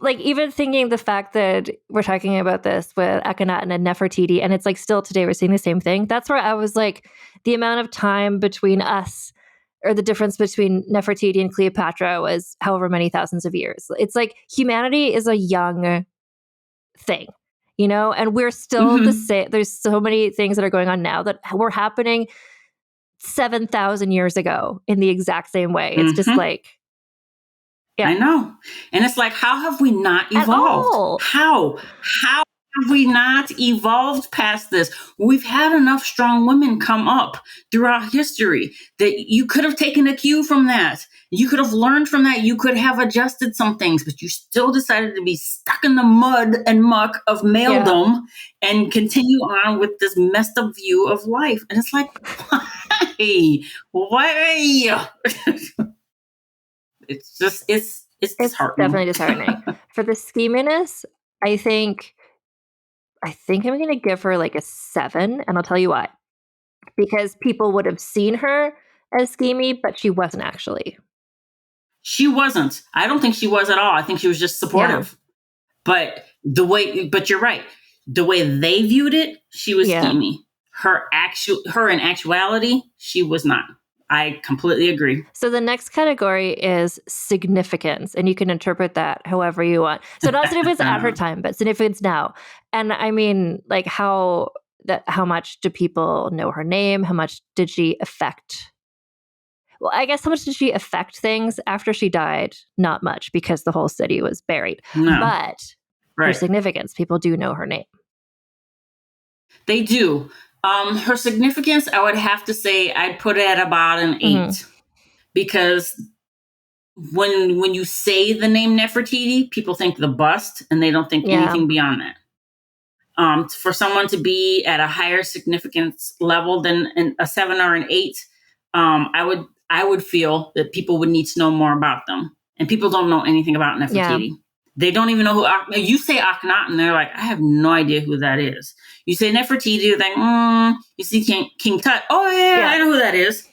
like even thinking the fact that we're talking about this with Akhenaten and Nefertiti, and it's like still today we're seeing the same thing. That's where I was like, the amount of time between us, or the difference between Nefertiti and Cleopatra was however many thousands of years. It's like humanity is a young thing, and we're still the same. There's so many things that are going on now that were happening 7,000 years ago in the exact same way. It's just like, I know. And it's like, how have we not evolved? How have we not evolved past this? We've had enough strong women come up throughout history that you could have taken a cue from that. You could have learned from that. You could have adjusted some things, but you still decided to be stuck in the mud and muck of maledom and continue on with this messed up view of life. And it's like, why? It's just, it's disheartening. Definitely disheartening. For the scheminess, I think I'm going to give her like a 7, and I'll tell you why. Because people would have seen her as schemy, but she wasn't actually. She wasn't. I don't think she was at all. I think she was just supportive. But you're right. The way they viewed it, she was schemy. Her in actuality, she was not. I completely agree. So the next category is significance, and you can interpret that however you want. So not significance at her time, but significance now. And I mean, like how much do people know her name? How much did she affect? Well, I guess how much did she affect things after she died? Not much, because the whole city was buried. No. But her significance, people do know her name. They do. Her significance, I would have to say I'd put it at about an 8. Because when you say the name Nefertiti, people think the bust, and they don't think anything beyond that. For someone to be at a higher significance level than a 7 or an 8, I would feel that people would need to know more about them. And people don't know anything about Nefertiti. Yeah. They don't even know who, you say Akhenaten, they're like, I have no idea who that is. You say Nefertiti, they're like, you see King Tut. Oh, yeah, I know who that is.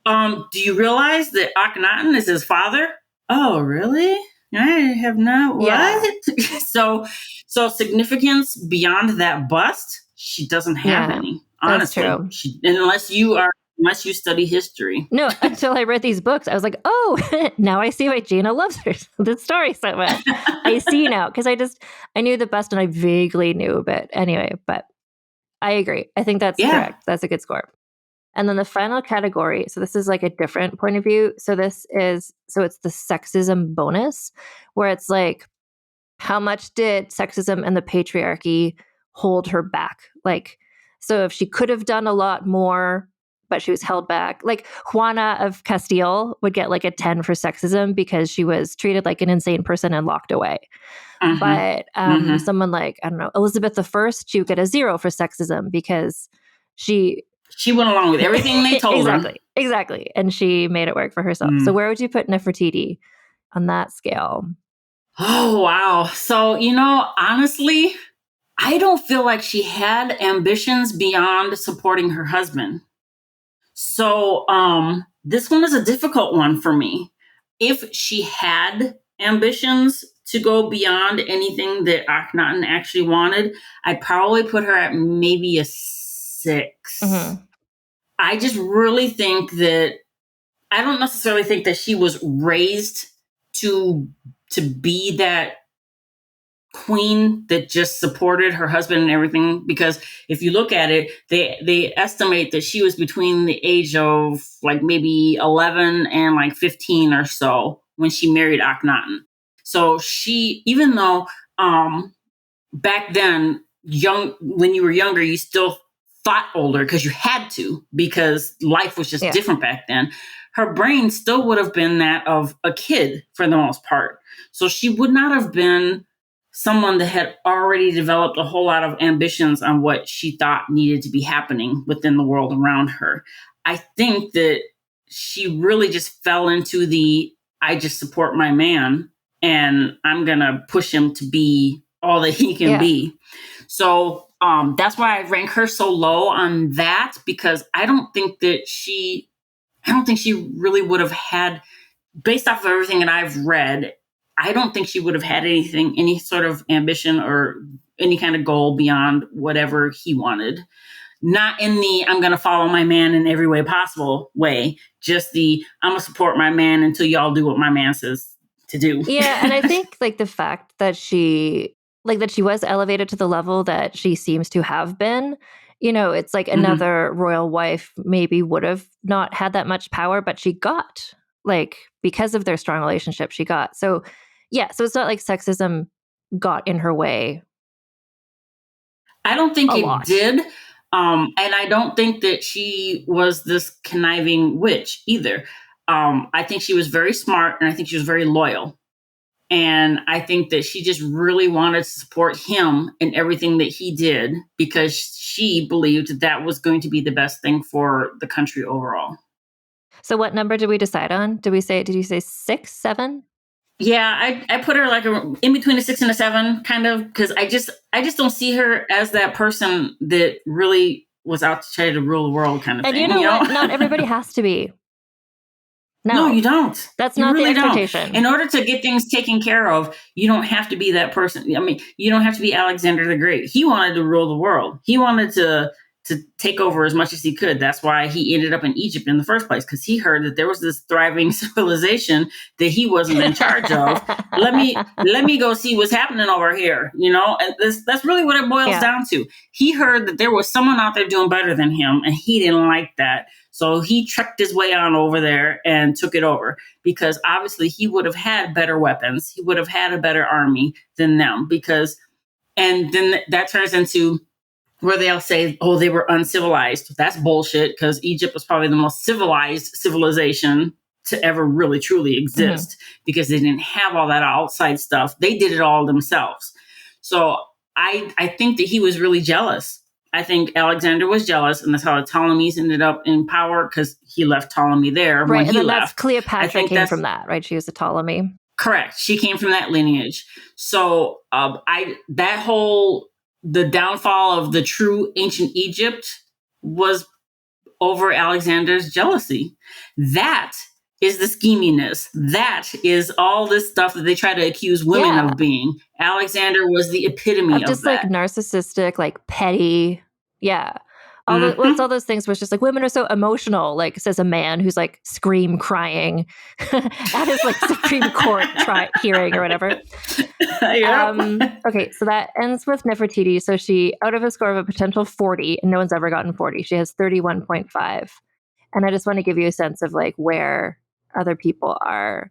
Do you realize that Akhenaten is his father? Oh, really? I have not. What? Yeah. So significance beyond that bust, she doesn't have any. Honestly, that's true. Unless you study history. No, until I read these books, I was like, oh, now I see why Gina loves the story so much. I see now, because I knew the bust and I vaguely knew a bit anyway, but I agree. I think that's correct. That's a good score. And then the final category, so this is like a different point of view. So it's the sexism bonus, where it's like, how much did sexism and the patriarchy hold her back? Like, so if she could have done a lot more, but she was held back. Like Juana of Castile would get like a 10 for sexism because she was treated like an insane person and locked away. But someone like, I don't know, Elizabeth I, she would get a 0 for sexism because she went along with everything they told her. Exactly. And she made it work for herself. So where would you put Nefertiti on that scale? Oh, wow. So, honestly, I don't feel like she had ambitions beyond supporting her husband. So this one is a difficult one for me. If she had ambitions to go beyond anything that Akhenaten actually wanted, I'd probably put her at maybe a 6. I just really think that I don't necessarily think that she was raised to be that queen that just supported her husband and everything. Because if you look at it, they estimate that she was between the age of like maybe 11 and like 15 or so when she married Akhenaten. So she, even though back then, when you were younger, you still thought older because you had to, because life was just different back then. Her brain still would have been that of a kid for the most part. So she would not have been someone that had already developed a whole lot of ambitions on what she thought needed to be happening within the world around her. I think that she really just fell into I just support my man and I'm going to push him to be all that he can be. So that's why I rank her so low on that, because I don't think she really would have had, based off of everything that I've read, I don't think she would have had any sort of ambition or any kind of goal beyond whatever he wanted. Not in the, I'm going to follow my man in every way possible way, just the, I'm going to support my man until y'all do what my man says to do. Yeah. And I think like the fact that she was elevated to the level that she seems to have been, it's like another royal wife maybe would have not had that much power, but she got, like, because of their strong relationship, she got. So it's not like sexism got in her way. I don't think it did. And I don't think that she was this conniving witch either. I think she was very smart, and I think she was very loyal. And I think that she just really wanted to support him in everything that he did, because she believed that was going to be the best thing for the country overall. So what number did we decide on? Did you say 6, 7? Yeah, I put her like in between a 6 and a 7, kind of, because I just don't see her as that person that really was out to try to rule the world kind of thing. And you know what? Not everybody has to be. No, you don't. That's not really the expectation. Don't. In order to get things taken care of, you don't have to be that person. I mean, you don't have to be Alexander the Great. He wanted to rule the world. He wanted to take over as much as he could. That's why he ended up in Egypt in the first place, because he heard that there was this thriving civilization that he wasn't in charge of. Let me go see what's happening over here, and that's really what it boils down to. He heard that there was someone out there doing better than him, and he didn't like that. So he trekked his way on over there and took it over, because obviously he would have had better weapons. He would have had a better army than them, and then that turns into where they'll say, oh, they were uncivilized. That's bullshit, because Egypt was probably the most civilized civilization to ever really, truly exist, because they didn't have all that outside stuff. They did it all themselves. So I think that he was really jealous. I think Alexander was jealous, and that's how the Ptolemies ended up in power, because he left Ptolemy there when and he then left. that's Cleopatra came from that, right? She was a Ptolemy. Correct. She came from that lineage. So the downfall of the true ancient Egypt was over Alexander's jealousy. That is the scheminess. That is all this stuff that they try to accuse women of being. Alexander was the epitome of just that. like narcissistic, like petty. Yeah. It's all those things where it's just like women are so emotional, like says a man who's like scream crying at his like Supreme Court hearing or whatever. Okay, so that ends with Nefertiti. So she, out of a score of a potential 40, and no one's ever gotten 40, she has 31.5. And I just want to give you a sense of like where other people are.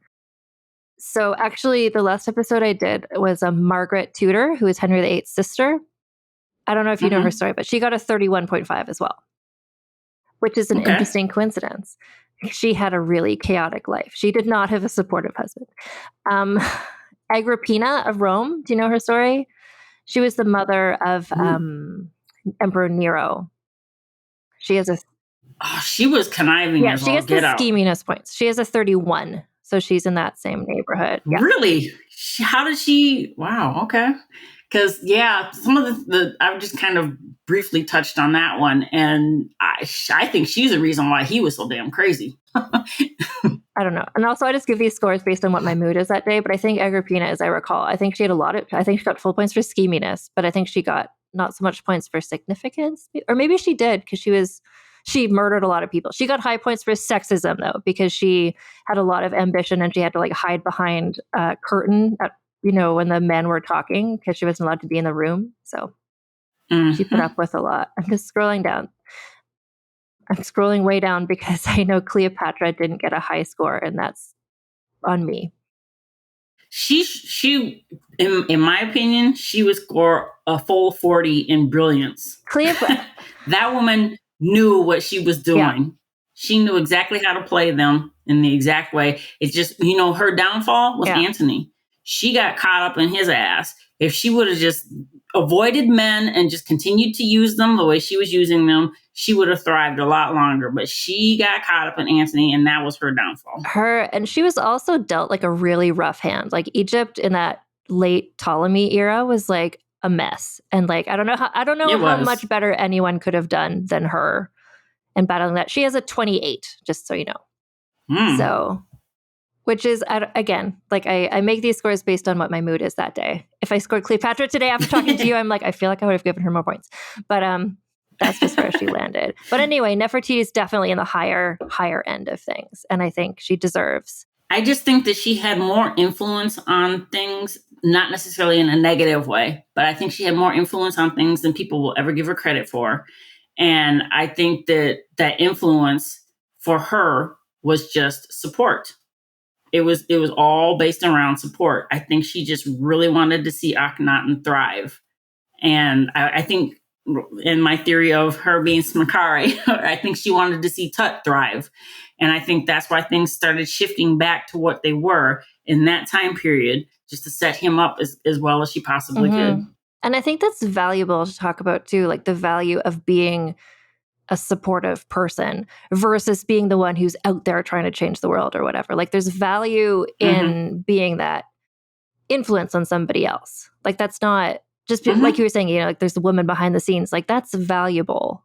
So actually, the last episode I did was Margaret Tudor, who is Henry VIII's sister. I don't know if you know her story, but she got a 31.5 as well, which is an interesting coincidence. She had a really chaotic life. She did not have a supportive husband. Agrippina of Rome, do you know her story? She was the mother of Emperor Nero. She has a... she was conniving. Yeah, she gets the scheminess points. She has a 31, so she's in that same neighborhood. Yeah. Really? How did she... Wow, okay. Because, some of the I've just kind of briefly touched on that one. And I think she's the reason why he was so damn crazy. I don't know. And also, I just give these scores based on what my mood is that day. But I think Agrippina, as I recall, I think she had I think she got full points for scheminess, but I think she got not so much points for significance. Or maybe she did, because she murdered a lot of people. She got high points for sexism, though, because she had a lot of ambition and she had to like hide behind a curtain when the men were talking, because she wasn't allowed to be in the room. So she put up with a lot. I'm just scrolling down. I'm scrolling way down because I know Cleopatra didn't get a high score, and that's on me. She in my opinion, she would score a full 40 in brilliance. Cleopatra. That woman knew what she was doing. Yeah. She knew exactly how to play them in the exact way. It's just, her downfall was Antony. She got caught up in his ass. If she would have just avoided men and just continued to use them the way she was using them, she would have thrived a lot longer. But she got caught up in Antony, and that was her downfall. And she was also dealt like a really rough hand. Like Egypt in that late Ptolemy era was like a mess. And like I don't know how much better anyone could have done than her in battling that. She has a 28, just so you know. So, which is, again, like I make these scores based on what my mood is that day. If I scored Cleopatra today after talking to you, I'm like, I feel like I would have given her more points. But that's just where she landed. But anyway, Nefertiti is definitely in the higher end of things. And I think she deserves. I just think that she had more influence on things, not necessarily in a negative way, but I think she had more influence on things than people will ever give her credit for. And I think that influence for her was just support. It was all based around support. I think she just really wanted to see Akhenaten thrive. And I think in my theory of her being Smakari, I think she wanted to see Tut thrive. And I think that's why things started shifting back to what they were in that time period, just to set him up as well as she possibly could. And I think that's valuable to talk about too, like the value of being a supportive person versus being the one who's out there trying to change the world or whatever. Like there's value in being that influence on somebody else. Like that's not just like you were saying, like there's a woman behind the scenes. Like that's valuable,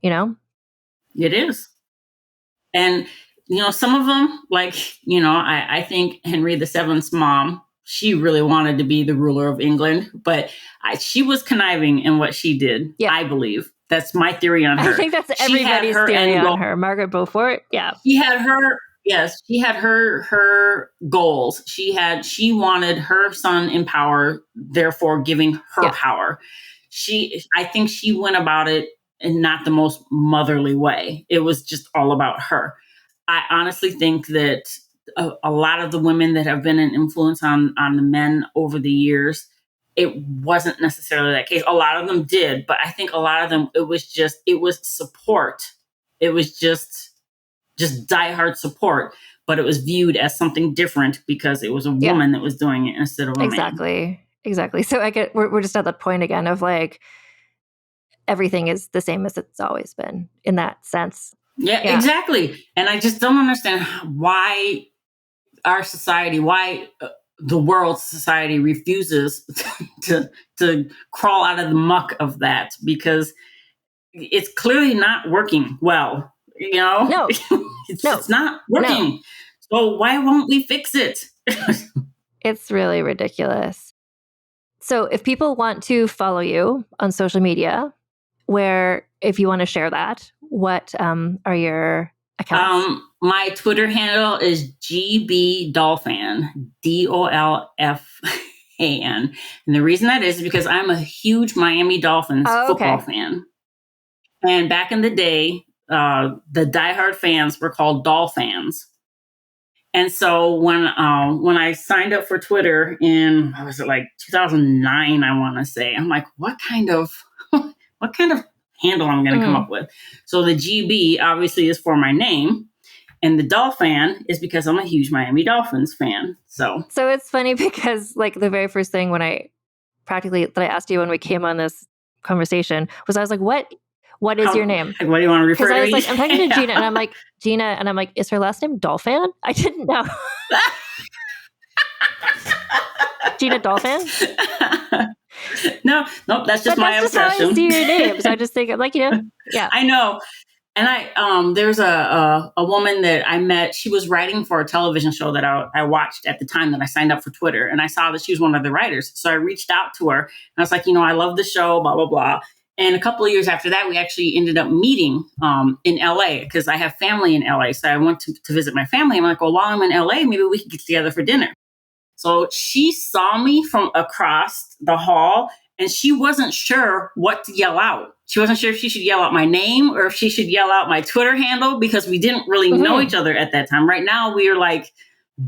It is. And, some of them, like, I think Henry VII's mom, she really wanted to be the ruler of England, but she was conniving in what she did, I believe. That's my theory on her. I think that's everybody's theory on her. Margaret Beaufort, She had her goals. She wanted her son in power, therefore giving her power. I think she went about it in not the most motherly way. It was just all about her. I honestly think that a lot of the women that have been an influence on the men over the years, it wasn't necessarily that case. A lot of them did, but I think a lot of them, it was support. It was just diehard support, but it was viewed as something different because it was a woman that was doing it instead of a man. Exactly. Exactly. So we're just at that point again of like, everything is the same as it's always been in that sense. Yeah, exactly. And I just don't understand why our society, the world society refuses to crawl out of the muck of that, because it's clearly not working well. No, it's not working. No. So why won't we fix it? It's really ridiculous. So if people want to follow you on social media, if you want to share that, what are your accounts? My Twitter handle is GBDolfan, DOLFAN. And the reason that is because I'm a huge Miami Dolphins football fan. And back in the day, the diehard fans were called Dolphans. And so when I signed up for Twitter in, what was it, like 2009, I want to say, I'm like, what kind of handle I'm going to come up with? So the GB obviously is for my name, and the Dolphin is because I'm a huge Miami Dolphins fan. So it's funny because like the very first thing that I asked you when we came on this conversation was, I was like, what is your name? What do you want to refer to? Because I was like, I'm talking to Gina, and I'm like, Gina, and I'm like, is her last name Dolphin? I didn't know. Gina Dolphin? No, that's just my obsession. That's just how I see your name. So I just think, like, yeah. I know. And there's a woman that I met. She was writing for a television show that I watched at the time that I signed up for Twitter. And I saw that she was one of the writers. So I reached out to her, and I was like, I love the show, blah, blah, blah. And a couple of years after that, we actually ended up meeting in LA, because I have family in LA. So I went to visit my family. I'm like, well, while I'm in LA, maybe we could get together for dinner. So she saw me from across the hall, and she wasn't sure what to yell out. She wasn't sure if she should yell out my name or if she should yell out my Twitter handle, because we didn't really know each other at that time. Right now, we are like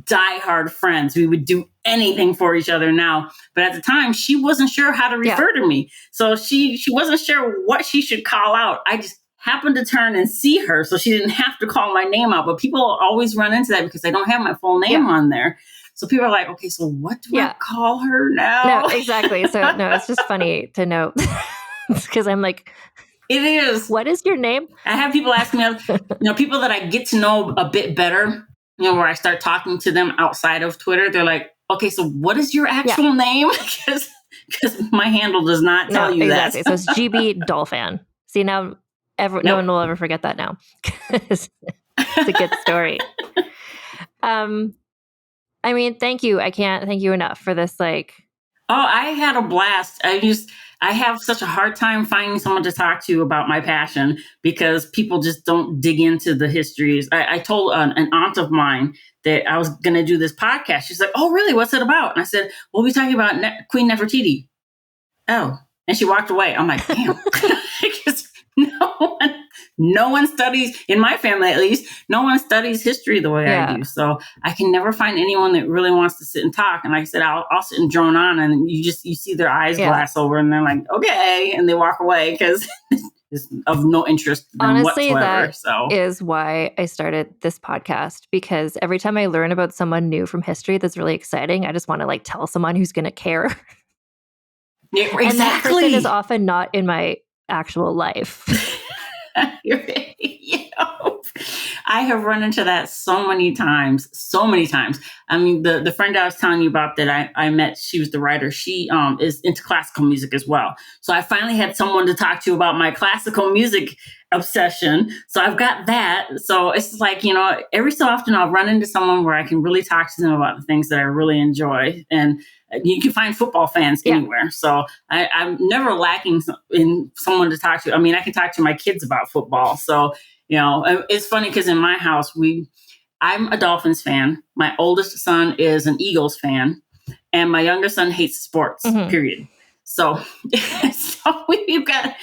diehard friends. We would do anything for each other now. But at the time, she wasn't sure how to refer to me. So she wasn't sure what she should call out. I just happened to turn and see her, so she didn't have to call my name out. But people always run into that because I don't have my full name on there. So people are like, okay, so what do I call her now? No, exactly. So no, it's just funny to know, because I'm like, it is. What is your name? I have people ask me, people that I get to know a bit better, where I start talking to them outside of Twitter. They're like, okay, so what is your actual name? Because my handle does not tell you exactly. that. So it's GB Dolphin. See, now no one will ever forget that now. It's a good story. I mean, thank you. I can't thank you enough for this. Like, I had a blast. I have such a hard time finding someone to talk to about my passion, because people just don't dig into the histories. I told an aunt of mine that I was going to do this podcast. She's like, oh, really? What's it about? And I said, we'll be talking about Queen Nefertiti. Oh, and she walked away. I'm like, damn. Because no one studies, in my family at least, no one studies history the way I do. So I can never find anyone that really wants to sit and talk. And like I said, I'll sit and drone on, and you see their eyes glass over, and they're like, okay, and they walk away because it's of no interest honestly, whatsoever. That is why I started this podcast, because every time I learn about someone new from history that's really exciting, I just want to like tell someone who's going to care. Yeah, exactly. And that person is often not in my actual life. I have run into that so many times. I mean, the friend I was telling you about that I met, she was the writer. She is into classical music as well. So I finally had someone to talk to about my classical music obsession. So I've got that. So it's like, every so often I'll run into someone where I can really talk to them about the things that I really enjoy. And you can find football fans anywhere. So I'm never lacking in someone to talk to. I mean, I can talk to my kids about football. So, it's funny because in my house, I'm a Dolphins fan. My oldest son is an Eagles fan, and my younger son hates sports, period. So we've got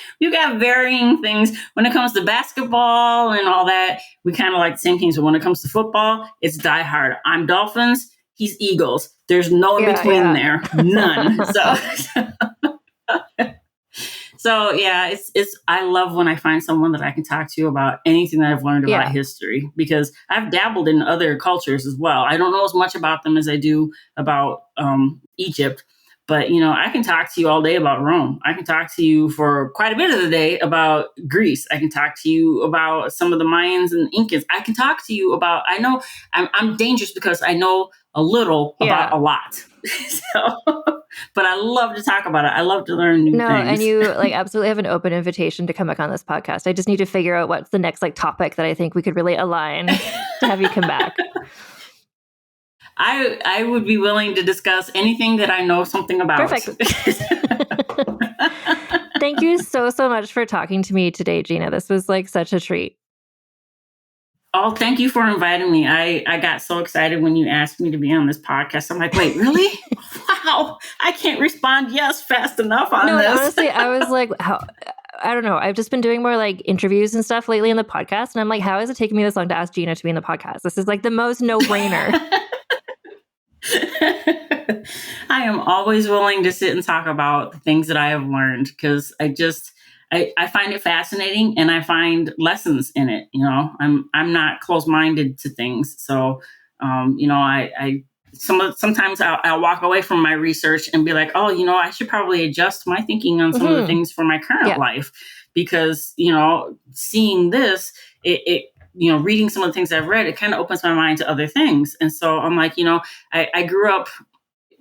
varying things when it comes to basketball and all that. We kind of like the same things. But when it comes to football, it's diehard. I'm Dolphins. He's Eagles. There's no in between there. None. So yeah, it's I love when I find someone that I can talk to about anything that I've learned about history, because I've dabbled in other cultures as well. I don't know as much about them as I do about Egypt, But, I can talk to you all day about Rome. I can talk to you for quite a bit of the day about Greece. I can talk to you about some of the Mayans and Incans. I can talk to you about, I know I'm dangerous because I know a little about a lot. But I love to talk about it. I love to learn new things. And you absolutely have an open invitation to come back on this podcast. I just need to figure out what's the next topic that I think we could really align to have you come back. I would be willing to discuss anything that I know something about. Perfect. Thank you so much for talking to me today, Gina. This was such a treat. Oh, thank you for inviting me. I got so excited when you asked me to be on this podcast. I'm like, wait, really? Wow. I can't respond yes fast enough on this. No, honestly, I was like, how? I don't know. I've just been doing more interviews and stuff lately in the podcast. And I'm like, how is it taking me this long to ask Gina to be in the podcast? This is the most no-brainer. I am always willing to sit and talk about the things that I have learned because I find it fascinating and I find lessons in it. I'm not closed-minded to things. So, sometimes I'll walk away from my research and be like, oh, I should probably adjust my thinking on some of the things for my current life because, seeing this, it reading some of the things I've read, it kind of opens my mind to other things. And so I'm like, I grew up,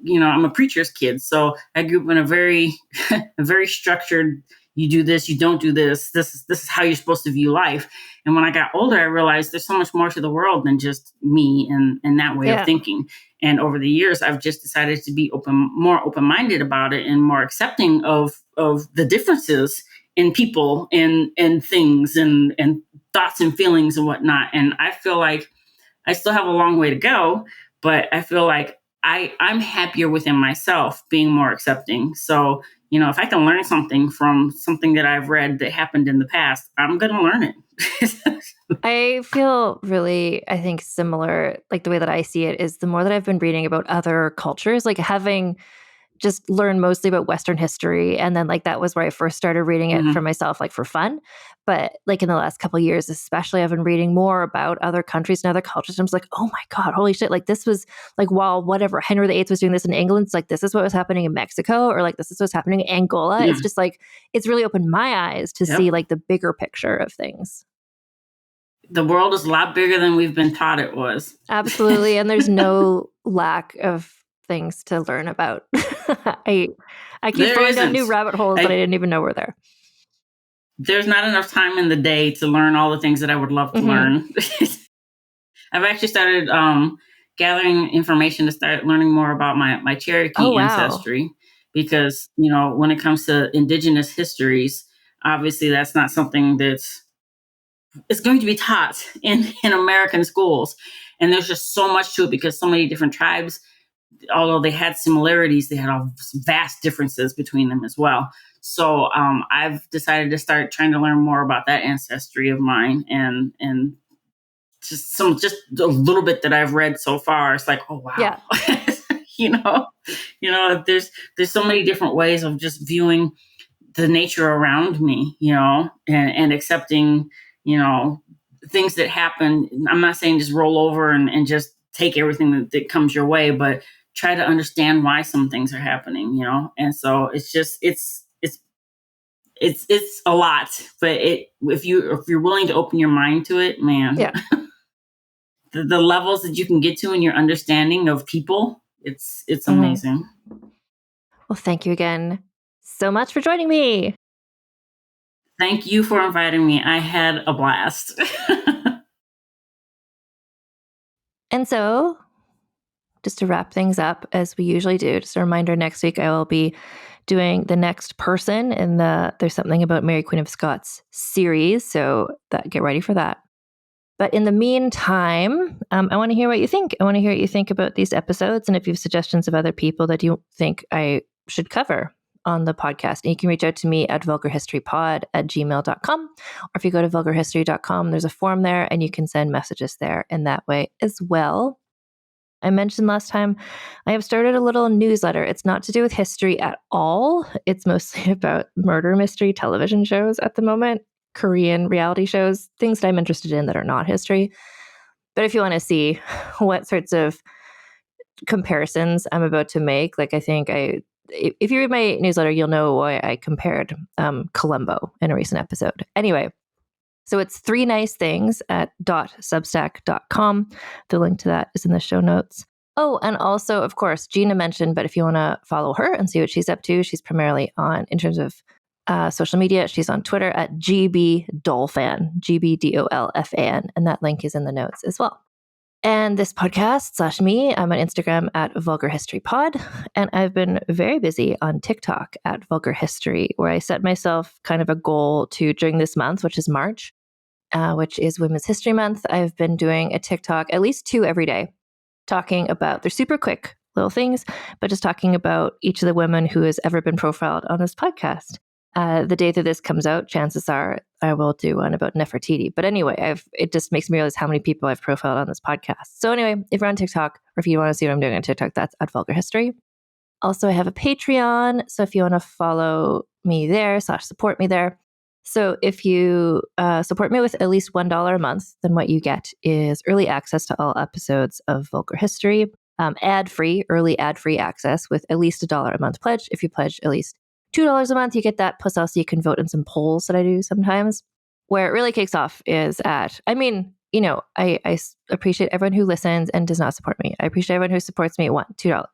I'm a preacher's kid. So I grew up in a very, a very structured, you do this, you don't do this. This is how you're supposed to view life. And when I got older, I realized there's so much more to the world than just me and that way of thinking. And over the years, I've just decided to be more open-minded about it and more accepting of the differences in people and things and thoughts and feelings and whatnot. And I feel like I still have a long way to go, but I feel like I'm happier within myself being more accepting. So, if I can learn something from something that I've read that happened in the past, I'm going to learn it. I feel really, I think, similar. The way that I see it is the more that I've been reading about other cultures, having just learned mostly about Western history. And then that was where I first started reading it for myself, for fun. But in the last couple of years, especially, I've been reading more about other countries and other cultures. And I was like, oh my God, holy shit. This was while whatever Henry VIII was doing this in England, it's this is what was happening in Mexico, or this is what's happening in Angola. It's just it's really opened my eyes to see the bigger picture of things. The world is a lot bigger than we've been taught it was. Absolutely. And there's no lack of things to learn about. I keep falling down new rabbit holes that I didn't even know were there. There's not enough time in the day to learn all the things that I would love to learn. I've actually started gathering information to start learning more about my Cherokee ancestry because, when it comes to indigenous histories, obviously that's not something it's going to be taught in American schools. And there's just so much to it because so many different tribes, although they had similarities, they had all vast differences between them as well. So I've decided to start trying to learn more about that ancestry of mine and just a little bit that I've read so far. It's oh wow, there's so many different ways of just viewing the nature around me, and accepting, things that happen. I'm not saying just roll over and just take everything that comes your way, but try to understand why some things are happening, And so it's a lot, but if you're willing to open your mind to it, man, the levels that you can get to in your understanding of people, it's amazing. Well, thank you again so much for joining me. Thank you for inviting me. I had a blast. And so, just to wrap things up, as we usually do, just a reminder, next week I will be doing the next person in the There's Something About Mary Queen of Scots series, so get ready for that. But in the meantime, I want to hear what you think. I want to hear what you think about these episodes, and if you have suggestions of other people that you think I should cover on the podcast. And you can reach out to me at vulgarhistorypod@gmail.com, or if you go to vulgarhistory.com, there's a form there, and you can send messages there in that way as well. I mentioned last time, I have started a little newsletter. It's not to do with history at all. It's mostly about murder mystery television shows at the moment, Korean reality shows, things that I'm interested in that are not history. But if you want to see what sorts of comparisons I'm about to make, I think I if you read my newsletter, you'll know why I compared Columbo in a recent episode. Anyway, so it's 3 nice things at .substack.com. The link to that is in the show notes. Oh, and also, of course, Gina mentioned, but if you want to follow her and see what she's up to, she's primarily on, in terms of social media, she's on Twitter at GBDolfan, GBDolfan, and that link is in the notes as well. And this podcast / me, I'm on Instagram at Vulgar History Pod, and I've been very busy on TikTok at Vulgar History, where I set myself kind of a goal to, during this month, which is March, which is Women's History Month, I've been doing a TikTok, at least 2 every day, talking about, they're super quick little things, but just talking about each of the women who has ever been profiled on this podcast. The day that this comes out, chances are I will do one about Nefertiti. But anyway, it just makes me realize how many people I've profiled on this podcast. So anyway, if you're on TikTok, or if you want to see what I'm doing on TikTok, that's at Vulgar History. Also, I have a Patreon. So if you want to follow me there / support me there. So if you support me with at least $1 a month, then what you get is early access to all episodes of Vulgar History, ad-free, early ad-free access with at least $1 a month pledge. If you pledge at least $2 a month, you get that. Plus also you can vote in some polls that I do sometimes. Where it really kicks off is at, I appreciate everyone who listens and does not support me. I appreciate everyone who supports me at $2.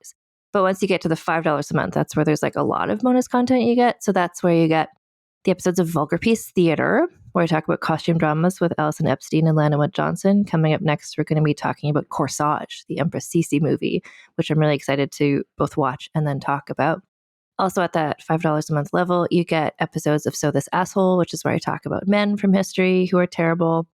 But once you get to the $5 a month, that's where there's like a lot of bonus content you get. So that's where you get the episodes of Vulgar Peace Theater, where I talk about costume dramas with Alison Epstein and Lana Wood Johnson. Coming up next, we're going to be talking about Corsage, the Empress Sisi movie, which I'm really excited to both watch and then talk about. Also at that $5 a month level, you get episodes of So This Asshole, which is where I talk about men from history who are terrible.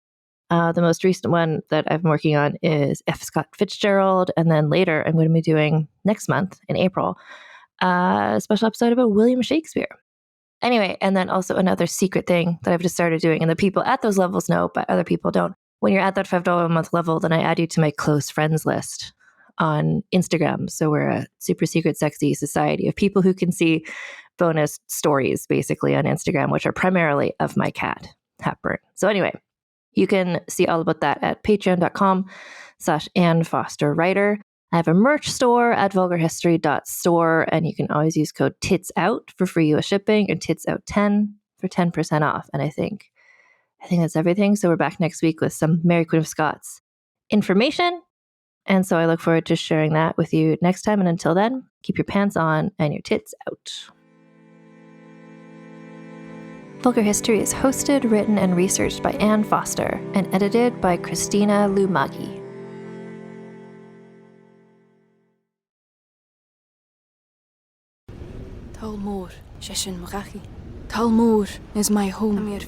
The most recent one that I've been working on is F. Scott Fitzgerald. And then later, I'm going to be doing, next month in April, a special episode about William Shakespeare. Anyway, and then also another secret thing that I've just started doing, and the people at those levels know, but other people don't. When you're at that $5 a month level, then I add you to my close friends list on Instagram. So we're a super secret, sexy society of people who can see bonus stories, basically, on Instagram, which are primarily of my cat, Hepburn. So anyway, you can see all about that at patreon.com/AnnFosterWriter. I have a merch store at vulgarhistory.store, and you can always use code TITSOUT for free US shipping, and TITSOUT10 for 10% off. And I think that's everything. So we're back next week with some Mary Queen of Scots information. And so I look forward to sharing that with you next time. And until then, keep your pants on and your tits out. Vulgar History is hosted, written, and researched by Ann Foster and edited by Christina Lumagi. Talmor, Sheshin Murachi. Talmor is my home.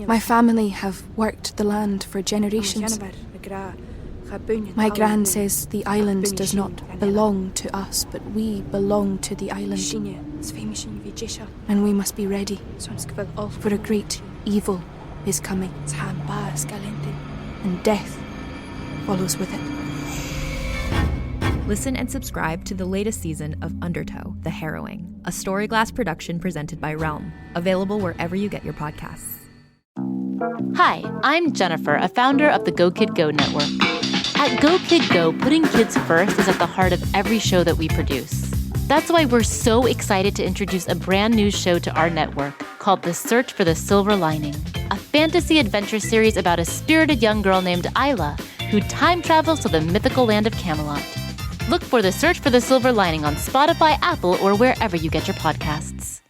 My family have worked the land for generations. My gran says the island does not belong to us, but we belong to the island. And we must be ready, for a great evil is coming, and death follows with it. Listen and subscribe to the latest season of Undertow, The Harrowing, a Storyglass production presented by Realm, available wherever you get your podcasts. Hi, I'm Jennifer, a founder of the Go Kid Go network. At Go Kid Go, putting kids first is at the heart of every show that we produce. That's why we're so excited to introduce a brand new show to our network called The Search for the Silver Lining, a fantasy adventure series about a spirited young girl named Isla who time travels to the mythical land of Camelot. Look for The Search for the Silver Lining on Spotify, Apple, or wherever you get your podcasts.